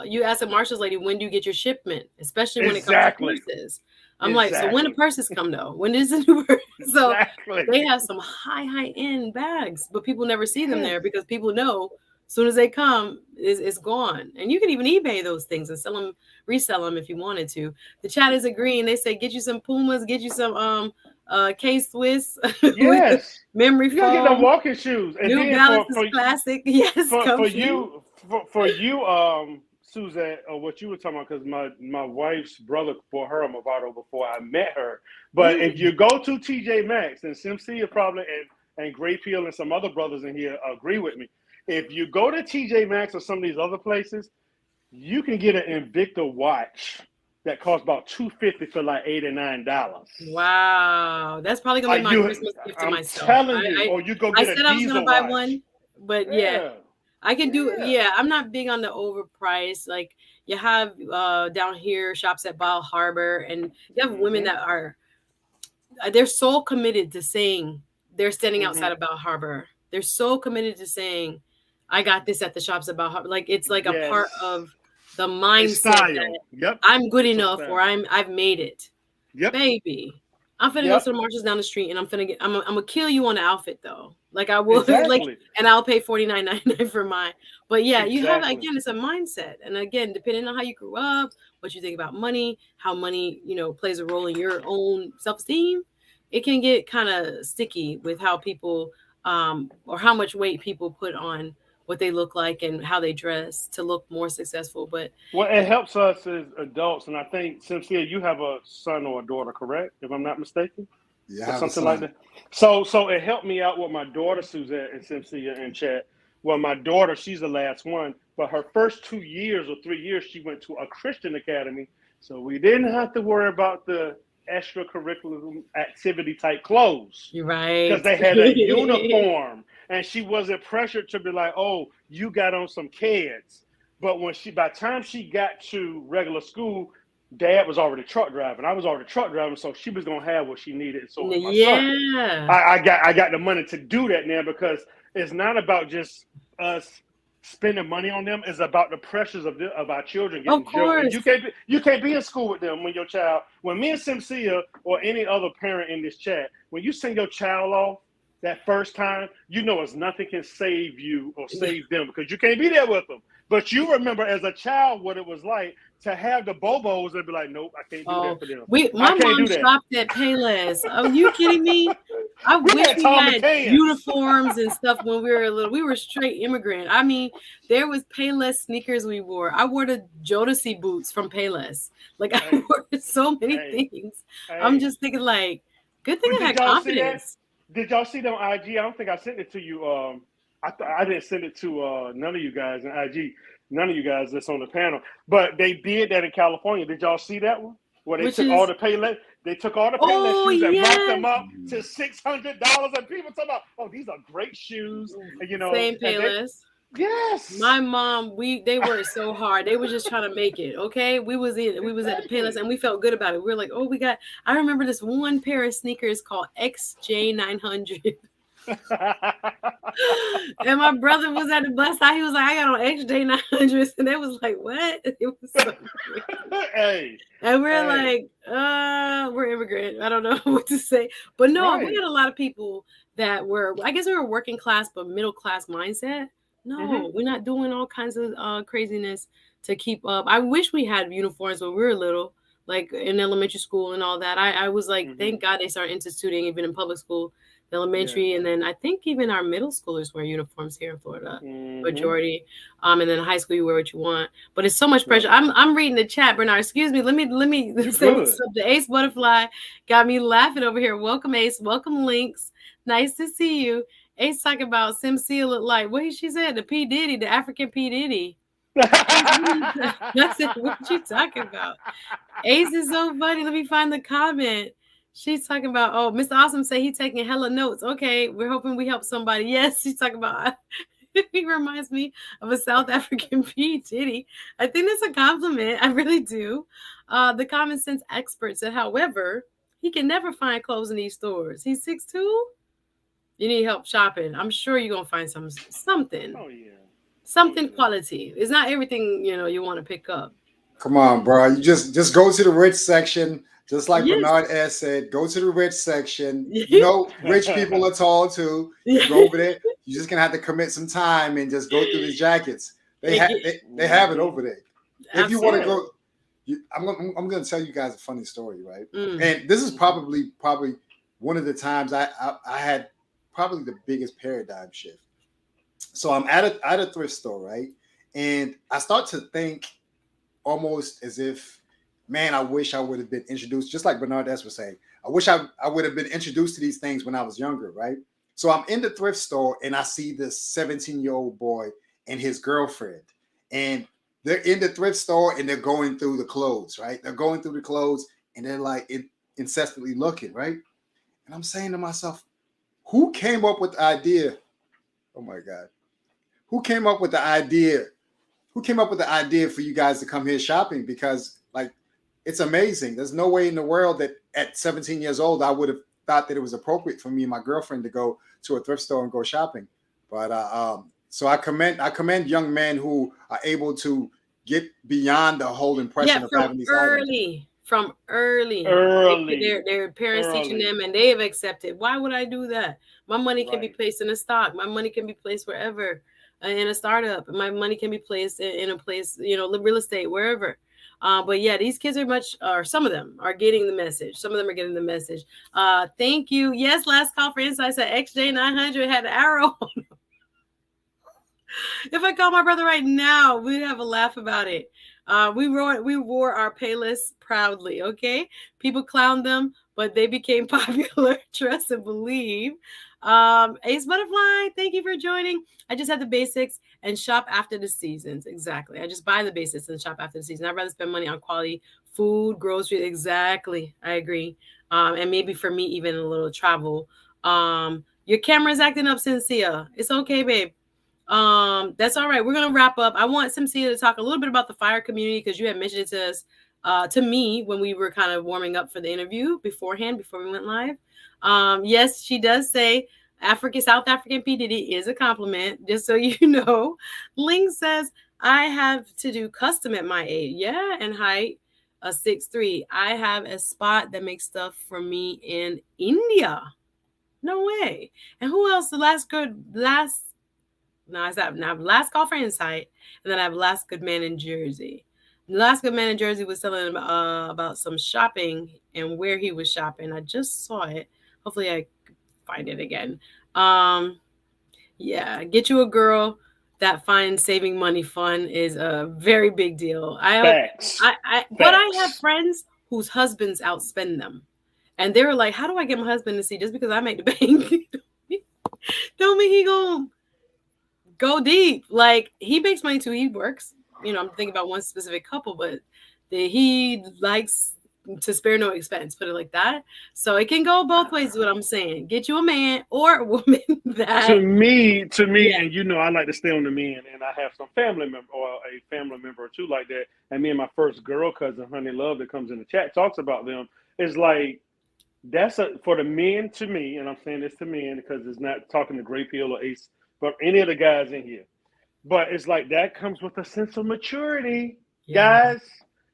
you ask a Marshall's lady, when do you get your shipment? Especially when it comes to exactly, purses. I'm like, so when the exactly, purses come though? When is the new purse? So exactly. they have some high end bags, but people never see them Yes. there because people know as soon as they come, it's gone. And you can even eBay those things and sell them, resell them if you wanted to. The chat is agreeing. They say get you some Pumas, get you some K Swiss with Yes. memory You gotta get them foam. walking shoes, and New then Balance is classic. Yes, for comfy. you Suzette, or what you were talking about, because my wife's brother bought her a Movado before I met her. But if Mm. you go to TJ Maxx, and Simcia probably and Gray Peel and some other brothers in here agree with me. If you go to TJ Maxx or some of these other places, you can get an Invicta watch that costs about $250 for like $89. Wow, that's probably gonna Are be my you? Christmas gift to I'm myself. telling you, or you go I get a said I was gonna diesel buy watch. one, but yeah, Yeah, I can do. yeah. Yeah, I'm not big on the overpriced. Like you have down here shops at Bal Harbor, and you have women Mm-hmm. that are they're so committed to saying they're standing Mm-hmm. outside of Bal Harbor. They're so committed to saying, "I got this at the shops at Bal Harbor." Like it's like a part Yes. of the A mindset style. that Yep. I'm good It's a enough or style. I've made it. Yep. Baby, I'm finna go to Yep. the Marshalls down the street and I'm gonna kill you on the outfit though. Like I will like Exactly. and I'll pay $49.99 for mine. But yeah, you have Exactly. again, it's a mindset. And again, depending on how you grew up, what you think about money, how money, plays a role in your own self-esteem, it can get kind of sticky with how people or how much weight people put on what they look like and how they dress to look more successful. But Well, it helps us as adults, and I think Cynthia, you have a son or a daughter, correct? If I'm not mistaken, Yeah, I or have a something like son. that. So it helped me out with my daughter Suzette and Cynthia in chat. Well, my daughter, she's the last one, but her first 2 years or 3 years, she went to a Christian academy, so we didn't have to worry about the extracurricular activity type clothes you're because right. they had a uniform, and she wasn't pressured to be like, "Oh, you got on some kids." But by the time she got to regular school, Dad was already truck driving. I was already truck driving, so she was gonna have what she needed, and so was my son. Yeah. I got the money to do that now because it's not about just us spending money on them. It's about the pressures of our children Of getting joked. And course. you can't be in school with them when your child, when me and Simcia or any other parent in this chat, when you send your child off that first time, you know it's nothing can save you or save them because you can't be there with them. But you remember as a child what it was like to have the bobos and be like, nope, I can't do that Oh, for them. I my can't mom do that. shopped at Payless. Are you kidding me? I We wish had we Tom had McCann's. uniforms and stuff when we were little. We were straight immigrant. I mean, there was Payless sneakers we wore. I wore the Jodeci boots from Payless. Like I Hey, wore so many hey, things. I'm hey. just thinking like, good thing But I did had y'all see that? confidence. Did y'all see that on IG? I don't think I sent it to you. I didn't send it to none of you guys in IG. None of you guys that's on the panel. But they did that in California. Did y'all see that one? Where Which is, they took all the Payless oh shoes and marked yeah, them up to Mhm. $600, and people talk about, oh, these are great shoes, and same and they Payless. My yes, mom, they worked so hard. They were just trying to make it. Okay. We was at the Payless exactly. and we felt good about it. We were like, oh, I remember this one pair of sneakers called XJ900. And my brother was at the bus stop. He was like, I got on XJ900s. And they was like, what? It was so crazy. Hey. And we're like, we're immigrant. I don't know what to say. But no, we Right. had a lot of people that were, I guess we were working class, but middle class mindset. No, we're not doing all kinds of craziness to keep up. I wish we had uniforms when we were little, like in elementary school and all that. I was like, thank God they started instituting even in public school, elementary, and then I think even our middle schoolers wear uniforms here in Florida, majority. And then high school you wear what you want, but it's so much pressure. I'm reading the chat, Bernard. Excuse me. Let me say what's up. The Ace Butterfly got me laughing over here. Welcome, Ace. Welcome, Links. Nice to see you. Ace talking about Simcia look like what she said, the P Diddy, the African P Diddy. I said, what you talking about? Ace is so funny. Let me find the comment. She's talking about, oh, Mr. Awesome say he's taking hella notes. Okay, we're hoping we help somebody. Yes, she's talking about, he reminds me of a South African P. Diddy. I think that's a compliment. I really do. The common sense expert said, however, he can never find clothes in these stores. He's 6'2". You need help shopping. I'm sure you're going to find something. Oh, yeah. Something quality. It's not everything, you want to pick up. Come on, bro. You just go to the rich section. Just like Bernard S. said, go to the rich section. Rich people are tall too. You go over there. You're just gonna have to commit some time and just go through the jackets. They have it over there. If you want to go, I'm gonna tell you guys a funny story, right? And this is probably one of the times I had probably the biggest paradigm shift. So I'm at a thrift store, right? And I start to think almost as if, man, I wish I would have been introduced, just like Bernard S. was saying. I wish I would have been introduced to these things when I was younger, right? So I'm in the thrift store and I see this 17-year-old boy and his girlfriend. And they're in the thrift store and they're going through the clothes, right? They're going through the clothes and they're like incessantly looking, right? And I'm saying to myself, who came up with the idea? Oh my God. Who came up with the idea? Who came up with the idea for you guys to come here shopping? Because it's amazing. There's no way in the world that at 17 years old, I would have thought that it was appropriate for me and my girlfriend to go to a thrift store and go shopping. But so I commend young men who are able to get beyond the whole impression of having these items. From early. Their parents teaching them and they have accepted. Why would I do that? My money can be placed in a stock. My money can be placed wherever, in a startup. My money can be placed in a place, real estate, wherever. But yeah, these kids or some of them are getting the message. Some of them are getting the message. Thank you. Yes, last call for insights at XJ900 had an arrow on them. If I call my brother right now, we'd have a laugh about it. We wore our payless proudly, okay? People clowned them, but they became popular. Trust and believe. Ace Butterfly, thank you for joining. I just had the basics and shop after the seasons. Exactly. I just buy the basics and shop after the season. I'd rather spend money on quality food, groceries. Exactly. I agree. And maybe for me, even a little travel. Your camera's acting up, Simcia. It's okay, babe. That's all right. We're gonna wrap up. I want Simcia to talk a little bit about the fire community because you had mentioned it to us, to me when we were kind of warming up for the interview before we went live. Yes, she does say South African P. Diddy is a compliment, just so you know. Ling says, I have to do custom at my age. Yeah, and height, 6'3". I have a spot that makes stuff for me in India. No way. And who else? Last call for insight, and then I have last good man in Jersey. The last good man in Jersey was telling about some shopping and where he was shopping. I just saw it. Hopefully I find it again. Yeah, get you a girl that finds saving money fun is a very big deal. But I have friends whose husbands outspend them, and they were like, "How do I get my husband to see just because I make the bank? Don't mean he gonna go deep. Like he makes money too. He works. I'm thinking about one specific couple, but he likes to spare no expense, put it like that. So it can go both ways is what I'm saying. Get you a man or a woman that to me, yeah. And I like to stay on the men, and I have some family member or a family member or two like that. And me and my first girl cousin, Honey Love, that comes in the chat, talks about them. It's like That's for the men to me, and I'm saying this to men because it's not talking to Gray Pill or Ace, but any of the guys in here. But it's like that comes with a sense of maturity, Yeah. guys.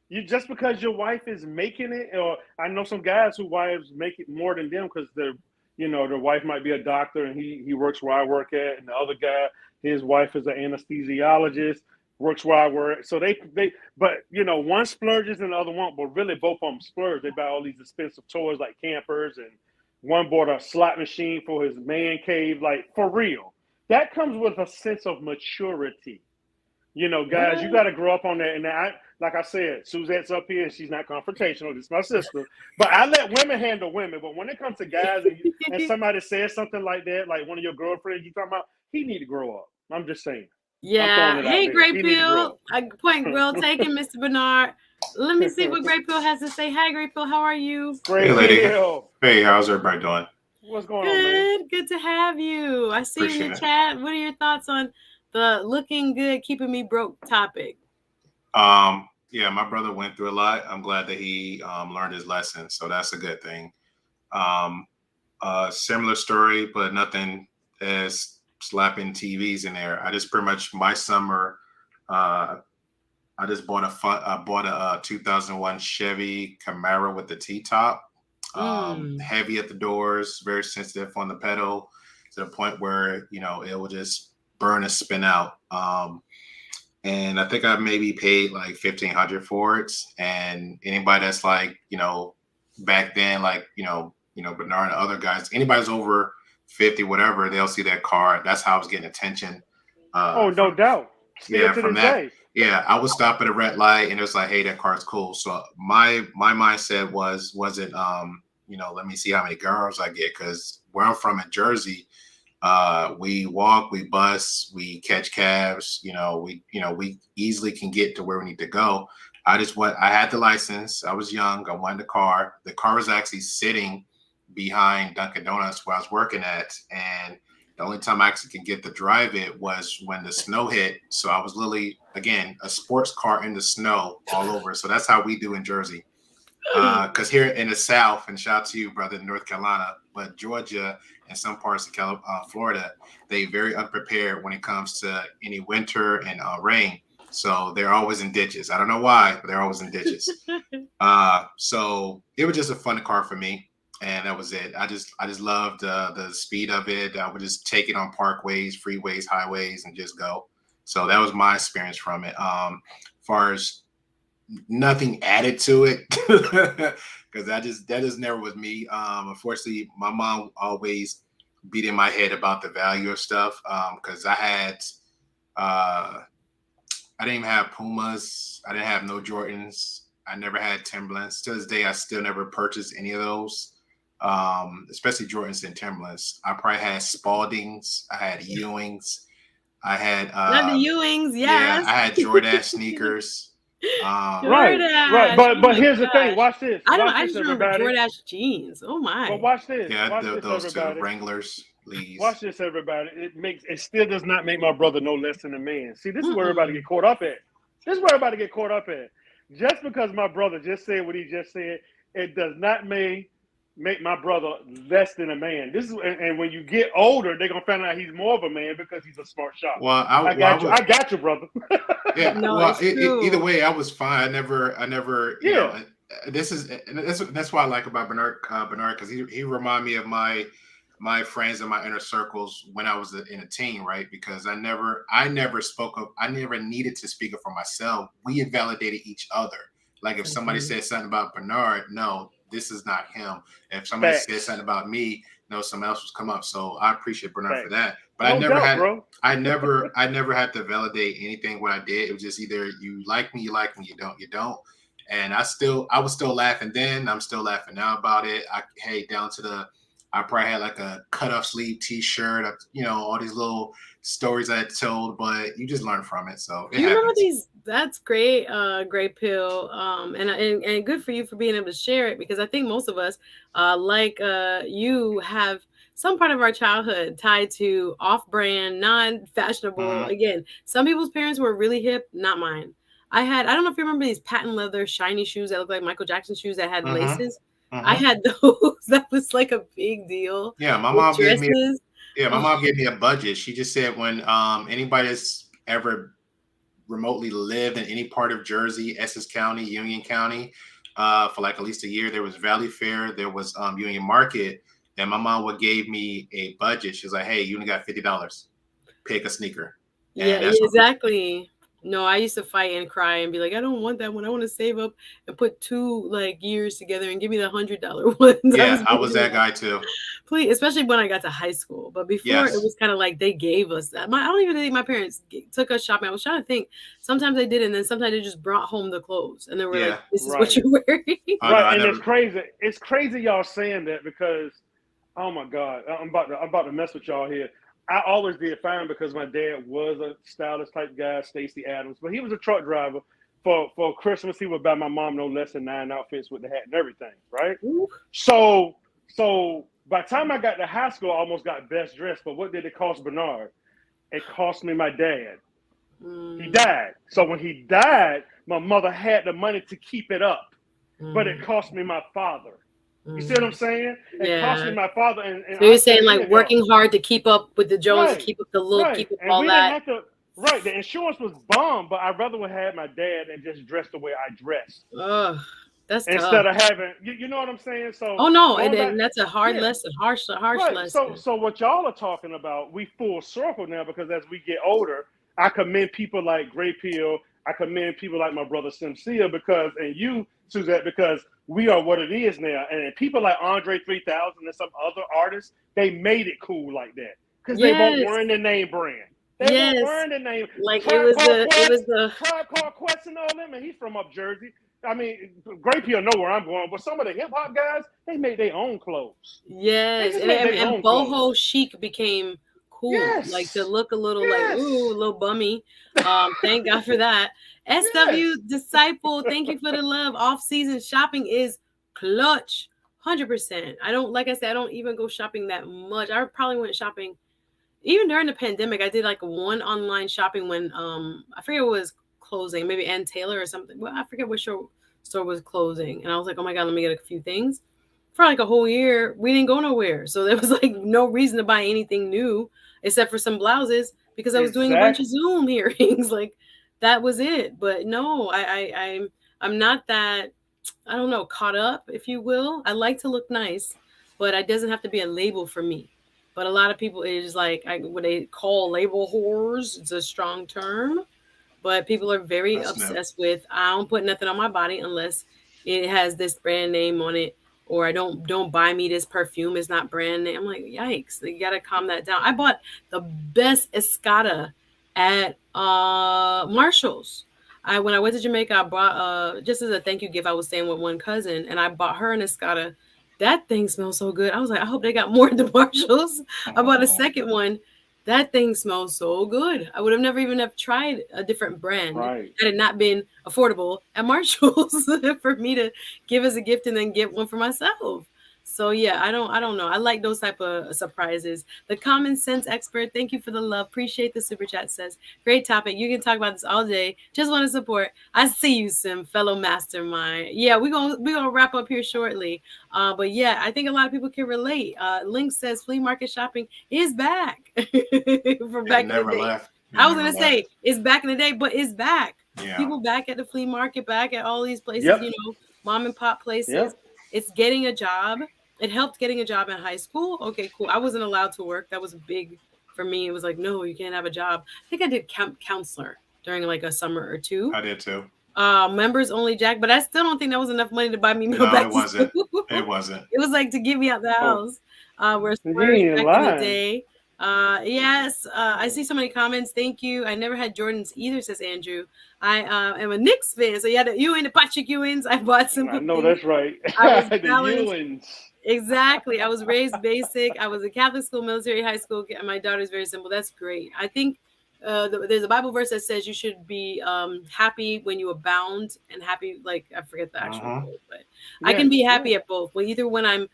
You just because your wife is making it, or I know some guys who wives make it more than them because their wife might be a doctor and he works where I work at, and the other guy, his wife is an anesthesiologist, works where I work. So but one splurges and the other won't, but really both of them splurge. They buy all these expensive toys like campers, and one bought a slot machine for his man cave, like for real. That comes with a sense of maturity. Guys, you got What? to grow up on that. And like I said, Suzette's up here and she's not confrontational. This is my sister. But I let women handle women. But when it comes to guys and somebody says something like that, like one of your girlfriends you talking about, he need to grow up. I'm just saying. I'm throwing Yeah. it out Hey, there. Gray He need to grow Pill. Point well taken, Mr. Bernard. Let me see what up. Gray Pill has to say. Hi, Gray Pill. How are you? Hey, Great lady. deal. Hey, how's everybody doing? What's going on, man? Good. Good to have you. I see you in Appreciate the it. chat. What are your thoughts on the looking good, keeping me broke topic? Yeah, my brother went through a lot. I'm glad that he learned his lesson, so that's a good thing. Um, Similar story, but nothing as slapping TVs in there. I just pretty much my summer. Uh, I just bought a 2001 Chevy Camaro with the T top. Mm. Heavy at the doors, very sensitive on the pedal to the point where it will just burn and spin out. And I think I maybe paid like 1,500 for it. And anybody that's like back then, like Bernard and other guys, anybody's over 50, whatever, they'll see that car. That's how I was getting attention. Oh, no From doubt. Still yeah, to from this that. day. Yeah, I would stop at a red light and it was like, hey, that car's cool. So my mindset wasn't let me see how many girls I get, because where I'm from in Jersey, we walk, we bus, we catch cabs, we easily can get to where we need to go. I had the license, I was young, I wanted the car. The car was actually sitting behind Dunkin' Donuts where I was working at, and the only time I actually could get to drive it was when the snow hit. So I was literally, again, a sports car in the snow all over. So that's how we do in Jersey. Because here in the South, and shout out to you, brother, in North Carolina, but Georgia and some parts of Florida, they very unprepared when it comes to any winter and rain. So they're always in ditches. I don't know why, but they're always in ditches. So it was just a fun car for me, and that was it. I just loved the speed of it. I would just take it on parkways, freeways, highways, and just go. So that was my experience from it. Far as nothing added to it, because that just never was me. Unfortunately, my mom always beat in my head about the value of stuff. Because I didn't even have Pumas. I didn't have no Jordans. I never had Timberlands. To this day, I still never purchased any of those. Especially Jordans and Timberlands. I probably had Spaldings. I had Ewings. I had Not the Ewings, yeah, yes. I had Jordache sneakers. Right. Jordache. Oh But my here's the thing. gosh. Watch this. I don't know. Watch I this, just remember everybody. Jordache jeans. Oh But my. watch this. Yeah, Watch this, those two everybody. Wranglers, Lees. Watch this, everybody. It still does not make my brother no less than a man. See, this is where everybody Mm-mm. get caught up at. This is where everybody get caught up at. Just because my brother just said what he just said, it does not make my brother less than a man. This is and when you get older, they're gonna find out he's more of a man because he's a smart shopper. Well, I got you. I got you, brother. yeah. No, Well, it's true. either way, I was fine. I never, Yeah. that's what I like about Bernard, because he reminded me of my friends in my inner circles when I was in a teen, right? Because I never needed to speak up for myself. We invalidated each other. Like if somebody Mhm. said something about Bernard, no, this is not him. If somebody said Facts. something about me, no, someone else was come up. So I appreciate Bernard for Facts. that. But No doubt, bro. I never had to validate anything what I did. It was just either you like me, you don't. And I was still laughing then. I'm still laughing now about it. Down to I probably had like a cut off sleeve T-shirt, all these little stories I had told, but you just learn from it. So it You remember happens. these? That's great, Gray Pill. And good for you for being able to share it, because I think most of us, you, have some part of our childhood tied to off-brand, non-fashionable. Mhm. Again, some people's parents were really hip, not mine. I don't know if you remember these patent leather shiny shoes that look like Michael Jackson shoes that had Mhm. laces. I had those. That was like a big deal. Yeah, my With mom gave me. dresses. Yeah, my Oh, mom gave me a budget. She just said when anybody that's ever remotely lived in any part of Jersey, Essex County, Union County, for like at least a year, there was Valley Fair, there was Union Market, and my mom would gave me a budget. She's like, "Hey, you only got $50. Pick a sneaker," yeah, and that's yeah, what. exactly. No, I used to fight and cry and be like, I don't want that one. I want to save up and put 2 years together and give me the $100 ones. I Yeah, was I was really that guy too. please, especially when I got to high school. But before, it Yes. was kind of like they gave us that. I don't even think my parents took us shopping. I was trying to think. Sometimes they did, and then sometimes they just brought home the clothes, and they were like, Yeah. "This is what Right. you're wearing." Oh no, Right, I and never. it's crazy. It's crazy y'all saying that because, oh my God, I'm about to mess with y'all here. I always did fine because my dad was a stylist type guy, Stacey Adams, but he was a truck driver. For Christmas, he would buy my mom no less than 9 outfits with the hat and everything, right? Ooh. So by the time I got to high school, I almost got best dressed. But what did it cost Bernard? It cost me my dad. He died. So when he died, my mother had the money to keep it up, but it cost me my father. You see what I'm saying? It cost me Yeah. my father. And So I you're said saying like again, y'all. working hard to keep up with the Joneses, Right, keep up the look, right. keep up And all we didn't that. have to, right. The insurance was bomb, but I'd rather have had my dad and just dress the way I dressed Ugh, that's tough. instead of having, you know what I'm saying? So Oh no, going back, and that's a hard yeah, lesson, harsh right. So lesson. so what y'all are talking about, we full circle now because as we get older, I commend people like Gray Pill. I commend people like my brother Simcia because and you, Suzette, because we are what it is now. And people like Andre 3000 and some other artists, they made it cool like that. Because they won't Yes, wearing the name brand. They won't yes. wearing the name Like Tribe Called it Quest, was the Tribe Called Quest and all them, and he's from up Jersey. I mean, Gray Pill know where I'm going, but some of the hip hop guys, they made their own clothes. They yes, just made their and own clothes. boho chic became cool, like to Yes. look a little like ooh, a Yes. little bummy. Thank God for that. Yes. SW Disciple, thank you for the love. Off season shopping is clutch, 100%. I don't like I said, I don't even go shopping that much. I probably went shopping even during the pandemic. I did like one online shopping when I forget what was closing, maybe Ann Taylor or something. Well, I forget which store was closing, and I was like, oh my god, let me get a few things. For like a whole year, we didn't go nowhere, so there was like no reason to buy anything new except for some blouses because I was doing a bunch of Exactly. Zoom hearings. Like that was it. But no, I'm not that. I don't know, caught up, if you will. I like to look nice, but it doesn't have to be a label for me. But a lot of people, it is like what they call label whores. It's a strong term, but people are very That's new. obsessed with. I don't put nothing on my body unless it has this brand name on it, or I don't buy me this perfume. It's not brand name. I'm like, yikes! You gotta calm that down. I bought the best Escada at Marshalls. When I went to Jamaica, I bought just as a thank you gift. I was staying with one cousin, and I bought her an Escada. That thing smells so good. I was like, I hope they got more at the Marshalls. I bought a second one. That thing smells so good. I would have never even have tried a different brand Right. had it not been affordable at Marshalls for me to give as a gift and then get one for myself. So yeah, I don't know. I like those type of surprises. The common sense expert, thank you for the love. Appreciate the super chat says. Great topic. You can talk about this all day. Just want to support. I see you, Sim, fellow mastermind. Yeah, we're gonna wrap up here shortly. But yeah, I think a lot of people can relate. Link says flea market shopping is back from It back in the never day. left. It I was never gonna left. say it's back in the day, but it's back. Yeah. People back at the flea market, back at all these places, Yep. mom and pop places. Yep. It's getting a job. It helped getting a job in high school. Okay, cool. I wasn't allowed to work. That was big for me. It was like, no, you can't have a job. I think I did counselor during like a summer or two. I did too. Members only Jack, but I still don't think that was enough money to buy me meal No, back it to school. wasn't. It wasn't. It was like to get me out the Oh, house. Where you Splurge ain't back in the lying. day. Yes, I see so many comments. Thank you. I never had Jordans either, says Andrew. I am a Knicks fan, so yeah, you and the Patrick Ewins. I bought I simple know things. that's right. I was The balanced. Ewans. Exactly. I was raised basic. I was a Catholic school, military, high school. My daughter's very simple. That's great. I think there's a Bible verse that says you should be happy when you abound and happy. Like I forget the actual quote, but I Yeah. can be happy Yeah. at both. Well, either when I'm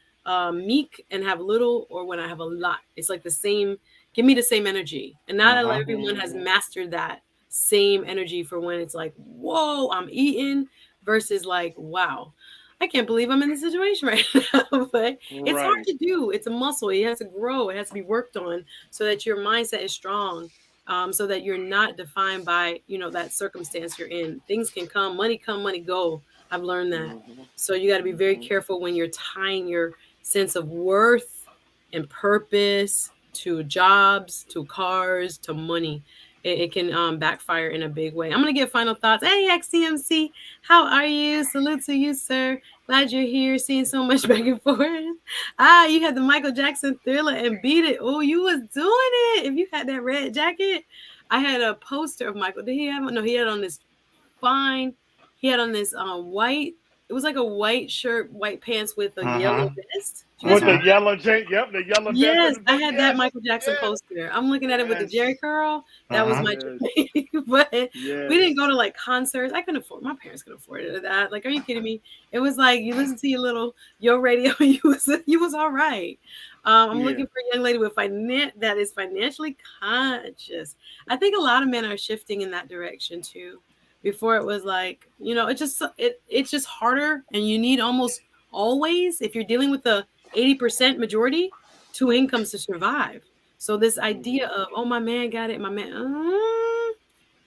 meek and have little, or when I have a lot. It's like the same. Give me the same energy, and not everyone has mastered that same energy for when it's like, whoa, I'm eating versus like, wow. I can't believe I'm in this situation right now. But it's hard Right. to do. It's a muscle. It has to grow. It has to be worked on so that your mindset is strong. So that you're not defined by, that circumstance you're in. Things can come, money go. I've learned that. Mm-hmm. So you got to be very Mm-hmm. careful when you're tying your sense of worth and purpose to jobs, to cars, to money. It can backfire in a big way. I'm gonna give final thoughts. Hey, XCMC, how are you? Salute to you, sir. Glad you're here. Seeing so much back and forth. You had the Michael Jackson Thriller and Beat It. Oh, you was doing it. If you had that red jacket, I had a poster of Michael. Did he have? No, he had on this fine. He had on this white. It was like a white shirt, white pants with a yellow vest. Do you guys With the remember? yellow yep, the yellow vest Yes, and I the had that yes, Michael Jackson yes, poster. I'm looking at it with the Jerry yes, curl. That was my yes, dream. But we yes, didn't go to like concerts. I couldn't afford. My parents couldn't afford it. That. Like, are you kidding me? It was like you listen to your radio. You was all right. I'm yeah. looking for a young lady with that is financially conscious. I think a lot of men are shifting in that direction too. Before it was like, it's just harder, and you need almost always, if you're dealing with the 80% majority, two incomes to survive. So this idea Mm-hmm. of, oh, my man got it, my man,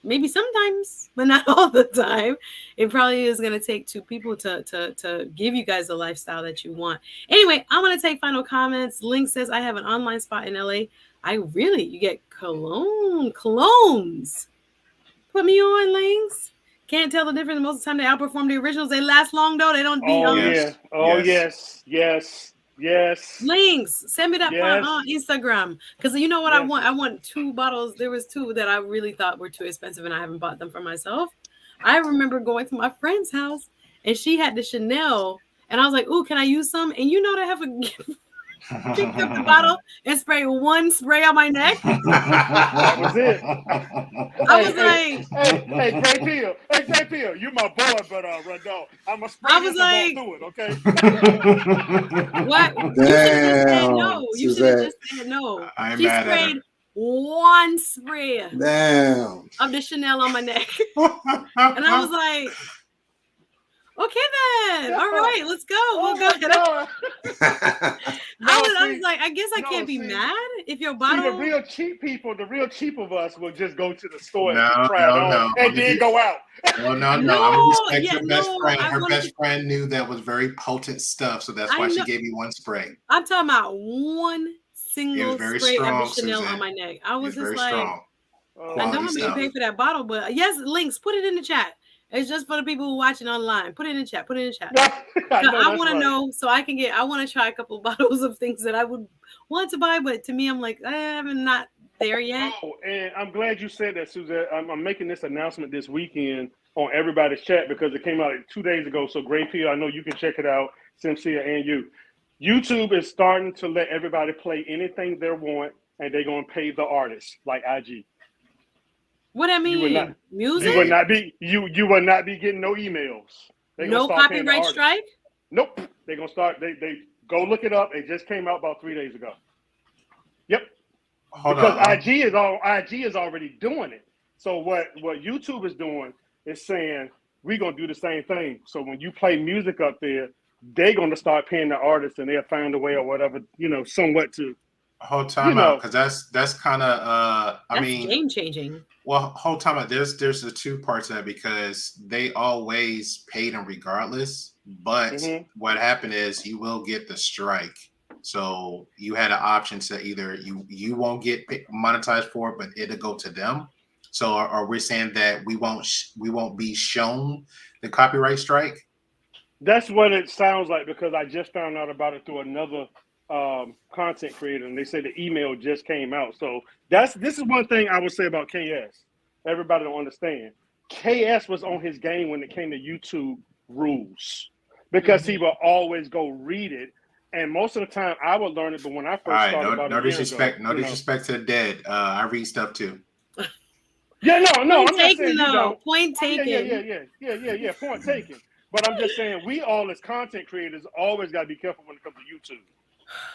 maybe sometimes, but not all the time. It probably is going to take two people to give you guys the lifestyle that you want. Anyway, I'm going to take final comments. Link says, I have an online spot in LA. You get colognes. Put me on, Links. Can't tell the difference. Most of the time they outperform the originals. They last long though. They don't be Oh yeah. Yes. Oh Yes. yes. Yes. Yes. Links. Send me that part Yes. on Instagram. Because you know what I Yes. want? I want 2 bottles. There was 2 that I really thought were too expensive and I haven't bought them for myself. I remember going to my friend's house and she had the Chanel and I was like, ooh, can I use some? And they have picked up the bottle and sprayed one spray on my neck. That was it. I Hey, was hey, like, hey, 𝗕𝗥𝗢𝗄𝗄. Hey, 𝗕𝗥𝗢𝗄𝗄. You my boy, but Rondell, I'ma spray I was this and walk like, through it, okay? what? You should have just said Damn, no. You should have Suzette. just said no. I ain't She mad at her. sprayed one spray Damn. of the Chanel on my neck. And I was like, okay then. All right, let's go. Oh We'll go. my God. No, I was see, like, I guess I no, can't be see, mad if your see, the bottle. real cheap people, the real cheap of us will just go to the store and No, try it no, on no. and then go out. No, no, no. I'm gonna No, respect yeah, her best no. friend. I Her wanted best to. friend knew that was very potent stuff, so that's I why she know. gave you one spray. I'm talking about one It was single very spray of the strong, Chanel on Suzette. my neck. I It was was just very like, strong. Oh I know Quality how much you stuff. pay Jesus. for that bottle, but yes, Links, put it in the chat. It's just for the people who are watching online. Put it in the chat. Put it in the chat. I So know I that's want to right. know so I can I want to try a couple of bottles of things that I would want to buy, but to me, I'm like, I'm not there yet. Oh, and I'm glad you said that, Suzette. I'm making this announcement this weekend on everybody's chat because it came out like 2 days ago. So, 𝗕𝗥𝗢𝗄𝗄, I know you can check it out, Simcia and you. YouTube is starting to let everybody play anything they want, and they're gonna pay the artist like IG. What I You will not, mean, you will music, not be, you will not be getting no emails. They're gonna no start paying the copyright artist. strike. Nope, they're gonna start. They go look it up. It just came out about 3 days ago. Yep. Hold Because on. IG is already doing it. So what YouTube is doing is saying we're gonna do the same thing. So when you play music up there, they're gonna start paying the artists, and they'll find a way or whatever, somewhat to, Hold time out, because that's kind of I That's mean, game changing. well, hold time out. There's the 2 parts of that because they always paid them regardless. But what happened is you will get the strike. So you had an option to either you won't get monetized for it, but it'll go to them. So are we saying that we won't be shown the copyright strike? That's what it sounds like, because I just found out about it through another content creator, and they say the email just came out. So this is one thing I would say about KS. Everybody don't understand. KS was on his game when it came to YouTube rules, because he will always go read it, and most of the time I would learn it. But when I first started about no a year disrespect, ago, no disrespect to the dead. I read stuff too. Yeah, no, Point I'm not taken, saying you though. don't. Point Oh, taken. yeah. Point taken. But I'm just saying, we all as content creators always got to be careful when it comes to YouTube.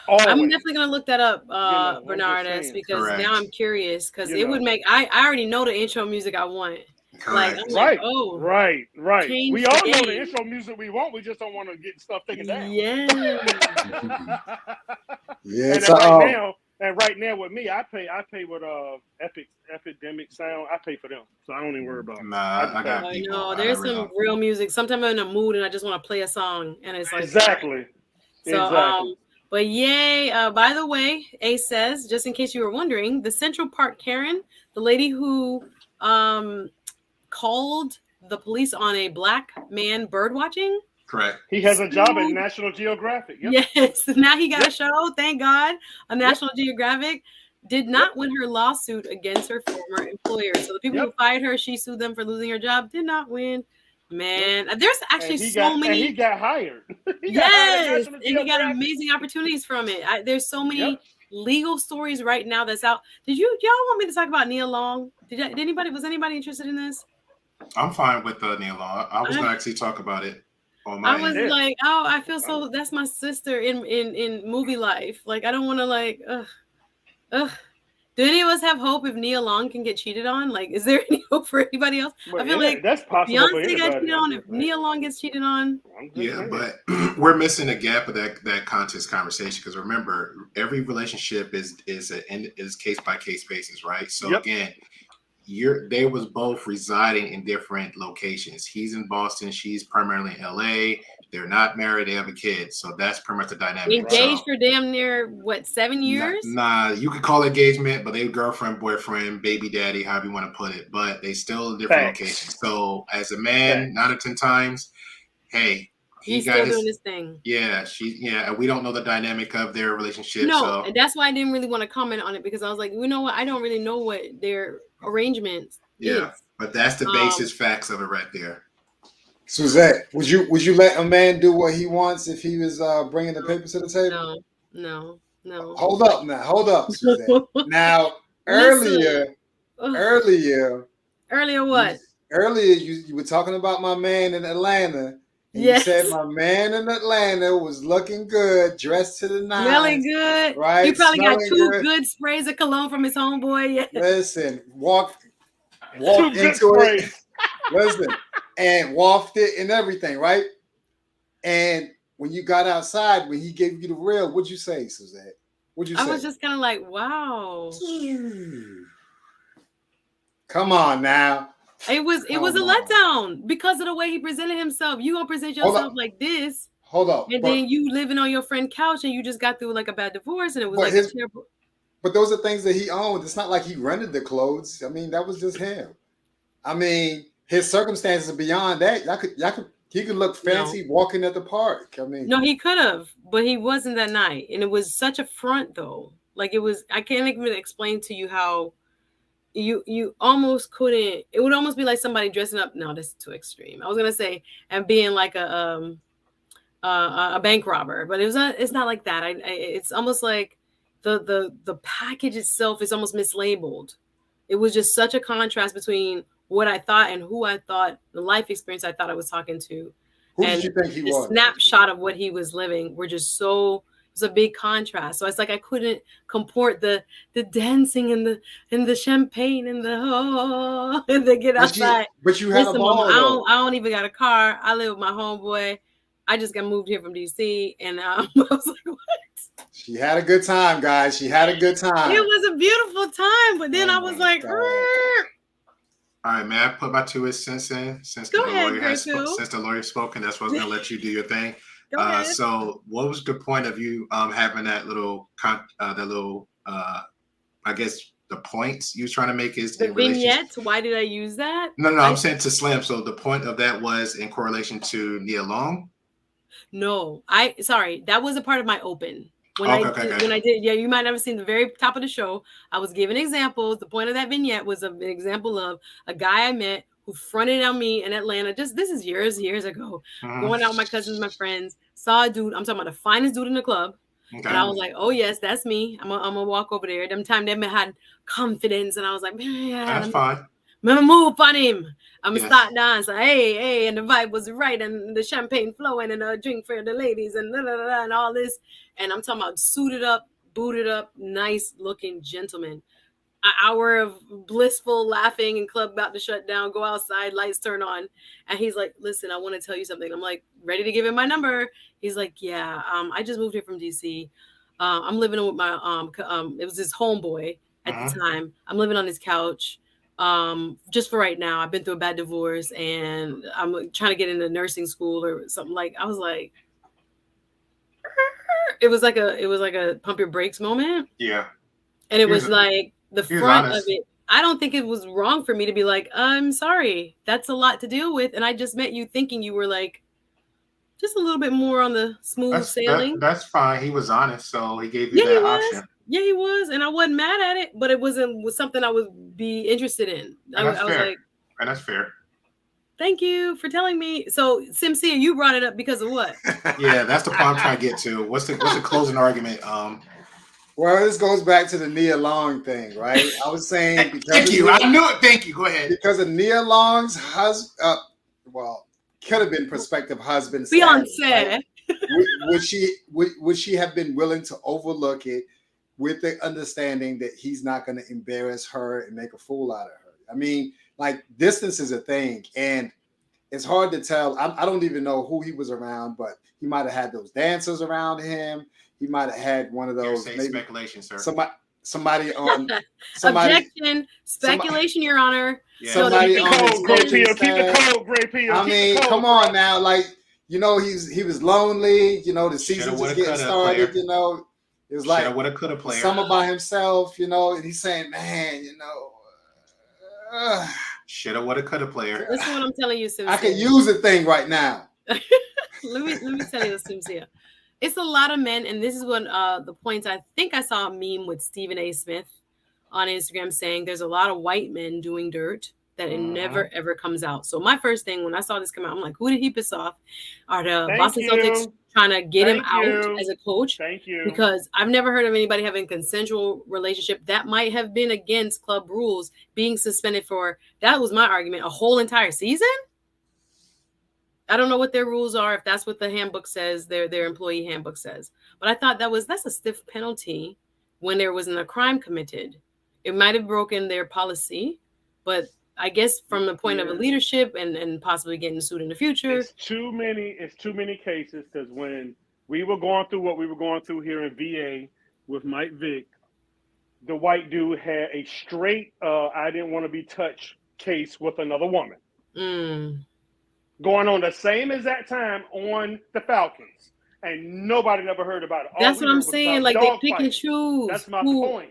Always. I'm definitely gonna look that up, I'm just Bernardus, saying. because Correct. now I'm curious. Because You it would know. make I already know the intro music I want. Like Correct. I'm like, Right, oh, right, right. change We the all know the game. intro music we want. We just don't want to get stuff taken down. Yeah. Yeah, And it's then right now with me, I pay with epidemic sound. I pay for them, so I don't even worry about it. Nah, I I got I people. know. I There's never some know. real music. Sometimes I'm in a mood and I just want to play a song, and it's like, all right. exactly, So, exactly. but yay. By the way, Ace says, just in case you were wondering, the Central Park Karen, the lady who called the police on a black man bird watching. Correct. He has a job at National Geographic. Yep. Yes, now he got Yep. a show. Thank God, on National Geographic. Did not win her lawsuit against her former employer. So the people who fired her, she sued them for losing her job. Did not win. Man, there's actually so many. And he got hired. He got hired at Yes, National and he got Geographic. amazing opportunities from it. There's so many Yep. legal stories right now that's out. Y'all want me to talk about Nia Long? Was anybody interested in this? I'm fine with Neil Long. I was going to actually talk about it on my I was end. like, oh, I feel so. That's my sister in movie life. Like, I don't want to like, ugh. Do any of us have hope if Nia Long can get cheated on? Like, is there any hope for anybody else? Well, I feel like that's possible for Beyonce got anybody. cheated on. If Nia Long gets cheated on, Yeah, but we're missing a gap of that context conversation because remember, every relationship is case by case basis, right? So again, they was both residing in different locations. He's in Boston, she's primarily in LA. They're not married, they have a kid. So that's pretty much the dynamic. Engaged for damn near 7 years? Nah, you could call it engagement, but they girlfriend, boyfriend, baby daddy, however you want to put it. But they still in different locations. So as a man, 9 or 10 times, hey, he's still doing his thing. Yeah, and we don't know the dynamic of their relationship. No, and that's why I didn't really want to comment on it because I was like, you know what? I don't really know what their arrangement is. But that's the basis facts of it right there. Suzette, would you let a man do what he wants if he was bringing the papers to the table? No. Hold up, Suzette. Now, earlier what? Earlier, you were talking about my man in Atlanta. And you said my man in Atlanta was looking good, dressed to the nines. Smelling good. Right? He probably got two good sprays of cologne from his homeboy. Yeah. Listen, walked into it. Listen, and wafted it and everything, right? And when you got outside, when he gave you the real, what'd you say, Suzette? What'd you say? I was just kind of like, wow. Come on now. It was a letdown because of the way he presented himself. You gonna present yourself like this. Hold up. And then you living on your friend's couch and you just got through like a bad divorce and it was a terrible. But those are things that he owned. It's not like he rented the clothes. I mean, that was just him. I mean, his circumstances are beyond that. He could look fancy walking at the park. I mean, no, he could have, but he wasn't that night. And it was such a front though. Like it was, I can't even explain to you how you almost couldn't. It would almost be like somebody dressing up. No, that's too extreme. I was gonna say and being like a bank robber, but it's not like that. It's almost like the package itself is almost mislabeled. It was just such a contrast between what I thought and who I thought, the life experience I thought I was talking to. Who did you think he was? The snapshot of what he was living were just so, it was a big contrast. So it's like I couldn't comport the dancing and the champagne and the get outside. But you had a ball. I don't even got a car. I live with my homeboy. I just got moved here from DC and I was like, what? She had a good time, guys. She had a good time. It was a beautiful time, but then I was like, all right, man. I put my 2 cents in since the lawyer spoken. That's what I was gonna let you do your thing. So, what was the point of you having that little I guess the points you was trying to make is the vignettes? Why did I use that? No, I'm saying to Slim. So the point of that was in correlation to Nia Long. No, that was a part of my open. When I did, you might have seen the very top of the show. I was giving examples. The point of that vignette was an example of a guy I met who fronted on me in Atlanta. This is years ago. Going out with my cousins, my friends, saw a dude. I'm talking about the finest dude in the club. Okay. And I was like, oh yes, that's me. I'm gonna walk over there. Them time they had confidence, and I was like, yeah, that's fine. I'm gonna move on him. I'm gonna start dancing. Hey, and the vibe was right, and the champagne flowing, and a drink for the ladies, and and all this. And I'm talking about suited up, booted up, nice looking gentleman. an hour of blissful laughing and club about to shut down, go outside, lights turn on. And he's like, listen, I want to tell you something. I'm like, ready to give him my number. He's like, yeah, I just moved here from DC. I'm living with my, it was his homeboy at the time. I'm living on his couch. Just for right now. I've been through a bad divorce and I'm trying to get into nursing school or something. Like, I was like, it was like a pump your brakes moment. Yeah. And it was like the front of honest. it. I don't think it was wrong for me to be like, I'm sorry. That's a lot to deal with. And I just met you thinking you were like just a little bit more on the smooth sailing. That's fine. He was honest, so he gave you Yeah, that he was. option. Yeah, he was. And I wasn't mad at it, but it was something I would be interested in. I was like, and that's fair. Thank you for telling me. So, Simcia, you brought it up because of what? Yeah, that's the point I'm trying to get to. What's the closing argument? Well, this goes back to the 𝗕𝗥𝗢𝗏 thing, right? I was saying because thank you. I knew it. Thank you. Go ahead. Because of 𝗕𝗥𝗢𝗏's husband, well, could have been prospective husband. Fiancé. Right? would she have been willing to overlook it with the understanding that he's not going to embarrass her and make a fool out of her? I mean, like, distance is a thing, and it's hard to tell. I don't even know who he was around, but he might have had those dancers around him. He might have had one of those. Maybe speculation, sir. Somebody on. Objection. Speculation, Your Honor. Yeah. Somebody on his coaching keep the code, Great P. I mean, come on now, like, you know, he was lonely. You know, the season just getting started. You know, it was like summer by himself. You know, and he's saying, man, you know. Shoulda, woulda, coulda player. Listen what I'm telling you, Simcia. I can use the thing right now. let me tell you, Simcia. It's a lot of men, and this is one the points. I think I saw a meme with Stephen A. Smith on Instagram saying there's a lot of white men doing dirt that it never ever comes out. So my first thing when I saw this come out, I'm like, who did he piss off? Are the Boston Celtics trying to get him out as a coach? Thank you. Because I've never heard of anybody having a consensual relationship that might have been against club rules being suspended for, that was my argument, a whole entire season? I don't know what their rules are, if that's what the handbook says, their employee handbook says. But I thought that's a stiff penalty when there wasn't a crime committed. It might have broken their policy, but I guess from the point of a leadership and possibly getting sued in the future. It's too many cases, because when we were going through what we were going through here in VA with Mike Vick, the white dude had a straight I didn't want to be touched case with another woman. Going on the same exact time on the Falcons. And nobody never heard about it. That's what I'm saying. Like, they pick and choose. That's my point.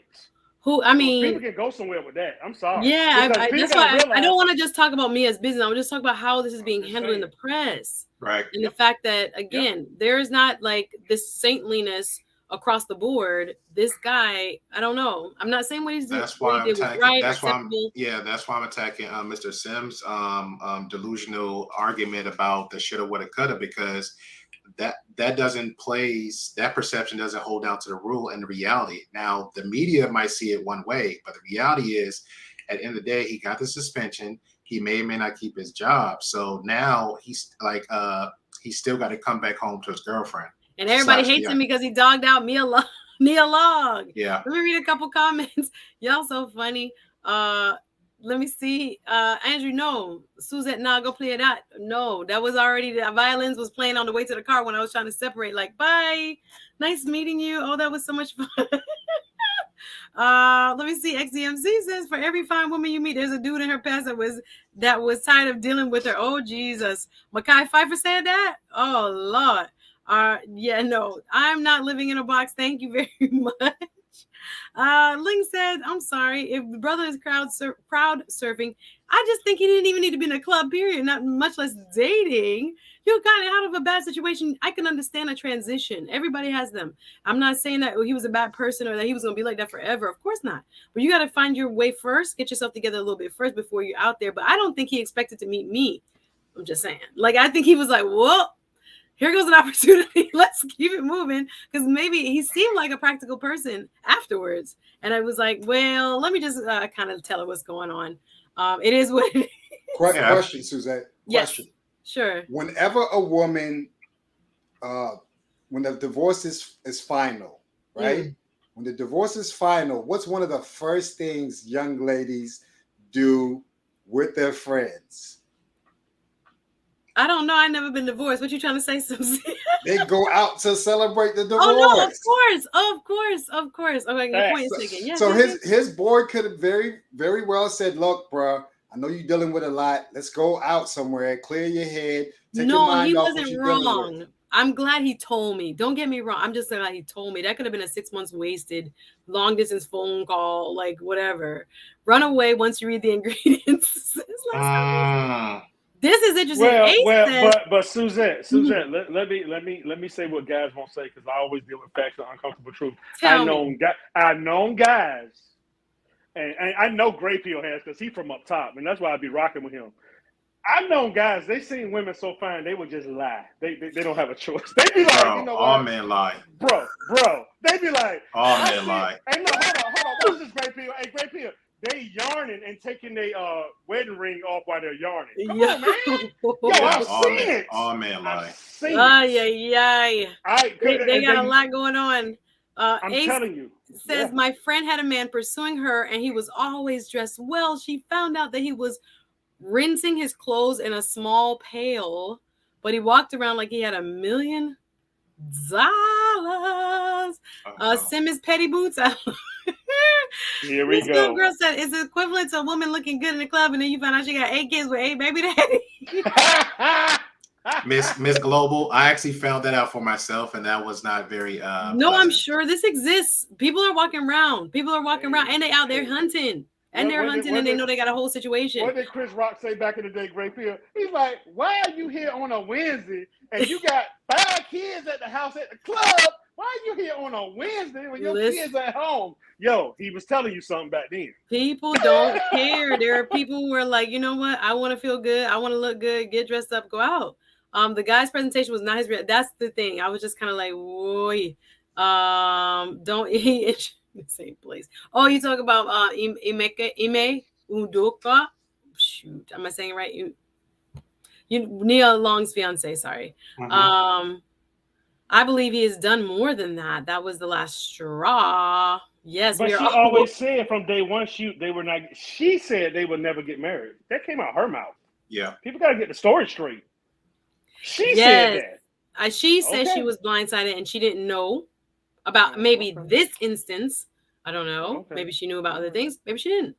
People can go somewhere with that. I'm sorry. Yeah, that's why I don't want to just talk about me as business. I want to just talk about how this is being handled in the press. Right. And the fact that, again, there is not like this saintliness across the board. This guy, I don't know. I'm not saying what he's doing. That's why I'm attacking. Right, that's why I'm attacking Mr. Sims' delusional argument about the shoulda, woulda, coulda, because that doesn't place, that perception doesn't hold down to the rule and the reality. Now, the media might see it one way, but the reality is, at the end of the day, he got the suspension. He may or may not keep his job. So now he's like, he's still got to come back home to his girlfriend. And everybody hates him because he dogged out Nia Long. Yeah. Let me read a couple comments. Y'all so funny. Let me see. Andrew, no. Suzette, nah, go play that. No, that was already, the violins was playing on the way to the car when I was trying to separate. Like, bye. Nice meeting you. Oh, that was so much fun. Let me see. XDMC says, for every fine woman you meet, there's a dude in her past that was tired of dealing with her. Oh, Jesus. Mekhi Phifer said that? Oh, Lord. Yeah, no, I'm not living in a box. Thank you very much. Ling said, I'm sorry. If the brother is crowd surfing, I just think he didn't even need to be in a club, period, not much less dating. You got out of a bad situation. I can understand a transition. Everybody has them. I'm not saying that he was a bad person or that he was going to be like that forever. Of course not. But you got to find your way first. Get yourself together a little bit first before you're out there. But I don't think he expected to meet me. I'm just saying. Like, I think he was like, whoa. Here goes an opportunity. Let's keep it moving. Because maybe he seemed like a practical person afterwards. And I was like, well, let me just kind of tell her what's going on. It is what it is. Question, Suzette. Question. Yes, sure. Whenever a woman, when the divorce is final, right? when the divorce is final, what's one of the first things young ladies do with their friends? I don't know. I never been divorced. What you trying to say, Susie? They go out to celebrate the divorce. Oh no, of course. Okay, your point is taken. Yes, so yes, his boy could have very, very well said, "Look, bro, I know you're dealing with a lot. Let's go out somewhere, clear your head, take your mind he off what wasn't you're dealing wrong. with." I'm glad he told me. Don't get me wrong. I'm just glad he told me. That could have been a 6 months wasted, long distance phone call, like whatever. Run away once you read the ingredients. This is interesting. But Suzette, let me say what guys won't say, because I always deal with facts and uncomfortable truth. I've known guys, and I know 𝗕𝗢𝗢𝗏 has, because he's from up top, and that's why I be rocking with him. I've known guys, they seen women so fine they would just lie. They don't have a choice. They be like, bro, you know all what? men lie. Bro. They be like, all men lie. Hey, no, hold on. What's this 𝗕𝗢𝗢𝗏? Hey, 𝗕𝗢𝗢𝗏. They yarning and taking their wedding ring off while they're yarning. Come on, man. Yo, I've seen it. All men lie. They got a lot going on. I'm Ace telling you. Says, my friend had a man pursuing her and he was always dressed well. She found out that he was rinsing his clothes in a small pail, but he walked around like he had $1 million. Simmons petty boots. Here we this go. Girl said it's equivalent to a woman looking good in the club, and then you find out she got 8 kids with 8 baby daddy. Miss Global, I actually found that out for myself, and that was not very no, pleasant. I'm sure this exists. People are walking around, and they out there hunting. And they're hunting, and they know they got a whole situation. What did Chris Rock say back in the day, 𝗕𝗢𝗢𝗏? He's like, why are you here on a Wednesday and you got 5 kids at the house at the club? Why are you here on a Wednesday when your kids at home? Yo, he was telling you something back then. People don't care. There are people who are like, you know what? I want to feel good. I want to look good. Get dressed up. Go out. The guy's presentation was not his. That's the thing. I was just kind of like, whoa. Don't eat in the same place. Oh, you talk about 𝗕𝗥𝗢𝗢𝗏. Shoot, am I saying it right? You Nia Long's fiance. Sorry. I believe he has done more than that. That was the last straw. Yes, but she always said from day one they were not. She said they would never get married. That came out her mouth. Yeah, people got to get the story straight. She said that. She said she was blindsided and she didn't know about maybe this instance. I don't know. Maybe she knew about other things. Maybe she didn't.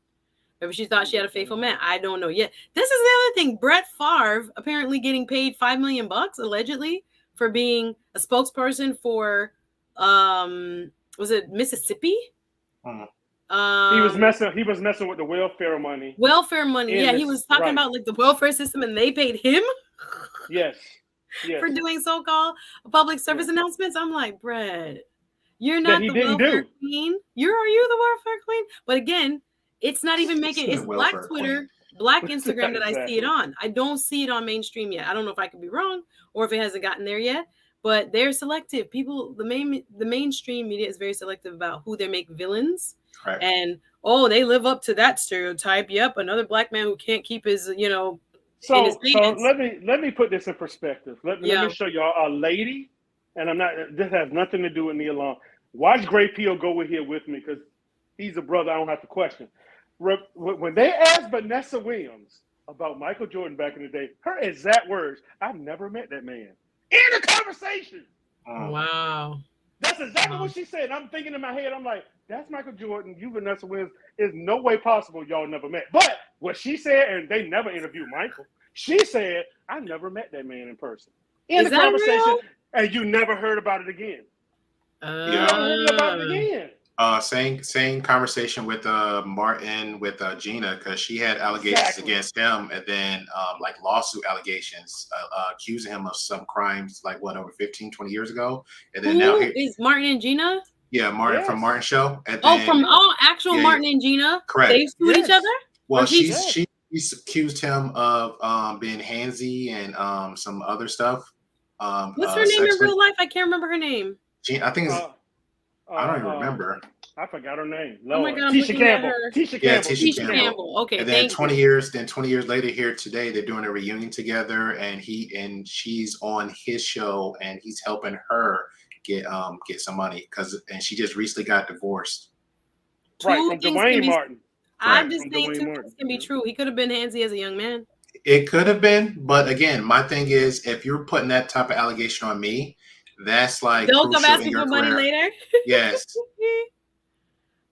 Maybe she thought she had a faithful man. I don't know yet. This is the other thing. Brett Favre apparently getting paid $5 million allegedly for being a spokesperson for was it Mississippi? He was messing with the welfare money. Yeah, he was talking about like the welfare system, and they paid him. Yes. For doing so-called public service announcements. I'm like, Brett, you're not the welfare queen. Are you the welfare queen? But again, it's not even making it's Black Twitter, Black Instagram that I see it on. I don't see it on mainstream yet. I don't know if I could be wrong or if it hasn't gotten there yet. But they're selective. People, the mainstream media is very selective about who they make villains. Right. And they live up to that stereotype. Yep, another Black man who can't keep his, So let me put this in perspective. Let me show y'all a lady, and this has nothing to do with Nia Long. Watch 𝗕𝗢𝗢𝗏 go with here with me because he's a brother I don't have to question. When they asked Vanessa Williams about Michael Jordan back in the day, her exact words, "I've never met that man." In the conversation. Wow. That's exactly what she said. I'm thinking in my head, I'm like, that's Michael Jordan. You, Vanessa Williams, is no way possible y'all never met. But what she said, and they never interviewed Michael, she said, I never met that man in person. In the conversation, real? And you never heard about it again. You never heard about it again. Same conversation with Martin with Gina, because she had allegations against him, and then like lawsuit allegations accusing him of some crimes like over 15, 20 years ago. And then now is Martin and Gina? Yeah, Martin from Martin Show. And then, actual Martin and Gina. Correct. They sued each other. Well, she accused him of being handsy and some other stuff. What's her name in real life? I can't remember her name. Gina, I think it's. I don't even remember. I forgot her name. Oh my God, Tisha Campbell. Tisha Campbell. Okay. And then 20 years later, here today, they're doing a reunion together, and she's on his show, and he's helping her get some money and she just recently got divorced. Right, from Dwayne Martin. I'm just saying two things can be true. He could have been handsy as a young man. It could have been, but again, my thing is, if you're putting that type of allegation on me, that's like don't come asking for money later. Yes.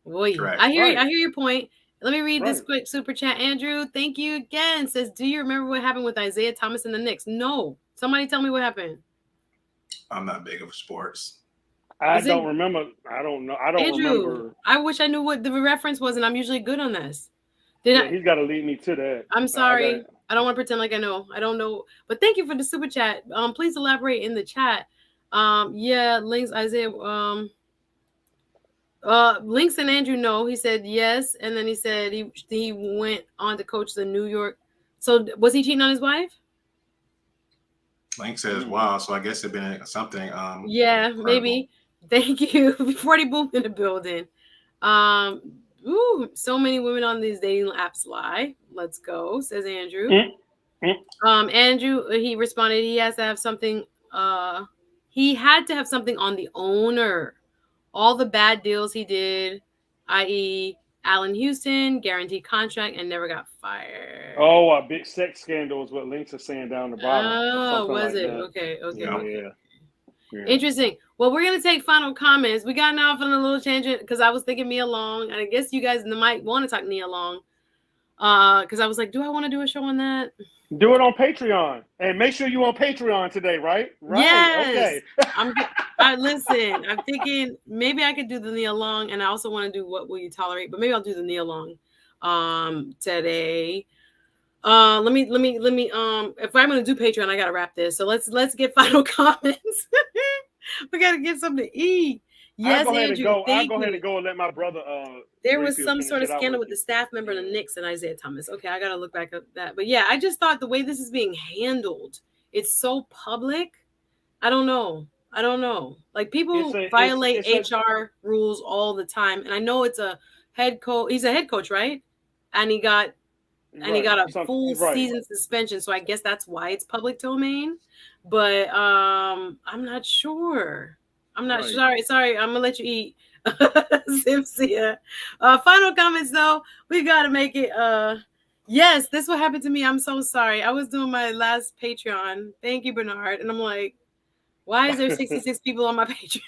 Boy, I hear your point. Let me read this quick super chat. Andrew, thank you again. Says, do you remember what happened with Isaiah Thomas and the Knicks? No. Somebody tell me what happened. I'm not big of sports. I don't remember. I don't know. I don't remember. I wish I knew what the reference was, and I'm usually good on this. He's got to lead me to that. I'm sorry. I don't want to pretend like I know. I don't know. But thank you for the super chat. Please elaborate in the chat. Links, Isaiah. Links and Andrew know. He said yes, and then he said he went on to coach the New York. So was he cheating on his wife? Link says wow. So I guess it'd been something. Yeah, incredible. Maybe. Thank you. 40 boom in the building. So many women on these dating apps lie. Let's go, says Andrew. Andrew, he responded. He has to have something. He had to have something on the owner. All the bad deals he did, i.e., Allen Houston, guaranteed contract, and never got fired. Oh, a big sex scandal is what Links are saying down the bottom. Oh, was it? Okay. Yeah. Interesting. Well, we're going to take final comments. We got off on a little tangent because I was thinking Nia Long, and I guess you guys might want to talk Nia Long because I was like, do I want to do a show on that? Do it on Patreon, and make sure you're on Patreon today, right? Yes. Okay. Listen, I'm thinking maybe I could do the Nia Long, and I also want to do What Will You Tolerate, but maybe I'll do the Nia Long today. Let me if I'm gonna do Patreon, I gotta wrap this. So let's get final comments. We gotta get something to eat. Yes, Andrew. I'll go ahead and go and let my brother. There was some sort of scandal with the staff member of the Knicks and Isaiah Thomas. Okay, I gotta look back at that. But yeah, I just thought the way this is being handled, it's so public. I don't know. Like people violate HR rules all the time, and I know it's a head coach. He's a head coach, right? And he got a full season suspension. So I guess that's why it's public domain. But I'm not sure. Sorry. I'm gonna let you eat. Simcia. Final comments though. We gotta make it. Yes, this what happened to me. I'm so sorry. I was doing my last Patreon. Thank you, Bernard. And I'm like, why is there 66 people on my Patreon?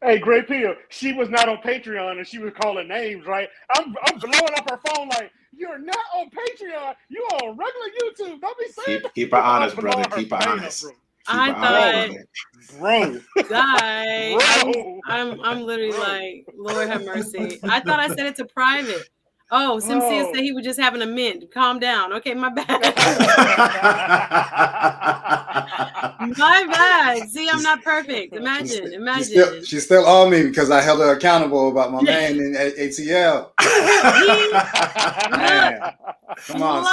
Hey, Great Peel, she was not on Patreon and she was calling names, right? I'm blowing up her phone like, you're not on Patreon. You on regular YouTube. Don't be saying that. Keep her honest, brother. Keep her honest. I thought, bro, guys, I'm literally like, Lord have mercy. I thought I said it to private. Oh, Simcia said he was just having a mint. Calm down. Okay, my bad. My bad. See, I'm not perfect. Imagine. She's still on me because I held her accountable about my man in ATL. Come on,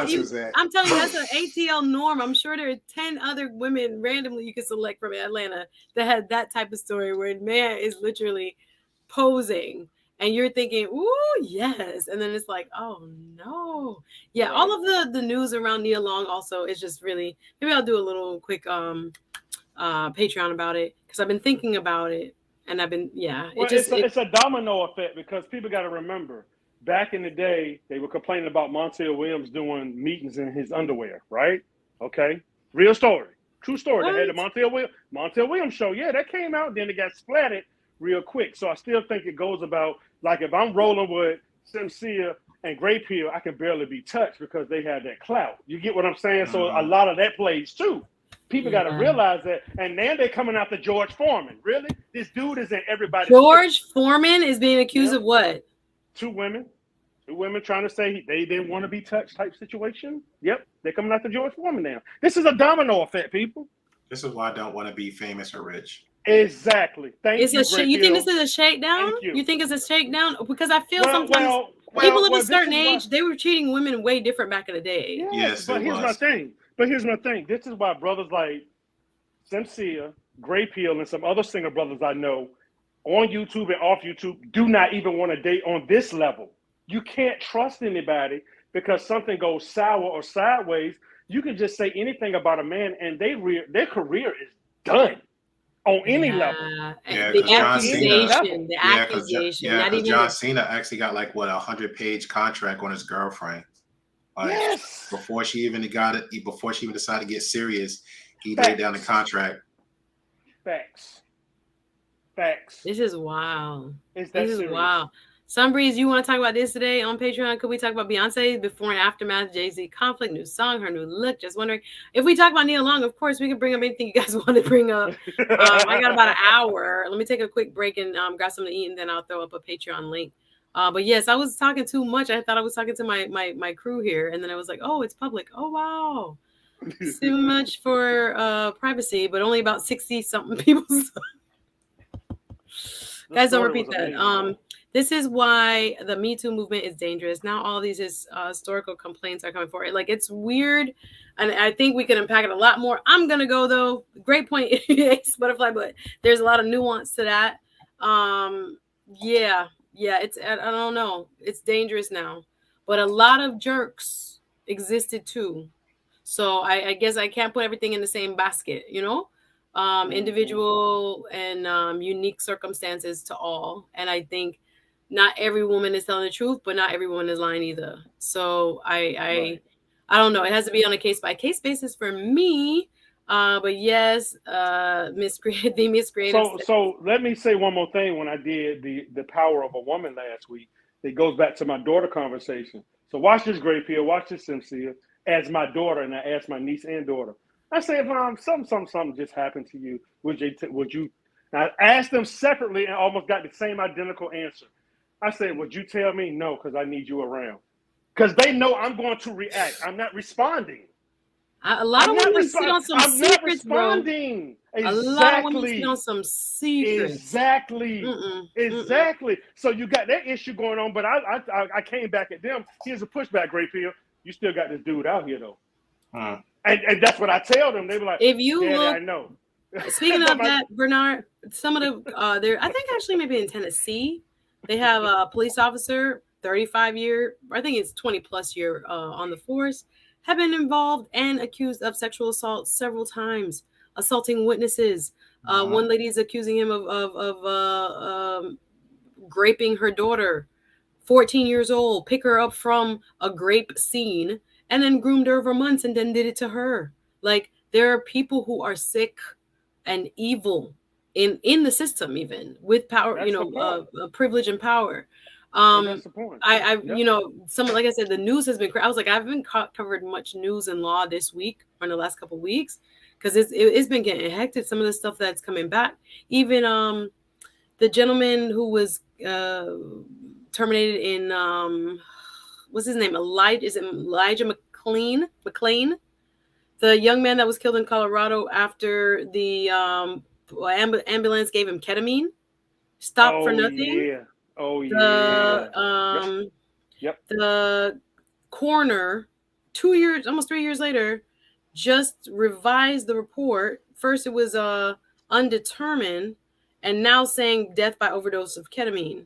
Suzette. I'm telling you, that's an ATL norm. I'm sure there are 10 other women randomly you can select from Atlanta that had that type of story where a man is literally posing. And you're thinking, ooh, yes. And then it's like, oh, no. Yeah, all of the news around Nia Long also is just really, maybe I'll do a little quick Patreon about it because I've been thinking about it. And I've been, it's a domino effect because people got to remember, back in the day, they were complaining about Montel Williams doing meetings in his underwear, right? Okay. Real story. True story. They had the Montel Williams show. Yeah, that came out. Then it got splatted real quick. So I still think it goes about, like if I'm rolling with Simcia and Great Peel, I can barely be touched because they have that clout. You get what I'm saying? So a lot of that plays too. People got to realize that. And now they're coming after George Foreman. Really? This dude is in everybody's George Foreman is being accused of what? Two women trying to say they didn't want to be touched type situation. Yep. They're coming after George Foreman now. This is a domino effect, people. This is why I don't want to be famous or rich. Exactly. You think this is a shakedown? You think it's a shakedown? Because I feel sometimes people of a certain age, they were treating women way different back in the day. Yes, but here's my thing. This is why brothers like Simcia, Great Peel, and some other singer brothers I know on YouTube and off YouTube do not even want to date on this level. You can't trust anybody because something goes sour or sideways. You can just say anything about a man and their career is done. on any level. Yeah, The because John Cena. accusation, Yeah, not because even John Cena actually got like what 100-page contract on his girlfriend. Like Yes. before she even got it, before she even decided to get serious, he Facts. laid down the contract. Facts. This is wild. It's that This is serious. wild. Sunbreeze, you want to talk about this today on Patreon? Could we talk about Beyonce's before and aftermath, Jay-Z conflict, new song, her new look? Just wondering. If we talk about Nia Long, of course, we can bring up anything you guys want to bring up. I got about an hour. Let me take a quick break and grab something to eat, and then I'll throw up a Patreon link. But yes, I was talking too much. I thought I was talking to my crew here, and then I was like, oh, it's public. Oh, wow. Too much for privacy, but only about 60-something people. Guys, don't repeat that. This is why the Me Too movement is dangerous. Now all these historical complaints are coming forward. Like, it's weird, and I think we can unpack it a lot more. I'm gonna go though. Great point, Ace Butterfly, but there's a lot of nuance to that. Yeah. It's I don't know. It's dangerous now, but a lot of jerks existed too. So I guess I can't put everything in the same basket, you know. Individual and unique circumstances to all. And I think not every woman is telling the truth, but not every woman is lying either. So I don't know. It has to be on a case by case basis for me. But yes, Miss Creative. So let me say one more thing. When I did the power of a woman last week, it goes back to my daughter conversation. So watch this, Great Pill. Watch this, Simcia. As my daughter, and I asked my niece and daughter. I say, if something just happened to you, would you? And I asked them separately and almost got the same identical answer. I said, would you tell me? No, because I need you around. Because they know I'm going to react. I'm not responding. A lot of women sit on some secrets, bro. Exactly. A lot of women sit on some secrets. Exactly. So you got that issue going on, but I came back at them. Here's a pushback, Great Pill. You still got this dude out here though. And that's what I tell them. They were like, if you Daddy, look, I know. Speaking of that, Bernard, some of the there, I think actually maybe in Tennessee, they have a police officer, 35-year, I think it's 20+ year on the force, have been involved and accused of sexual assault several times, assaulting witnesses. One lady is accusing him of graping her daughter, 14 years old, pick her up from a grape scene and then groomed her for months and then did it to her. Like, there are people who are sick and evil in the system, even with power, privilege and power. That's the point. Some, like I said, the news has been. I was like, I haven't covered much news and law this week or in the last couple of weeks because it's been getting hectic. Some of the stuff that's coming back, even the gentleman who was terminated in what's his name? Elijah McClain? The young man that was killed in Colorado after the ambulance gave him ketamine, stopped for nothing. The coroner, 2 years, almost 3 years later, just revised the report. First, it was undetermined, and now saying death by overdose of ketamine.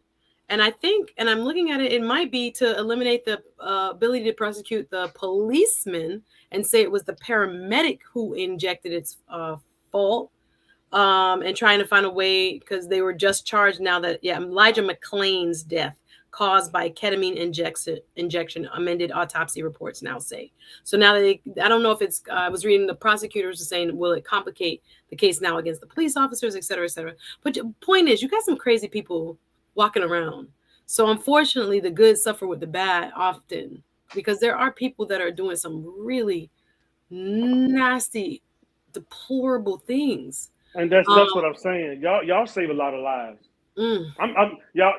And I think, and I'm looking at it, it might be to eliminate the ability to prosecute the policeman and say it was the paramedic who injected its fault, and trying to find a way, because they were just charged now that, Elijah McClain's death caused by ketamine injection, amended autopsy reports now say. So now that I don't know if it's, I was reading the prosecutors are saying, will it complicate the case now against the police officers, et cetera, et cetera. But the point is, you got some crazy people walking around. So unfortunately, the good suffer with the bad often, because there are people that are doing some really nasty, deplorable things. And that's what I'm saying. Y'all save a lot of lives. Y'all,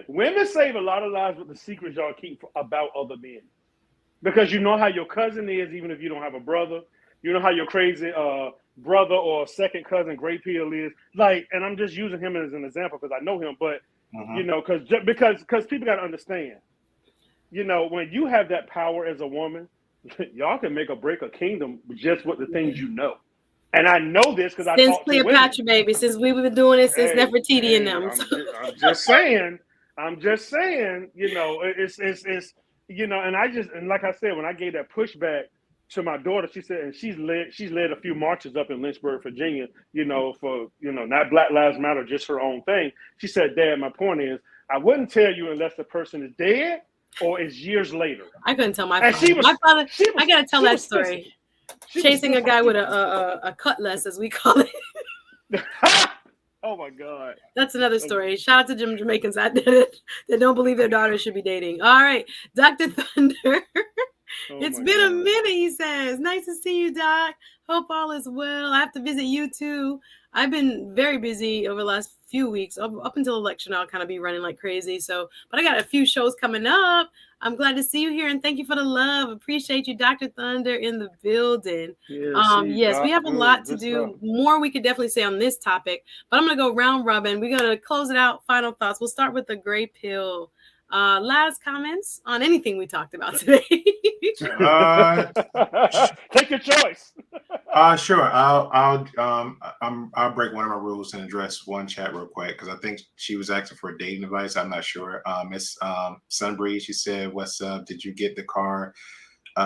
women save a lot of lives with the secrets y'all keep about other men, because you know how your cousin is, even if you don't have a brother. You know how your crazy brother or second cousin Great Pill is. Like, and I'm just using him as an example because I know him, but because people got to understand, when you have that power as a woman, y'all can make or break a kingdom just with the things you know. And I know this because I since talked to women. Cleopatra, baby, since we've been doing it since Nefertiti and them. I'm just saying, it's and like I said, when I gave that pushback to my daughter, she said, and she's led a few marches up in Lynchburg, Virginia, you know, for, you know, not Black Lives Matter, just her own thing. She said, Dad, my point is, I wouldn't tell you unless the person is dead or is years later. I couldn't tell my And father. My father, I gotta tell that pissed. story. Chasing a guy with a cutlass, as we call it. Oh my God. That's another story. Shout out to Jamaicans out there that don't believe their daughters should be dating. All right, Dr. Thunder. It's been a minute, he says. Nice to see you, Doc. Hope all is well. I have to visit you too. I've been very busy over the last few weeks. Up until election, I'll kind of be running like crazy. So, but I got a few shows coming up. I'm glad to see you here, and thank you for the love. Appreciate you, Dr. Thunder, in the building. Yes, we have a lot to do. More we could definitely say on this topic, but I'm going to go round robin. We're going to close it out. Final thoughts. We'll start with the gray pill. Last comments on anything we talked about today. Take your choice. Sure. I'll break one of my rules and address one chat real quick because I think she was asking for a dating advice. I'm not sure. Miss Sunbreeze, she said, "What's up? Did you get the car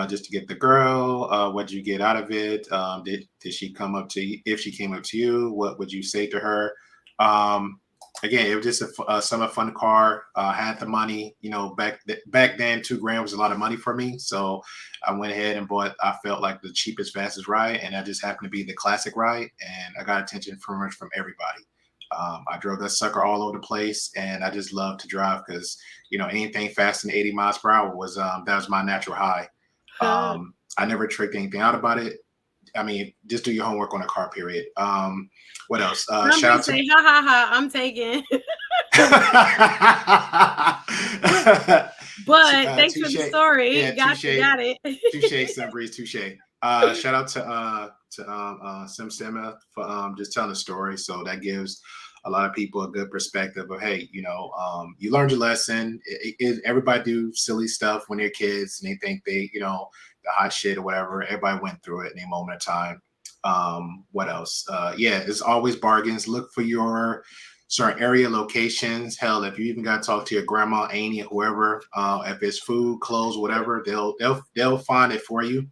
just to get the girl? What did you get out of it? Did she come up to you? If she came up to you, what would you say to her?" Again, it was just a summer fun car. Had the money, you know, back then, $2,000 was a lot of money for me. So I went ahead and bought, I felt like the cheapest, fastest ride. And that just happened to be the classic ride. And I got attention from everybody. I drove that sucker all over the place. And I just love to drive because, you know, anything faster than 80 miles per hour was, that was my natural high. I never tricked anything out about it. I mean, just do your homework on a car, period. What else? Shout out to ha ha ha, I'm taking. But thanks for the story. Yeah, got it. Touche, Sunbreeze, touche. Shout out to Simcia for just telling the story. So that gives a lot of people a good perspective of, hey, you know, you learned your lesson. Everybody do silly stuff when they're kids and they think they, you know, the hot shit or whatever. Everybody went through it in a moment of time. What else? Yeah, it's always bargains. Look for your certain area locations. Hell, if you even got to talk to your grandma, auntie, or whoever, if it's food, clothes, whatever, they'll find it for you.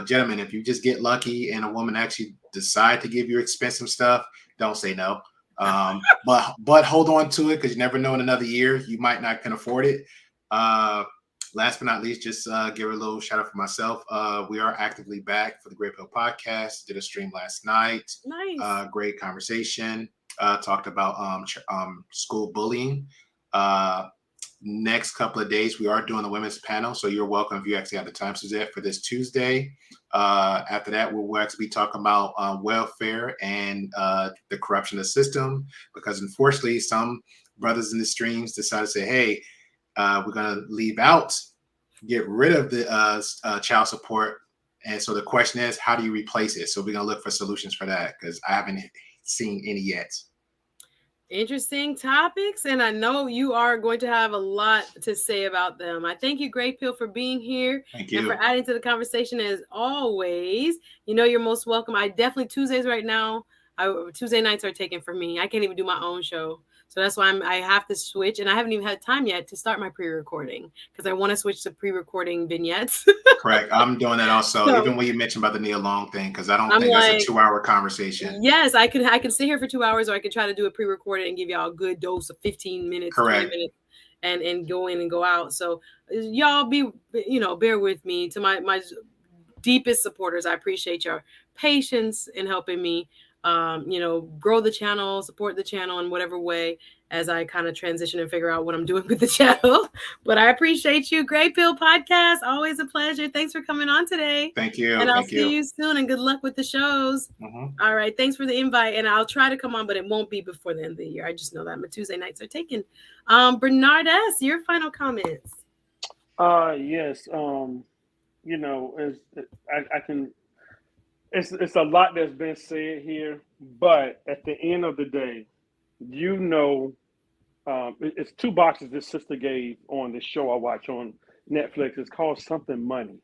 Gentlemen, if you just get lucky and a woman actually decide to give you expensive stuff, don't say no. But hold on to it because you never know in another year you might not can afford it. Last but not least, just give a little shout out for myself. We are actively back for the Great Pill Podcast. Did a stream last night. Nice. Great conversation. Talked about school bullying. Next couple of days, we are doing a women's panel. So you're welcome if you actually have the time, Suzette, for this Tuesday. After that, we'll actually be talking about welfare and the corruption of the system. Because unfortunately, some brothers in the streams decided to say, hey, we're going to get rid of the child support. And so the question is, how do you replace it? So we're going to look for solutions for that because I haven't seen any yet. Interesting topics, and I know you are going to have a lot to say about them. I thank you, Great Pill, for being here. Thank you. And for adding to the conversation as always. You know, you're most welcome. I definitely, Tuesdays right now, Tuesday nights are taken for me. I can't even do my own show. So that's why I have to switch, and I haven't even had time yet to start my pre-recording because I want to switch to pre-recording vignettes. Correct. I'm doing that also. So, even when you mentioned about the Nia Long thing, because I don't think that's a 2-hour conversation. Yes, I can sit here for 2 hours, or I can try to do a pre-recorded and give y'all a good dose of 15 minutes, correct, 20 minutes, and go in and go out. So y'all bear with me. To my deepest supporters, I appreciate your patience in helping me. Grow the channel, support the channel in whatever way as I kind of transition and figure out what I'm doing with the channel. But I appreciate you. Great Pill Podcast. Always a pleasure. Thanks for coming on today. Thank you. And I'll see you soon and good luck with the shows. Mm-hmm. All right. Thanks for the invite. And I'll try to come on, but it won't be before the end of the year. I just know that my Tuesday nights are taken. Bernard S., your final comments. Yes. It's a lot that's been said here, but at the end of the day, it's 2 boxes this sister gave on this show I watch on Netflix. It's called Something Money.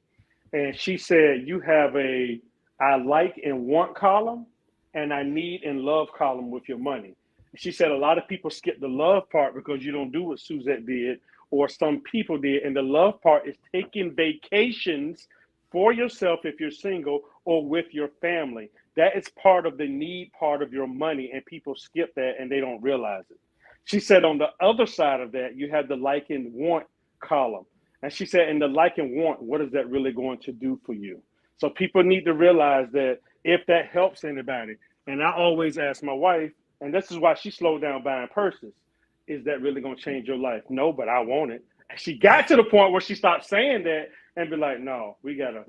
And she said, you have a I like and want column and I need and love column with your money. She said a lot of people skip the love part because you don't do what Suzette did or some people did. And the love part is taking vacations for yourself if you're single or with your family. That is part of the need part of your money, and people skip that and they don't realize it. She said on the other side of that, you have the like and want column. And she said, in the like and want, what is that really going to do for you? So people need to realize that if that helps anybody, and I always ask my wife, and this is why she slowed down buying purses, is that really going to change your life? No, but I want it. And she got to the point where she stopped saying that and be like, no, we got to,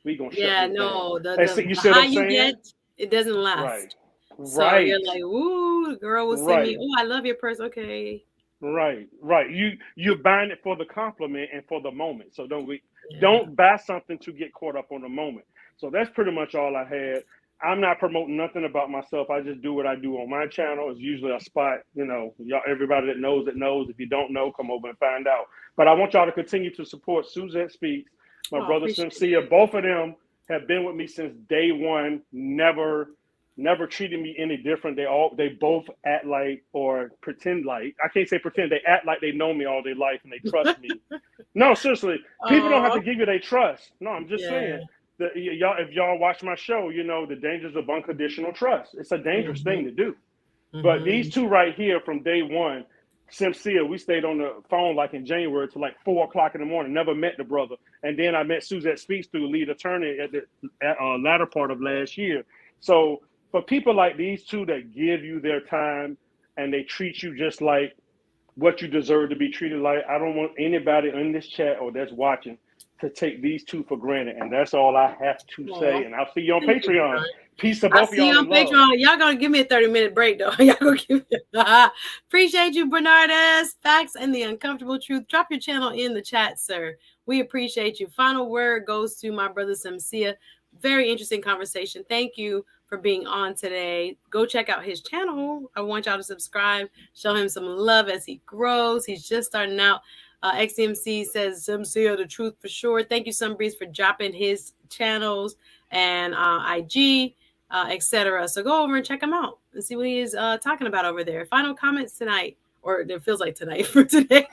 we going to shut Yeah, this down. no, And so, you the see what high I'm you saying? get, it doesn't Right. last. So you're Right. like, ooh, the girl will send me, Right. oh, I love your purse. Okay. Right, right. You're buying it for the compliment and for the moment. So Yeah. don't buy something to get caught up on the moment. So that's pretty much all I had. I'm not promoting nothing about myself. I just do what I do on my channel. It's usually a spot, y'all, everybody that knows it knows. If you don't know, come over and find out. But I want y'all to continue to support Suzette Speaks, my Oh, brother appreciate Simcia. it. Both of them have been with me since day one. Never treated me any different. They both act like or pretend like, I can't say pretend, they act like they know me all their life and they trust me. No, seriously, people don't have to Oh, give you their trust. No, I'm just yeah. saying that y'all, if y'all watch my show, you know the dangers of unconditional trust. It's a dangerous thing Hmm. to do. But these Hmm. two right here from day one, Simcia, we stayed on the phone like in January till like 4 o'clock in the morning. Never met the brother, and then I met Suzette Speaks through lead attorney at the latter part of last year. So for people like these two that give you their time and they treat you just like what you deserve to be treated like, I don't want anybody in this chat or that's watching to take these two for granted. And that's all I have to say. Aw. And I'll see you on Thank you, Patreon. Bernard. Peace to I'll both of see you y'all on in love. Patreon. Y'all gonna give me a 30-minute break though. Y'all gonna give me appreciate you, Bernard S. Facts and the uncomfortable truth. Drop your channel in the chat, sir. We appreciate you. Final word goes to my brother Simcia. Very interesting conversation. Thank you for being on today. Go check out his channel. I want y'all to subscribe, show him some love as he grows. He's just starting out. XCMC says Simcia, the truth for sure. Thank you, Sunbreeze, for dropping his channels and IG, etc. So go over and check him out and see what he is talking about over there. Final comments tonight, or it feels like tonight for today.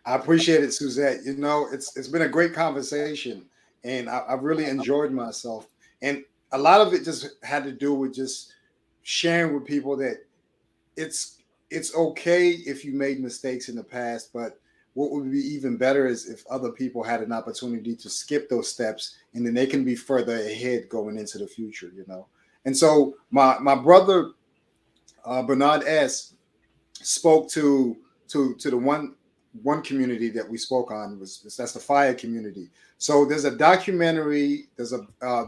I appreciate it, Suzette. You know, it's been a great conversation, and I've really enjoyed myself. And a lot of it just had to do with just sharing with people that it's it's okay if you made mistakes in the past, but what would be even better is if other people had an opportunity to skip those steps, and then they can be further ahead going into the future. You know, and so my brother Bernard S spoke to the one community that we spoke on was that's the fire community. So there's a documentary on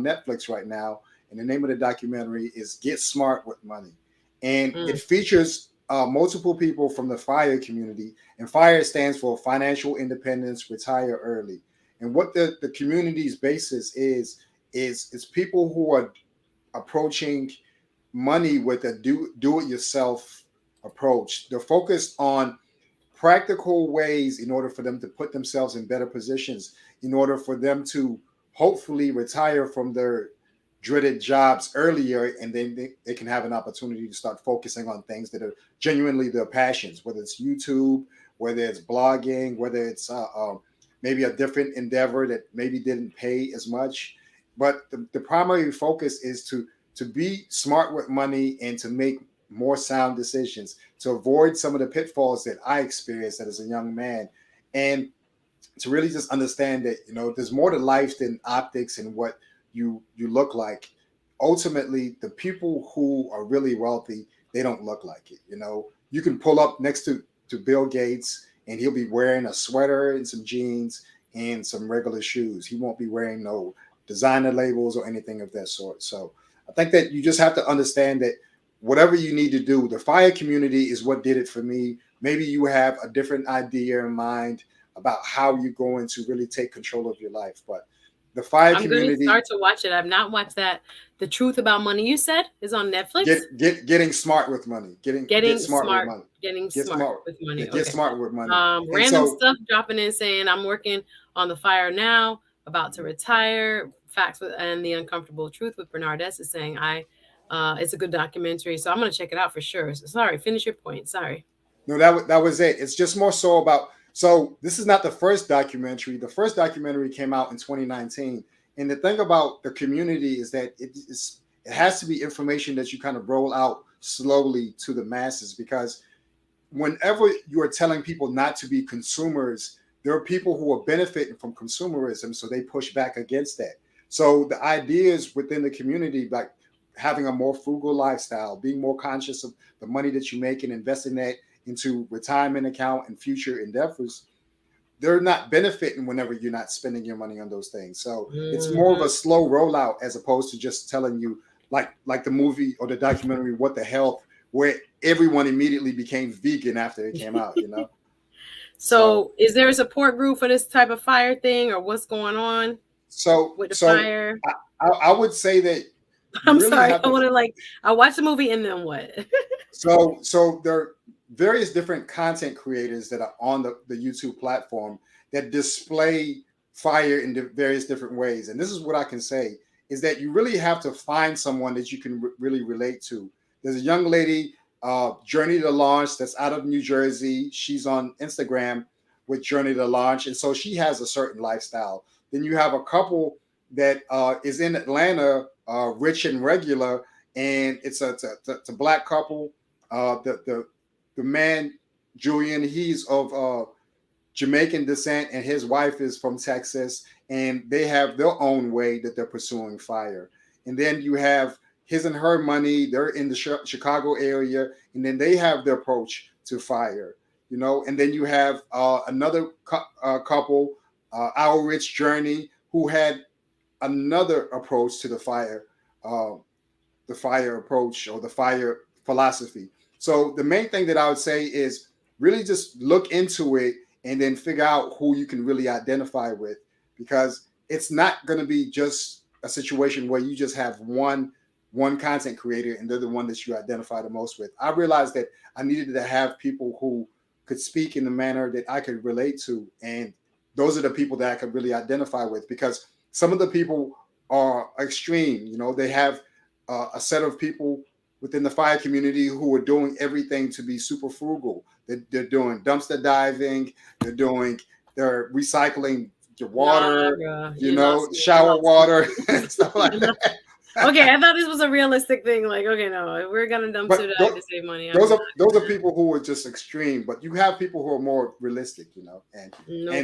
Netflix right now, and the name of the documentary is Get Smart with Money, and it Mm. features multiple people from the fire community. And fire stands for Financial Independence, Retire Early. And what the community's basis is people who are approaching money with a do it yourself approach. They're focused on practical ways in order for them to put themselves in better positions, in order for them to hopefully retire from their dreaded jobs earlier, and then they can have an opportunity to start focusing on things that are genuinely their passions, whether it's YouTube, whether it's blogging, whether it's maybe a different endeavor that maybe didn't pay as much. But the primary focus is to be smart with money and to make more sound decisions, to avoid some of the pitfalls that I experienced as a young man, and to really just understand that there's more to life than optics and what you look like. Ultimately, the people who are really wealthy, they don't look like it. You can pull up next to Bill Gates, and he'll be wearing a sweater and some jeans and some regular shoes. He won't be wearing no designer labels or anything of that sort. So I think that you just have to understand that whatever you need to do, the fire community is what did it for me. Maybe you have a different idea in mind about how you're going to really take control of your life. But the fire I'm going to community, start to watch it. I've not watched that. The Truth About Money, you said, is on Netflix. getting smart with money, get Getting smart with smart, money, getting get smart smart, with yeah, money. get Okay. smart with money. And Random so, stuff dropping in saying I'm working on the fire now, about to retire. Facts with and the uncomfortable truth with Bernard S is saying it's a good documentary, so I'm gonna check it out for sure. Sorry, finish your point. Sorry. no, that was it. It's just more so about So this is not the first documentary. The first documentary came out in 2019. And the thing about the community is that it has to be information that you kind of roll out slowly to the masses, because whenever you are telling people not to be consumers, there are people who are benefiting from consumerism, so they push back against that. So the ideas within the community, like having a more frugal lifestyle, being more conscious of the money that you make and investing that into retirement account and future endeavors, they're not benefiting whenever you're not spending your money on those things. So it's more of a slow rollout as opposed to just telling you, like the movie or the documentary What the Health, where everyone immediately became vegan after it came out, you know. So is there a support group for this type of fire thing, or what's going on with the fire? I would say that I'm really sorry. I want to I watched the movie and then what? so there are various different content creators that are on the YouTube platform that display fire in various different ways. And this is what I can say is that you really have to find someone that you can really relate to. There's a young lady, Journey to Launch, that's out of New Jersey. She's on Instagram with Journey to Launch. And so she has a certain lifestyle. Then you have a couple that is in Atlanta, Rich and Regular, and it's a Black couple. The man, Julian, he's of Jamaican descent, and his wife is from Texas, and they have their own way that they're pursuing fire. And then you have His and Her Money. They're in the Chicago area, and then they have their approach to fire, you know. And then you have another couple, Our Rich Journey, who had another approach to the fire approach or the fire philosophy. So the main thing that I would say is really just look into it and then figure out who you can really identify with, because it's not going to be just a situation where you just have one content creator and they're the one that you identify the most with. I realized that I needed to have people who could speak in the manner that I could relate to, and those are the people that I could really identify with, because some of the people are extreme. You know, they have a set of people within the fire community who are doing everything to be super frugal. They're doing dumpster diving. They're recycling your water, shower water and stuff like that. Okay, I thought this was a realistic thing. Like, okay, no, we're gonna dumpster dive to save money. Those are people who are just extreme, but you have people who are more realistic, you know, and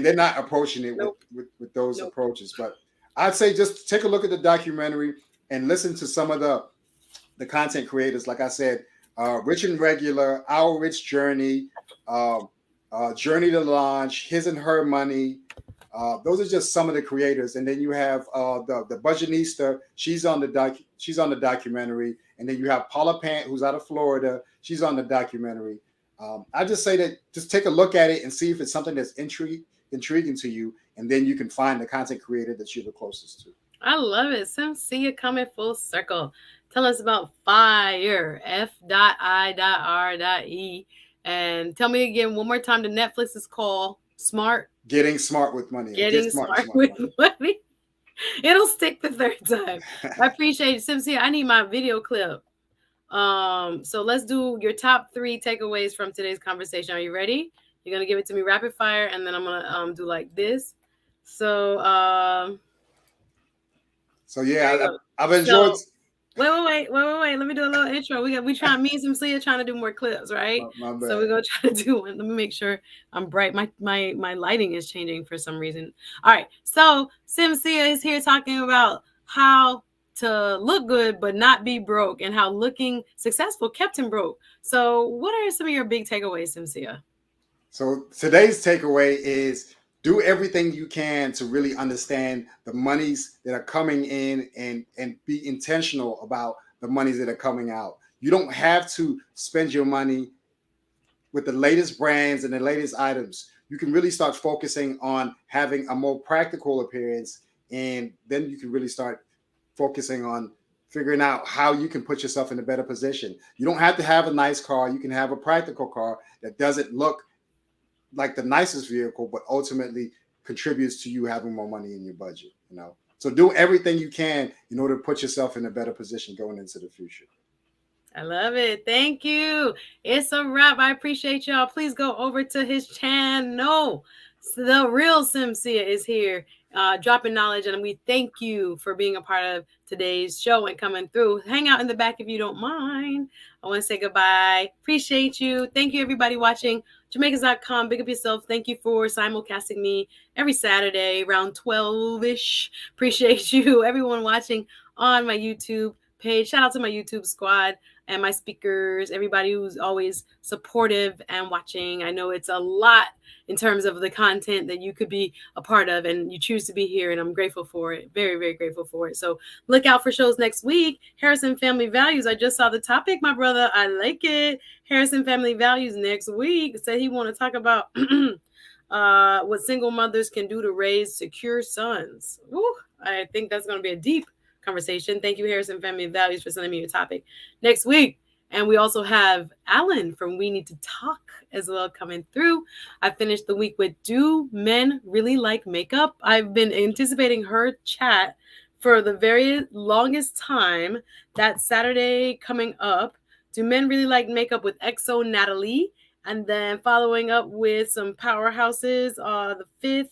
they're not approaching it with those approaches. But I'd say just take a look at the documentary and listen to some of the content creators. Like I said, Rich and Regular, Our Rich Journey, Journey to Launch, His and Her Money. Those are just some of the creators. And then you have the Budgetnista. She's on the documentary. And then you have Paula Pant, who's out of Florida. She's on the documentary. I just say that just take a look at it and see if it's something that's intriguing to you, and then you can find the content creator that you're the closest to. I love it. Simcia coming full circle. Tell us about fire, F.I.R.E. And tell me again one more time, the Netflix is called Getting Smart with Money. Getting Smart with Money. It'll stick the third time. I appreciate it, Simcia. I need my video clip. So let's do your top 3 takeaways from today's conversation. Are you ready? You're gonna give it to me rapid fire, and then I'm gonna do like this. So yeah, I've enjoyed. Wait. Let me do a little intro. Me and Simcia trying to do more clips, right? So we're gonna try to do one. Let me make sure I'm bright. My lighting is changing for some reason. All right. So Simcia is here talking about how to look good but not be broke, and how looking successful kept him broke. So what are some of your big takeaways, Simcia? So today's takeaway is do everything you can to really understand the monies that are coming in, and be intentional about the monies that are coming out. You don't have to spend your money with the latest brands and the latest items. You can really start focusing on having a more practical appearance, and then you can really start focusing on figuring out how you can put yourself in a better position. You don't have to have a nice car. You can have a practical car that doesn't look like the nicest vehicle, but ultimately contributes to you having more money in your budget, you know? So do everything you can in order to put yourself in a better position going into the future. I love it. Thank you. It's a wrap. I appreciate y'all. Please go over to his channel. The real Simcia is here, dropping knowledge, and we thank you for being a part of today's show and coming through. Hang out in the back if you don't mind. I want to say goodbye. Appreciate you. Thank you, everybody watching. Jamaicans.com. Big up yourself. Thank you for simulcasting me every Saturday around 12-ish. Appreciate you. Everyone watching on my YouTube page. Shout out to my YouTube squad and my speakers, everybody who's always supportive and watching. I know it's a lot in terms of the content that you could be a part of, and you choose to be here, and I'm grateful for it. Very, very grateful for it. So look out for shows next week. Harrison Family Values. I just saw the topic, my brother. I like it. Harrison Family Values next week. Said he want to talk about what single mothers can do to raise secure sons. Ooh, I think that's going to be a deep conversation. Thank you, Harrison Family Values, for sending me your topic next week. And we also have Alan from We Need to Talk as well coming through. I finished the week with Do Men Really Like Makeup? I've been anticipating her chat for the very longest time. That Saturday coming up. Do Men Really Like Makeup with XO Natalie? And then following up with some powerhouses, the 5th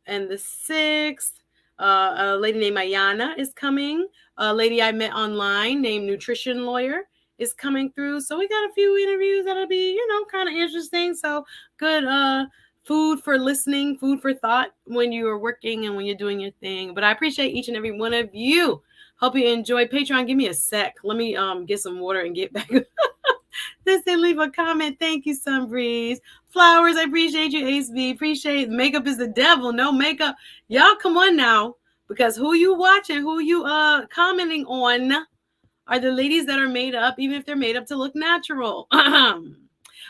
and the 6th. A lady named Ayana is coming. A lady I met online named Nutrition Lawyer is coming through. So we got a few interviews that'll be, kind of interesting. So good food for listening, food for thought when you are working and when you're doing your thing. But I appreciate each and every one of you. Hope you enjoy. Patreon, give me a sec. Let me get some water and get back. Listen, leave a comment. Thank you, Sunbreeze. Flowers, I appreciate you, Ace B. Appreciate makeup is the devil. No makeup. Y'all come on now. Because who you watching, who you commenting on are the ladies that are made up, even if they're made up to look natural.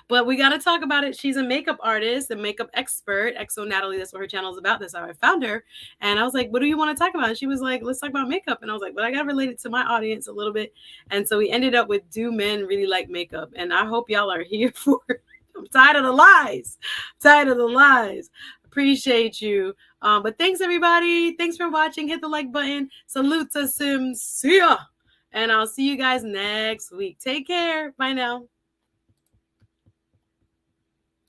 But we got to talk about it. She's a makeup artist, a makeup expert. XO Natalie, that's what her channel is about. That's how I found her. And I was like, what do you want to talk about? And she was like, let's talk about makeup. And I was like, but I got to relate it to my audience a little bit. And so we ended up with Do Men Really Like Makeup? And I hope y'all are here for it. I'm tired of the lies. Appreciate you. But thanks, everybody. Thanks for watching. Hit the like button. Salute to Simcia. And I'll see you guys next week. Take care. Bye now.